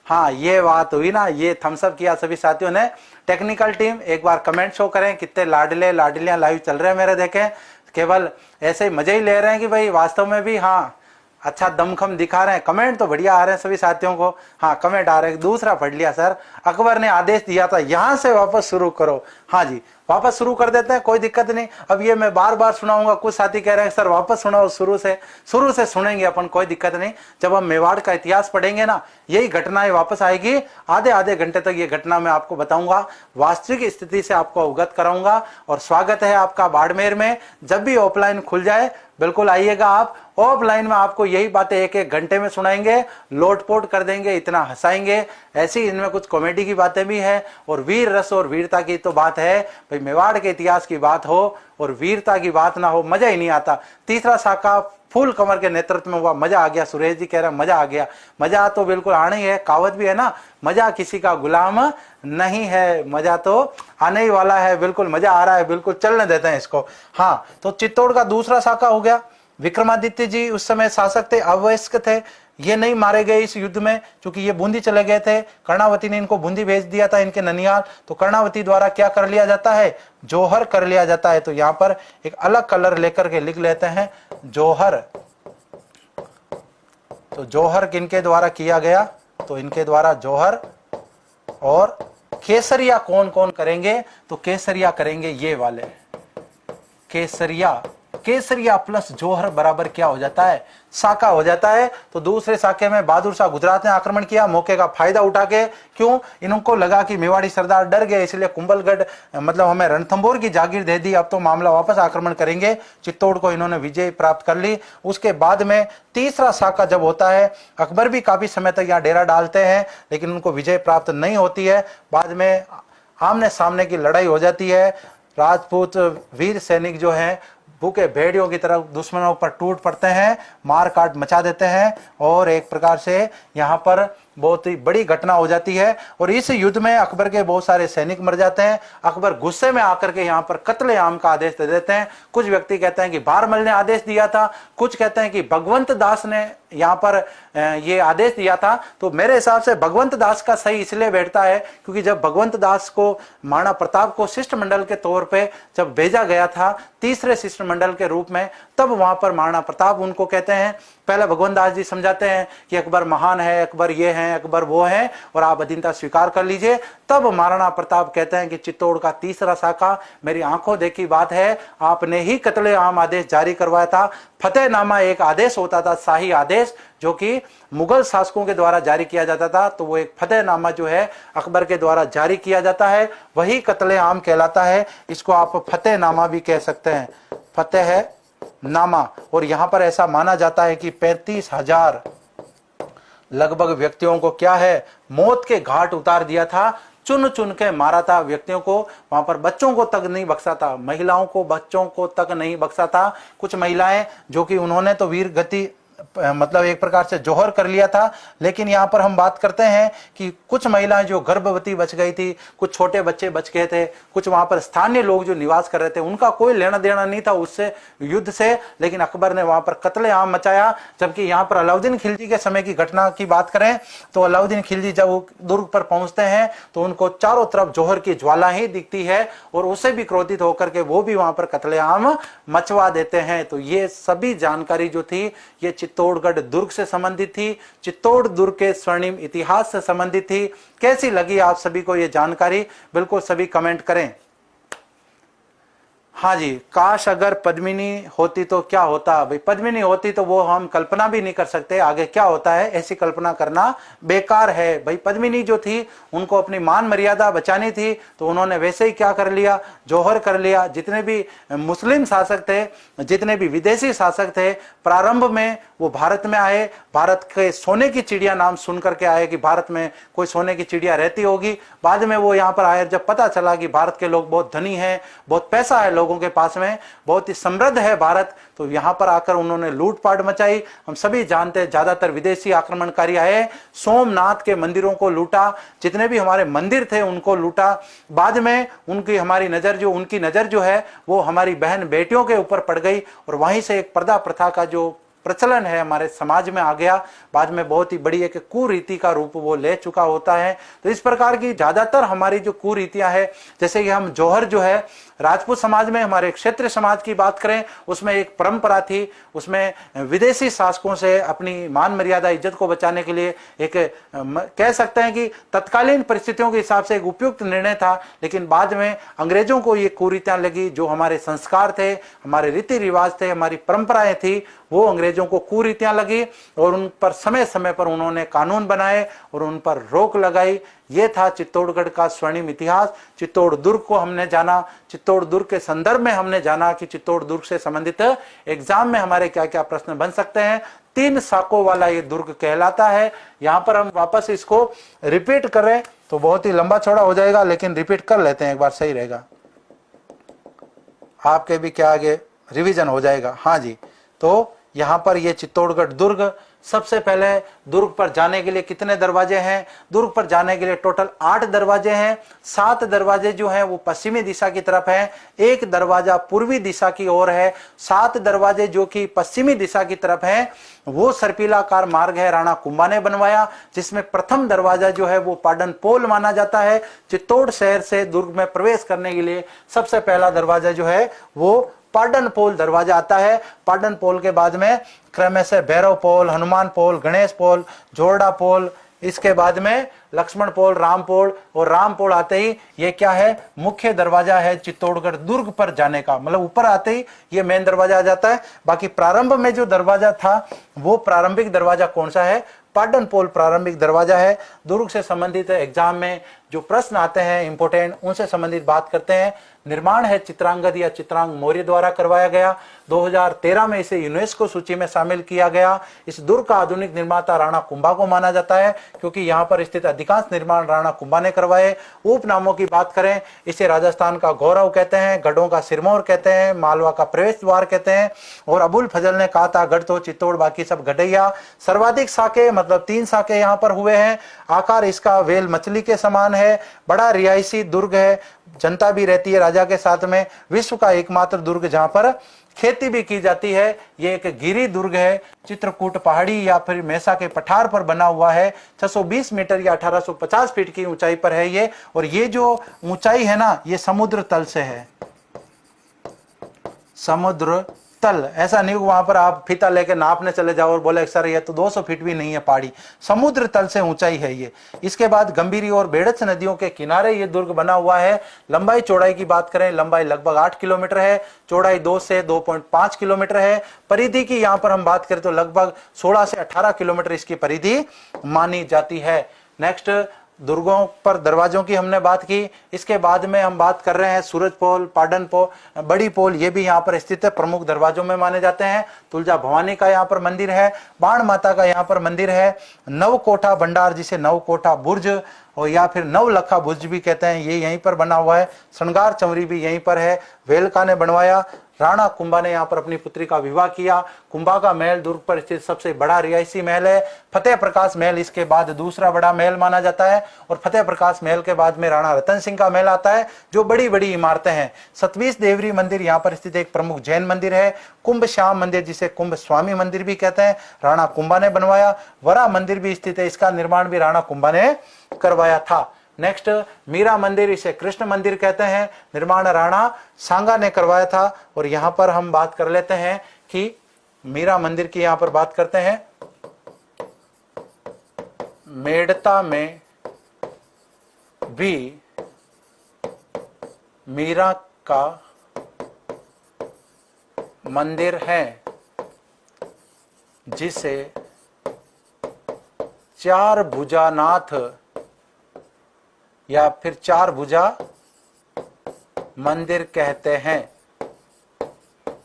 हाँ, ये बात हुई ना, ये थम्स अप किया सभी साथियों ने। टेक्निकल टीम एक बार कमेंट शो करें, कितने लाडले लाडलियां लाइव चल रहे हैं मेरे, देखें। केवल ऐसे ही मजे ही ले रहे हैं कि भाई वास्तव में भी हाँ अच्छा दमखम दिखा रहे हैं। कमेंट तो बढ़िया आ रहे हैं सभी साथियों को। हाँ, कमेंट आ रहे हैं। दूसरा पढ़ लिया सर, अकबर ने आदेश दिया था, यहां से वापस शुरू करो। हाँ जी, वापस शुरू कर देते हैं, कोई दिक्कत नहीं। अब ये मैं बार बार सुनाऊंगा, कुछ साथी कह रहे हैं सर वापस सुनाओ शुरू से सुनेंगे अपन, कोई दिक्कत नहीं। जब हम मेवाड़ का इतिहास पढ़ेंगे ना, यही घटनाएं वापस आएगी। आधे आधे घंटे तक ये घटना मैं आपको बताऊंगा, वास्तविक स्थिति से आपको अवगत कराऊंगा। और स्वागत है आपका बाड़मेर में। जब भी ऑफलाइन खुल जाए बिल्कुल आइएगा आप। ऑफलाइन में आपको यही बातें एक एक घंटे में सुनाएंगे, लोटपोट कर देंगे, इतना हंसाएंगे। ऐसी इनमें कुछ कॉमेडी की बातें भी है और वीर रस और वीरता की तो बात है। भाई मेवाड़ के इतिहास की बात हो और वीरता की बात ना हो, मजा ही नहीं आता। तीसरा शाखा फूल कमर के नेतृत्व में हुआ, मजा आ गया। सुरेश जी कह रहे हैं मजा आ गया। मजा तो बिल्कुल आना ही है, कहावत भी है ना, मजा किसी का गुलाम नहीं है। मजा तो आने ही वाला है, बिल्कुल मजा आ रहा है, बिल्कुल चलने देते हैं इसको। हाँ, तो चित्तौड़ का दूसरा शाखा हो गया। विक्रमादित्य जी उस समय शासक थे, अवयस्क थे, ये नहीं मारे गए इस युद्ध में, क्योंकि ये बूंदी चले गए थे। कर्णावती ने इनको बूंदी भेज दिया था, इनके ननिहाल। तो कर्णावती द्वारा क्या कर लिया जाता है? जौहर कर लिया जाता है। तो यहाँ पर एक अलग कलर लेकर के लिख लेते हैं, जौहर। तो जौहर किनके द्वारा किया गया? तो इनके द्वारा जौहर। और केसरिया कौन कौन करेंगे? तो केसरिया करेंगे ये वाले, केसरिया। केसरिया प्लस जौहर बराबर क्या हो जाता है? शाखा हो जाता है। तो दूसरे शाखे में बहादुर शाह गुजरात ने आक्रमण किया, मौके का फायदा उठा के। क्यों? इनको लगा कि मेवाड़ी सरदार डर गए, इसलिए कुंभलगढ़ मतलब हमें रणथंभौर की जागीर दे दी, अब तो मामला वापस आक्रमण करेंगे। चित्तौड़ को इन्होंने विजय प्राप्त कर ली। उसके बाद में तीसरा शाखा जब होता है, अकबर भी काफी समय तक यहाँ डेरा डालते हैं, लेकिन उनको विजय प्राप्त नहीं होती है। बाद में आमने सामने की लड़ाई हो जाती है। राजपूत वीर सैनिक जो हैं भूखे भेड़ियों की तरफ दुश्मनों पर टूट पड़ते हैं, मार काट मचा देते हैं, और एक प्रकार से यहाँ पर बहुत ही बड़ी घटना हो जाती है। और इस युद्ध में अकबर के बहुत सारे सैनिक मर जाते हैं। अकबर गुस्से में आकर के यहाँ पर कत्लेआम का आदेश दे देते हैं। कुछ व्यक्ति कहते हैं कि बारमल ने आदेश दिया था, कुछ कहते हैं कि भगवंत दास ने यहाँ पर ये आदेश दिया था। तो मेरे हिसाब से भगवंत दास का सही इसलिए बैठता है क्योंकि जब भगवंत दास को महाराणा प्रताप को शिष्टमंडल के तौर पे जब भेजा गया था, तीसरे शिष्टमंडल के रूप में, तब वहां पर महाराणा प्रताप उनको कहते हैं। पहले भगवंत दास जी समझाते हैं कि अकबर महान है, अकबर ये है, अकबर वो है, और आप अधीनता स्वीकार कर लीजिए। तब महाराणा प्रताप कहते हैं कि चित्तौड़ का तीसरा शाखा मेरी आंखों देखी बात है, आपने ही कत्लेआम आदेश जारी करवाया था। फतेहनामा एक आदेश होता था, शाही आदेश, जो कि मुगल शासकों के द्वारा जारी किया जाता था। तो वो एक फतेहनामा जो है अकबर के द्वारा जारी किया जाता है, वही कत्लेआम कहलाता है। इसको आप फतेहनामा भी कह सकते हैं, फतेहनामा। और यहां पर ऐसा माना जाता है कि 35,000 लगभग व्यक्तियों को क्या है, मौत के घाट उतार दिया था, चुन चुन के मारा था व्यक्तियों को। वहां पर बच्चों को तक नहीं बख्शा था, महिलाओं को, बच्चों को तक नहीं बख्शा था। कुछ महिलाएं जो कि उन्होंने तो वीर गति मतलब एक प्रकार से जौहर कर लिया था, लेकिन यहाँ पर हम बात करते हैं कि कुछ महिलाएं जो गर्भवती बच गई थी, कुछ छोटे बच्चे बच गए थे, कुछ वहां पर स्थानीय लोग जो निवास कर रहे थे, उनका कोई लेना देना नहीं था उससे, युद्ध से। लेकिन अकबर ने वहां पर कत्लेआम मचाया। जबकि यहाँ पर अलाउद्दीन खिलजी के समय की घटना की बात करें तो अलाउद्दीन खिलजी जब वो दुर्ग पर पहुंचते हैं तो उनको चारों तरफ जौहर की ज्वाला ही दिखती है, और उससे भी क्रोधित होकर के वो भी वहां पर कत्लेआम मचवा देते हैं। तो ये सभी जानकारी जो थी ये चित्तौड़गढ़ दुर्ग से संबंधित थी, चित्तौड़ दुर्ग के स्वर्णिम इतिहास से संबंधित थी। कैसी लगी आप सभी को ये जानकारी, बिल्कुल सभी कमेंट करें। हाँ जी, काश अगर पद्मिनी होती तो क्या होता। भाई पद्मिनी होती तो वो हम कल्पना भी नहीं कर सकते, आगे क्या होता है ऐसी कल्पना करना बेकार है। भाई पद्मिनी जो थी उनको अपनी मान मर्यादा बचानी थी, तो उन्होंने वैसे ही क्या कर लिया, जौहर कर लिया। जितने भी मुस्लिम शासक थे, जितने भी विदेशी शासक थे, प्रारंभ में वो भारत में आए, भारत के सोने की चिड़िया नाम सुन करके आए कि भारत में कोई सोने की चिड़िया रहती होगी। बाद में वो यहाँ पर आए, जब पता चला कि भारत के लोग बहुत धनी हैं, बहुत पैसा है लोगों के पास में, बहुत ही समृद्ध है भारत, तो यहाँ पर आकर उन्होंने लूटपाट मचाई। हम सभी जानते हैं ज्यादातर विदेशी आक्रमणकारी आए, सोमनाथ के मंदिरों को लूटा, जितने भी हमारे मंदिर थे उनको लूटा। बाद में उनकी नजर जो है वो हमारी बहन बेटियों के ऊपर पड़ गई, और वहीं से एक पर्दा प्रथा का जो प्रचलन है हमारे समाज में आ गया। बाद में बहुत ही बड़ी एक कुरीति का रूप वो ले चुका होता है। तो इस प्रकार की ज्यादातर हमारी जो कुरीतियां है, जैसे कि हम जौहर जो है राजपूत समाज में, हमारे क्षेत्रीय समाज की बात करें, उसमें एक परंपरा थी, उसमें विदेशी शासकों से अपनी मान मर्यादा इज्जत को बचाने के लिए एक कह सकते हैं कि तत्कालीन परिस्थितियों के हिसाब से एक उपयुक्त निर्णय था। लेकिन बाद में अंग्रेजों को ये कुरीतियां लगी, जो हमारे संस्कार थे, हमारे रीति रिवाज थे, हमारी परंपराएं थी, वो अंग्रेजों को कुरीतियां लगी, और उन पर समय समय पर उन्होंने कानून बनाए और उन पर रोक लगाई। ये था चित्तौड़गढ़ का स्वर्णिम इतिहास। चित्तौड़ दुर्ग को हमने जाना, चित्तौड़ दुर्ग के संदर्भ में हमने जाना कि चित्तौड़ दुर्ग से संबंधित एग्जाम में हमारे क्या क्या प्रश्न बन सकते हैं। 3 शाखों वाला ये दुर्ग कहलाता है। यहाँ पर हम वापस इसको रिपीट करें तो बहुत ही लंबा चौड़ा हो जाएगा, लेकिन रिपीट कर लेते हैं एक बार, सही रहेगा, आपके भी क्या आगे रिवीजन हो जाएगा। हाँ जी, तो यहाँ पर ये चित्तौड़गढ़ दुर्ग, सबसे पहले दुर्ग पर जाने के लिए कितने दरवाजे हैं? दुर्ग पर जाने के लिए टोटल 8 दरवाजे हैं। 7 दरवाजे जो हैं वो पश्चिमी दिशा की तरफ हैं, 1 दरवाजा पूर्वी दिशा की ओर है। 7 दरवाजे जो कि पश्चिमी दिशा की तरफ हैं, वो सर्पिलाकार मार्ग है, राणा कुंभा ने बनवाया, जिसमें प्रथम दरवाजा जो है वो पाडन पोल माना जाता है। चित्तौड़ शहर से दुर्ग में प्रवेश करने के लिए सबसे पहला दरवाजा जो है वो पाडन पोल दरवाजा आता है। पाडन पोल के बाद में क्रम से भैरव पोल, हनुमान पोल, गणेश पोल, जोरडा पोल, इसके बाद में लक्ष्मण पोल, राम पोल, और राम पोल आते ही ये क्या है, मुख्य दरवाजा है चित्तौड़गढ़ दुर्ग पर जाने का। मतलब ऊपर आते ही ये मेन दरवाजा आ जाता है। बाकी प्रारंभ में जो दरवाजा था वो प्रारंभिक दरवाजा कौन सा है? पाडन पोल प्रारंभिक दरवाजा है। दुर्ग से संबंधित एग्जाम में जो प्रश्न आते हैं इंपोर्टेंट, उनसे संबंधित बात करते हैं। निर्माण है चित्रांगद या चित्रांग मौर्य द्वारा करवाया गया। 2013 में इसे यूनेस्को सूची में शामिल किया गया। इस दुर्ग का आधुनिक निर्माता राणा कुंभा को माना जाता है, क्योंकि यहाँ पर स्थित अधिकांश निर्माण राणा कुंभा ने करवाए। उपनामों की बात करें, इसे राजस्थान का गौरव कहते हैं, गढ़ों का सिरमौर कहते हैं, मालवा का प्रवेश द्वार कहते हैं। और अबुल फजल ने कहा था गढ़ तो चित्तौड़, बाकी सब गढ़ैया। सर्वाधिक शाखे मतलब 3 शाखे यहाँ पर हुए हैं। आकार इसका वेल मछली के समान है। बड़ा रिहायशी दुर्ग है, जनता भी रहती है राजा के साथ में। विश्व का एकमात्र दुर्ग जहां पर खेती भी की जाती है। ये एक गिरी दुर्ग है, चित्रकूट पहाड़ी या फिर मेसा के पठार पर बना हुआ है। 620 मीटर या 1850 फीट की ऊंचाई पर है ये। और ये जो ऊंचाई है ना, ये समुद्र तल से है, समुद्र तल। ऐसा नहीं वहां पर आप फीता लेके नापने चले जाओ और बोले सर ये तो 200 फीट भी नहीं है पहाड़ी, समुद्र तल से ऊंचाई है ये। इसके बाद गंभीरी और बेड़च नदियों के किनारे ये दुर्ग बना हुआ है। लंबाई चौड़ाई की बात करें, लंबाई लगभग 8 किलोमीटर है, चौड़ाई 2 से 2.5 किलोमीटर है। परिधि की यहाँ पर हम बात करें तो लगभग 16 से 18 किलोमीटर इसकी परिधि मानी जाती है। नेक्स्ट, दुर्गों पर दरवाजों की हमने बात की। इसके बाद में हम बात कर रहे हैं सूरज पोल, पाडन पोल, बड़ी पोल, ये भी यहाँ पर स्थित है, प्रमुख दरवाजों में माने जाते हैं। तुलजा भवानी का यहाँ पर मंदिर है, बाण माता का यहाँ पर मंदिर है। नवकोठा भंडार, जिसे नवकोठा बुर्ज और या फिर नवलखा बुर्ज भी कहते हैं, ये यहीं पर बना हुआ है। श्रृंगार चमरी भी यहीं पर है, वेलका ने बनवाया। राणा कुंभा ने यहाँ पर अपनी पुत्री का विवाह किया। कुंभा का महल दुर्ग पर स्थित सबसे बड़ा रिहायशी महल है। फतेह प्रकाश महल इसके बाद दूसरा बड़ा महल माना जाता है। और फतेह प्रकाश महल के बाद में राणा रतन सिंह का महल आता है, जो बड़ी बड़ी इमारतें हैं। 27 देवरी मंदिर यहाँ पर स्थित एक प्रमुख जैन मंदिर है। कुंभ श्याम मंदिर, जिसे कुंभ स्वामी मंदिर भी कहते हैं, राणा कुंभा ने बनवाया। वरा मंदिर भी स्थित है, इसका निर्माण भी राणा कुंभा ने करवाया था। नेक्स्ट, मीरा मंदिर, इसे कृष्ण मंदिर कहते हैं, निर्माण राणा सांगा ने करवाया था। और यहाँ पर हम बात कर लेते हैं कि मीरा मंदिर की यहां पर बात करते हैं। मेड़ता में भी मीरा का मंदिर है जिसे चार भुजानाथ या फिर चार भुजा मंदिर कहते हैं।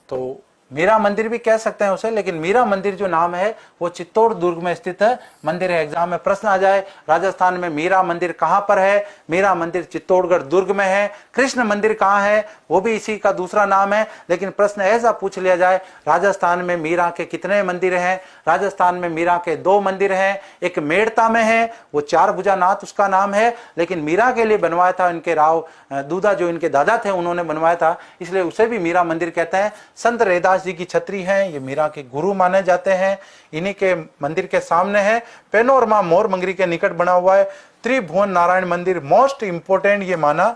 तो मीरा मंदिर भी कह सकते हैं उसे, लेकिन मीरा मंदिर जो नाम है वो चित्तौड़ दुर्ग में स्थित मंदिर है। एग्जाम में प्रश्न आ जाए राजस्थान में मीरा मंदिर कहां पर है, मीरा मंदिर चित्तौड़गढ़ दुर्ग में है। कृष्ण मंदिर कहां है, वो भी इसी का दूसरा नाम है। लेकिन प्रश्न ऐसा पूछ लिया जाए राजस्थान में मीरा के कितने मंदिर हैं, राजस्थान में मीरा के 2 मंदिर हैं। एक मेड़ता में है, वो चार भुजानाथ उसका नाम है, लेकिन मीरा के लिए बनवाया था इनके राव दूधा, जो इनके दादा थे उन्होंने बनवाया था, इसलिए उसे भी मीरा मंदिर कहते हैं। संत रैदास जी की छत्री हैं, ये मीरा के गुरु माने जाते हैं। इन्हीं के मंदिर के सामने है पेनोरमा मोर मंगरी के निकट बना हुआ है त्रिभुवन नारायण मंदिर। मोस्ट इंपोर्टेंट ये माना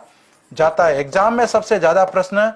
जाता है। एग्जाम में सबसे ज्यादा प्रश्न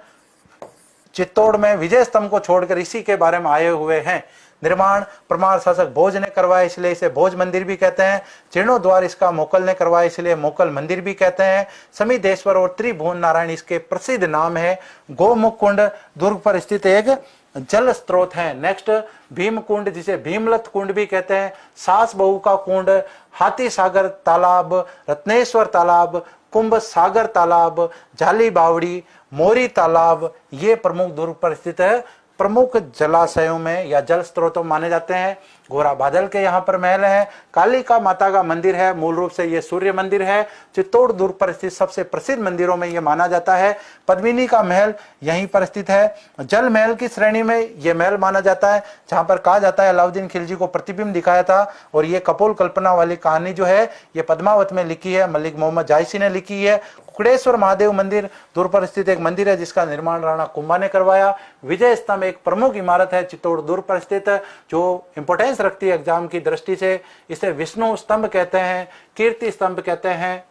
चित्तौड़ में विजय स्तंभ को छोड़कर इसी के बारे में आए हुए हैं। निर्माण परमार शासक भोज ने करवाया, इसलिए इसे भोज मंदिर भी कहते हैं। जीर्णोद्वार इसका मोकल ने करवाया, इसलिए मोकल मंदिर भी कहते हैं। समिधेश्वर और त्रिभुवन नारायण इसके प्रसिद्ध नाम है। गोमुख कुंड दुर्ग पर स्थित एक जल स्रोत है। नेक्स्ट भीम कुंड, जिसे भीमलत कुंड भी कहते हैं। सास बहू का कुंड, हाथी सागर तालाब, रत्नेश्वर तालाब, कुंभ सागर तालाब, जाली बावड़ी, मोरी तालाब, ये प्रमुख दुर्ग पर स्थित है प्रमुख जलाशयों में या जल स्रोतों माने जाते हैं। घोरा बादल के यहाँ पर महल है। कालिका माता का मंदिर है, मूल रूप से ये सूर्य मंदिर है। चित्तौड़ दुर्ग पर स्थित सबसे प्रसिद्ध मंदिरों में ये माना जाता है। पद्मिनी का महल यहीं पर स्थित है। जल महल की श्रेणी में ये महल माना जाता है, जहां पर कहा जाता है अलाउद्दीन खिलजी को प्रतिबिंब दिखाया था। और ये कपोल कल्पना वाली कहानी जो है ये पद्मावत में लिखी है, मलिक मोहम्मद जायसी ने लिखी है। कुकड़ेश्वर महादेव मंदिर दुर्ग पर स्थित एक मंदिर है, जिसका निर्माण राणा कुंभा ने करवाया। विजय स्तंभ एक प्रमुख इमारत है चित्तौड़ दुर्ग पर स्थित, जो इंपोर्टेंस रखती है एग्जाम की दृष्टि से। इसे विष्णु स्तंभ कहते हैं, कीर्ति स्तंभ कहते हैं,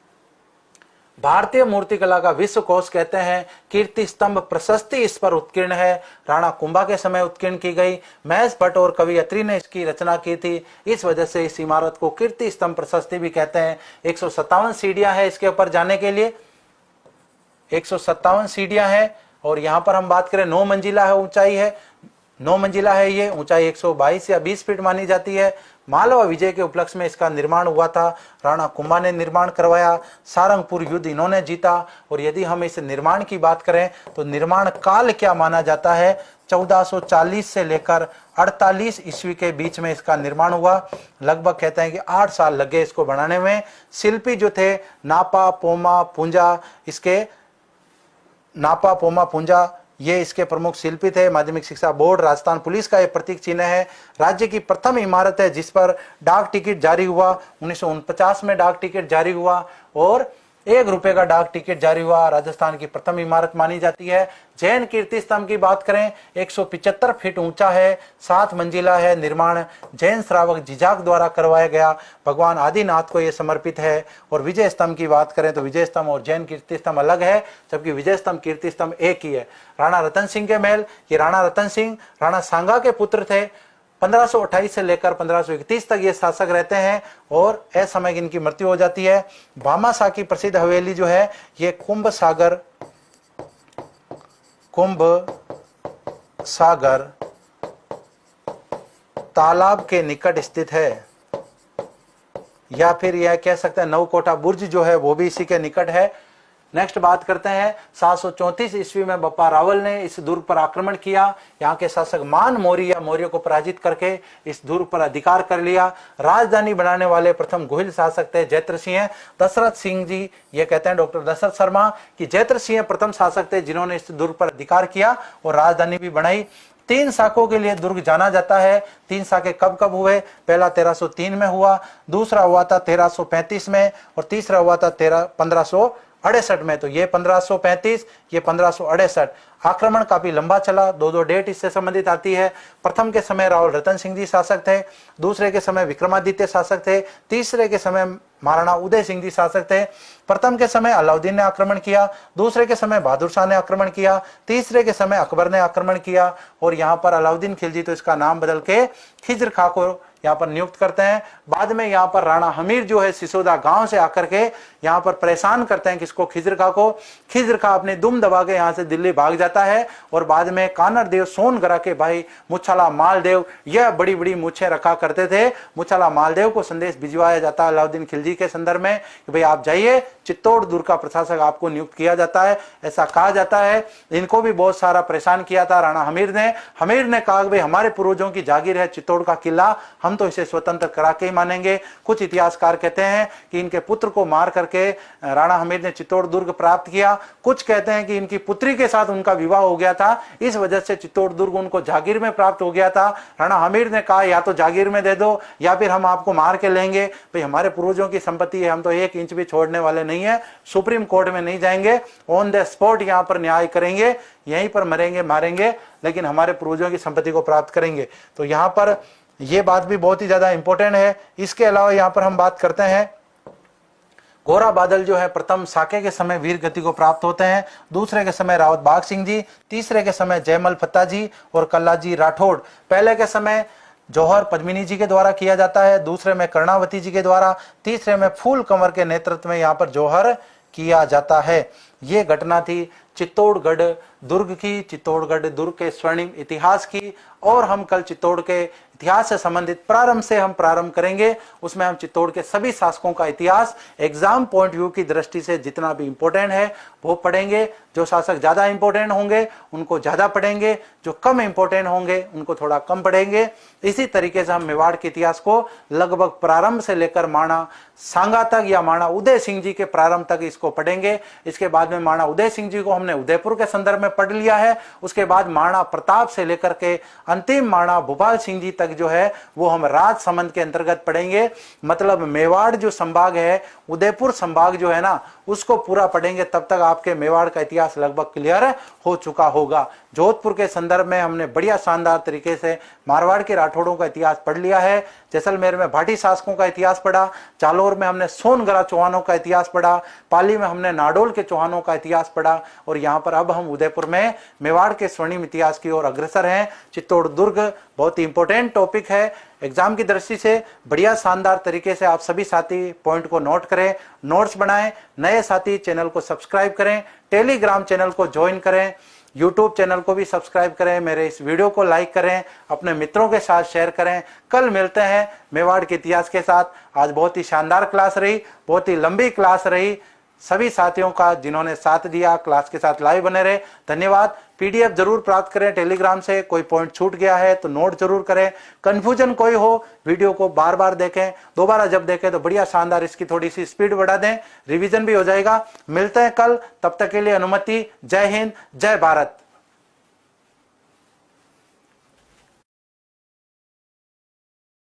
भारतीय मूर्तिकला का विश्व कोश कहते हैं। कीर्ति स्तंभ प्रशस्ति इस पर उत्कीर्ण है, राणा कुंभा के समय उत्कीर्ण की गई। महेश भट्ट और कवि अत्रि ने इसकी रचना की थी, इस वजह से इस इमारत को कीर्ति स्तंभ प्रशस्ति भी कहते हैं। 157 सीढ़ियां हैं इसके ऊपर जाने के लिए, 157 सीढ़ियां हैं। और यहां पर हम बात करें 9 मंजिला है ऊंचाई है, 9 मंजिला है ये, ऊंचाई 122 या 20 फीट मानी जाती है। मालवा विजय के उपलक्ष्य में इसका निर्माण हुआ था, राणा कुंभा ने निर्माण करवाया। सारंगपुर युद्ध इन्होंने जीता। और यदि हम इस निर्माण की बात करें तो निर्माण काल क्या माना जाता है, 1440 से लेकर 48 ईस्वी के बीच में इसका निर्माण हुआ। लगभग कहते हैं कि 8 साल लगे इसको बनाने में। शिल्पी जो थे नापा पोमा पुंजा, इसके नापा पोमा पुंजा ये इसके प्रमुख शिल्पी थे। माध्यमिक शिक्षा बोर्ड राजस्थान पुलिस का ये प्रतीक चिन्ह है। राज्य की प्रथम इमारत है जिस पर डाक टिकट जारी हुआ, 1949 में डाक टिकट जारी हुआ और 1 रुपए का डाक टिकट जारी हुआ। राजस्थान की प्रथम इमारत मानी जाती है। जैन कीर्ति स्तंभ की बात करें 175 फीट ऊंचा है, 7 मंजिला है। निर्माण जैन श्रावक जिजाक द्वारा करवाया गया, भगवान आदिनाथ को यह समर्पित है। और विजय स्तंभ की बात करें तो विजय स्तंभ और जैन कीर्ति स्तंभ अलग है, जबकि विजय स्तंभ कीर्ति स्तंभ एक ही है। राणा रतन सिंह के महल, ये राणा रतन सिंह राणा सांगा के पुत्र थे। 1528 से लेकर 1531 तक ये शासक रहते हैं और असमय इनकी मृत्यु हो जाती है। भामाशाह की प्रसिद्ध हवेली जो है ये कुंभ सागर तालाब के निकट स्थित है, या फिर यह कह सकते हैं नवकोटा बुर्ज जो है वो भी इसी के निकट है। नेक्स्ट बात करते हैं 734 ईस्वी में बप्पा रावल ने इस दुर्ग पर आक्रमण किया। यहाँ के शासक मान मौर्य या मौर्य को पराजित करके इस दुर्ग पर अधिकार कर लिया। राजधानी बनाने वाले प्रथम गोहिल शासक थे जयत्र सिंह। दशरथ सिंह जी ये कहते हैं डॉक्टर दशरथ शर्मा कि जयत्र सिंह प्रथम शासक थे जिन्होंने इस दुर्ग पर अधिकार किया और राजधानी भी बनाई। 3 शाखों के लिए दुर्ग जाना जाता है। 3 शाखे कब कब हुए, पहला 1303 में हुआ, दूसरा हुआ था 1335 में और तीसरा हुआ था 1568 में। तो ये 1535, ये 1568। आक्रमण काफी लंबा चला, 2 डेट इससे संबंधित आती है। प्रथम के समय रावल रतन सिंह जी शासक थे, दूसरे के समय विक्रमादित्य शासक थे, तीसरे के समय महाराणा उदय सिंह जी शासक थे। प्रथम के समय अलाउद्दीन ने आक्रमण किया, दूसरे के समय बहादुर शाह ने आक्रमण किया, तीसरे के समय अकबर ने आक्रमण किया, और यहाँ पर अलाउद्दीन खिलजी तो इसका नाम बदल के खिज्र खां को यहाँ पर नियुक्त करते हैं। बाद में यहाँ पर राणा हमीर जो है सिसोदा गांव से आकर के यहाँ पर परेशान करते हैं किसको, खिज्र खां को। खिज्र खां अपनी दुम दबा के यहाँ से दिल्ली भाग जाता है, और बाद में कानर देव सोनगरा के भाई मुछाला मालदेव, यह बड़ी बड़ी मूछें रखा करते थे, मुछाला मालदेव को संदेश भिजवाया जाता है अलाउद्दीन खिलजी के संदर्भ में कि भाई आप जाइए, चित्तौड़ दुर्ग का प्रशासक आपको नियुक्त किया जाता है, ऐसा कहा जाता है। इनको भी बहुत सारा परेशान किया था राणा हमीर ने। हमीर ने कहा भाई हमारे पूर्वजों की जागीर है चित्तौड़ का किला, हम तो इसे स्वतंत्र करा के ही मानेंगे। कुछ इतिहासकार कहते हैं कि इनके पुत्र को मार करके राणा हमीर ने चित्तौड़ दुर्ग प्राप्त किया, कुछ कहते हैं कि इनकी पुत्री के साथ उनका विवाह हो गया था, इस वजह से चित्तौड़ दुर्ग उनको जागीर में प्राप्त हो गया था। राणा हमीर ने कहा या तो जागीर में दे दो या फिर हम आपको मार के लेंगे, भाई हमारे पूर्वजों की संपत्ति है, हम तो 1 इंच भी छोड़ने वाले नहीं है, सुप्रीम कोर्ट में नहीं जाएंगे, ऑन द स्पॉट यहाँ पर न्याय करेंगे, यहीं पर मरेंगे मारेंगे, लेकिन हमारे पूर्वजों की संपत्ति को प्राप्त करेंगे। तो यहाँ पर यह बात भी बहुत ही ज्यादा इंपॉर्टेंट है। इसके अलावा यहाँ पर हम बात करते हैं, गोरा बादल जो है प्रथम साके के समय वीर गति को प्राप्त होते हैं, दूसरे के समय रावत बाग सिंह जी, तीसरे के समय जयमल फत्ता जी और कल्लाजी राठौड़। पहले के समय जौहर पद्मिनी जी के द्वारा किया जाता है, दूसरे में कर्णावती जी के द्वारा, तीसरे में फूल कंवर के नेतृत्व में यहाँ पर जौहर किया जाता है। ये घटना थी चित्तौड़गढ़ दुर्ग की, चित्तौड़गढ़ दुर्ग के स्वर्णिम इतिहास की। और हम कल चित्तौड़ के इतिहास से संबंधित प्रारंभ से हम प्रारंभ करेंगे, उसमें हम चित्तौड़ के सभी शासकों का इतिहास एग्जाम पॉइंट व्यू की दृष्टि से जितना भी इंपॉर्टेंट है वो पढ़ेंगे। जो शासक ज्यादा इंपॉर्टेंट होंगे उनको ज्यादा पढ़ेंगे, जो कम इंपॉर्टेंट होंगे उनको थोड़ा कम पढ़ेंगे। इसी तरीके से हम मेवाड़ के इतिहास को लगभग प्रारंभ से लेकर माणा सांगा तक या माणा उदय सिंह जी के प्रारंभ तक इसको पढ़ेंगे। इसके बाद में माणा उदय सिंह जी को हमने उदयपुर के संदर्भ में पढ़ लिया है, उसके बाद माणा प्रताप से लेकर के अंतिम माणा भूपाल सिंह जी तक जो है वो हम राजसमंद के अंतर्गत पढ़ेंगे। मतलब मेवाड़ जो संभाग है, उदयपुर संभाग जो है ना, उसको पूरा पढ़ेंगे, तब तक आपके मेवाड़ का इतिहास लगभग क्लियर हो चुका होगा। जोधपुर के संदर्भ में हमने बढ़िया शानदार तरीके से मारवाड़ के राठौड़ों का इतिहास पढ़ लिया है, जैसलमेर में भाटी शासकों का इतिहास पढ़ा, जालौर में हमने सोनगरा चौहानों का इतिहास पढ़ा, पाली में हमने नाडोल के चौहानों का इतिहास पढ़ा, और यहाँ पर अब हम उदयपुर में मेवाड़ के स्वर्णिम इतिहास की ओर अग्रसर हैं। चित्तौड़ दुर्ग बहुत ही इंपॉर्टेंट टॉपिक है एग्जाम की दृष्टि से। बढ़िया शानदार तरीके से आप सभी साथी पॉइंट को नोट करें, नोट्स बनाएं। नए साथी चैनल को सब्सक्राइब करें, टेलीग्राम चैनल को ज्वाइन करें, यूट्यूब चैनल को भी सब्सक्राइब करें, मेरे इस वीडियो को लाइक करें, अपने मित्रों के साथ शेयर करें। कल मिलते हैं मेवाड़ के इतिहास के साथ। आज बहुत ही शानदार क्लास रही, बहुत ही लंबी क्लास रही। सभी साथियों का जिन्होंने साथ दिया, क्लास के साथ लाइव बने रहे, धन्यवाद। पीडीएफ जरूर प्राप्त करें टेलीग्राम से, कोई पॉइंट छूट गया है तो नोट जरूर करें। कंफ्यूजन कोई हो, वीडियो को बार बार देखें, दोबारा जब देखें तो बढ़िया शानदार इसकी थोड़ी सी स्पीड बढ़ा दें, रिवीजन भी हो जाएगा। मिलते हैं कल, तब तक के लिए अनुमति। जय हिंद, जय भारत।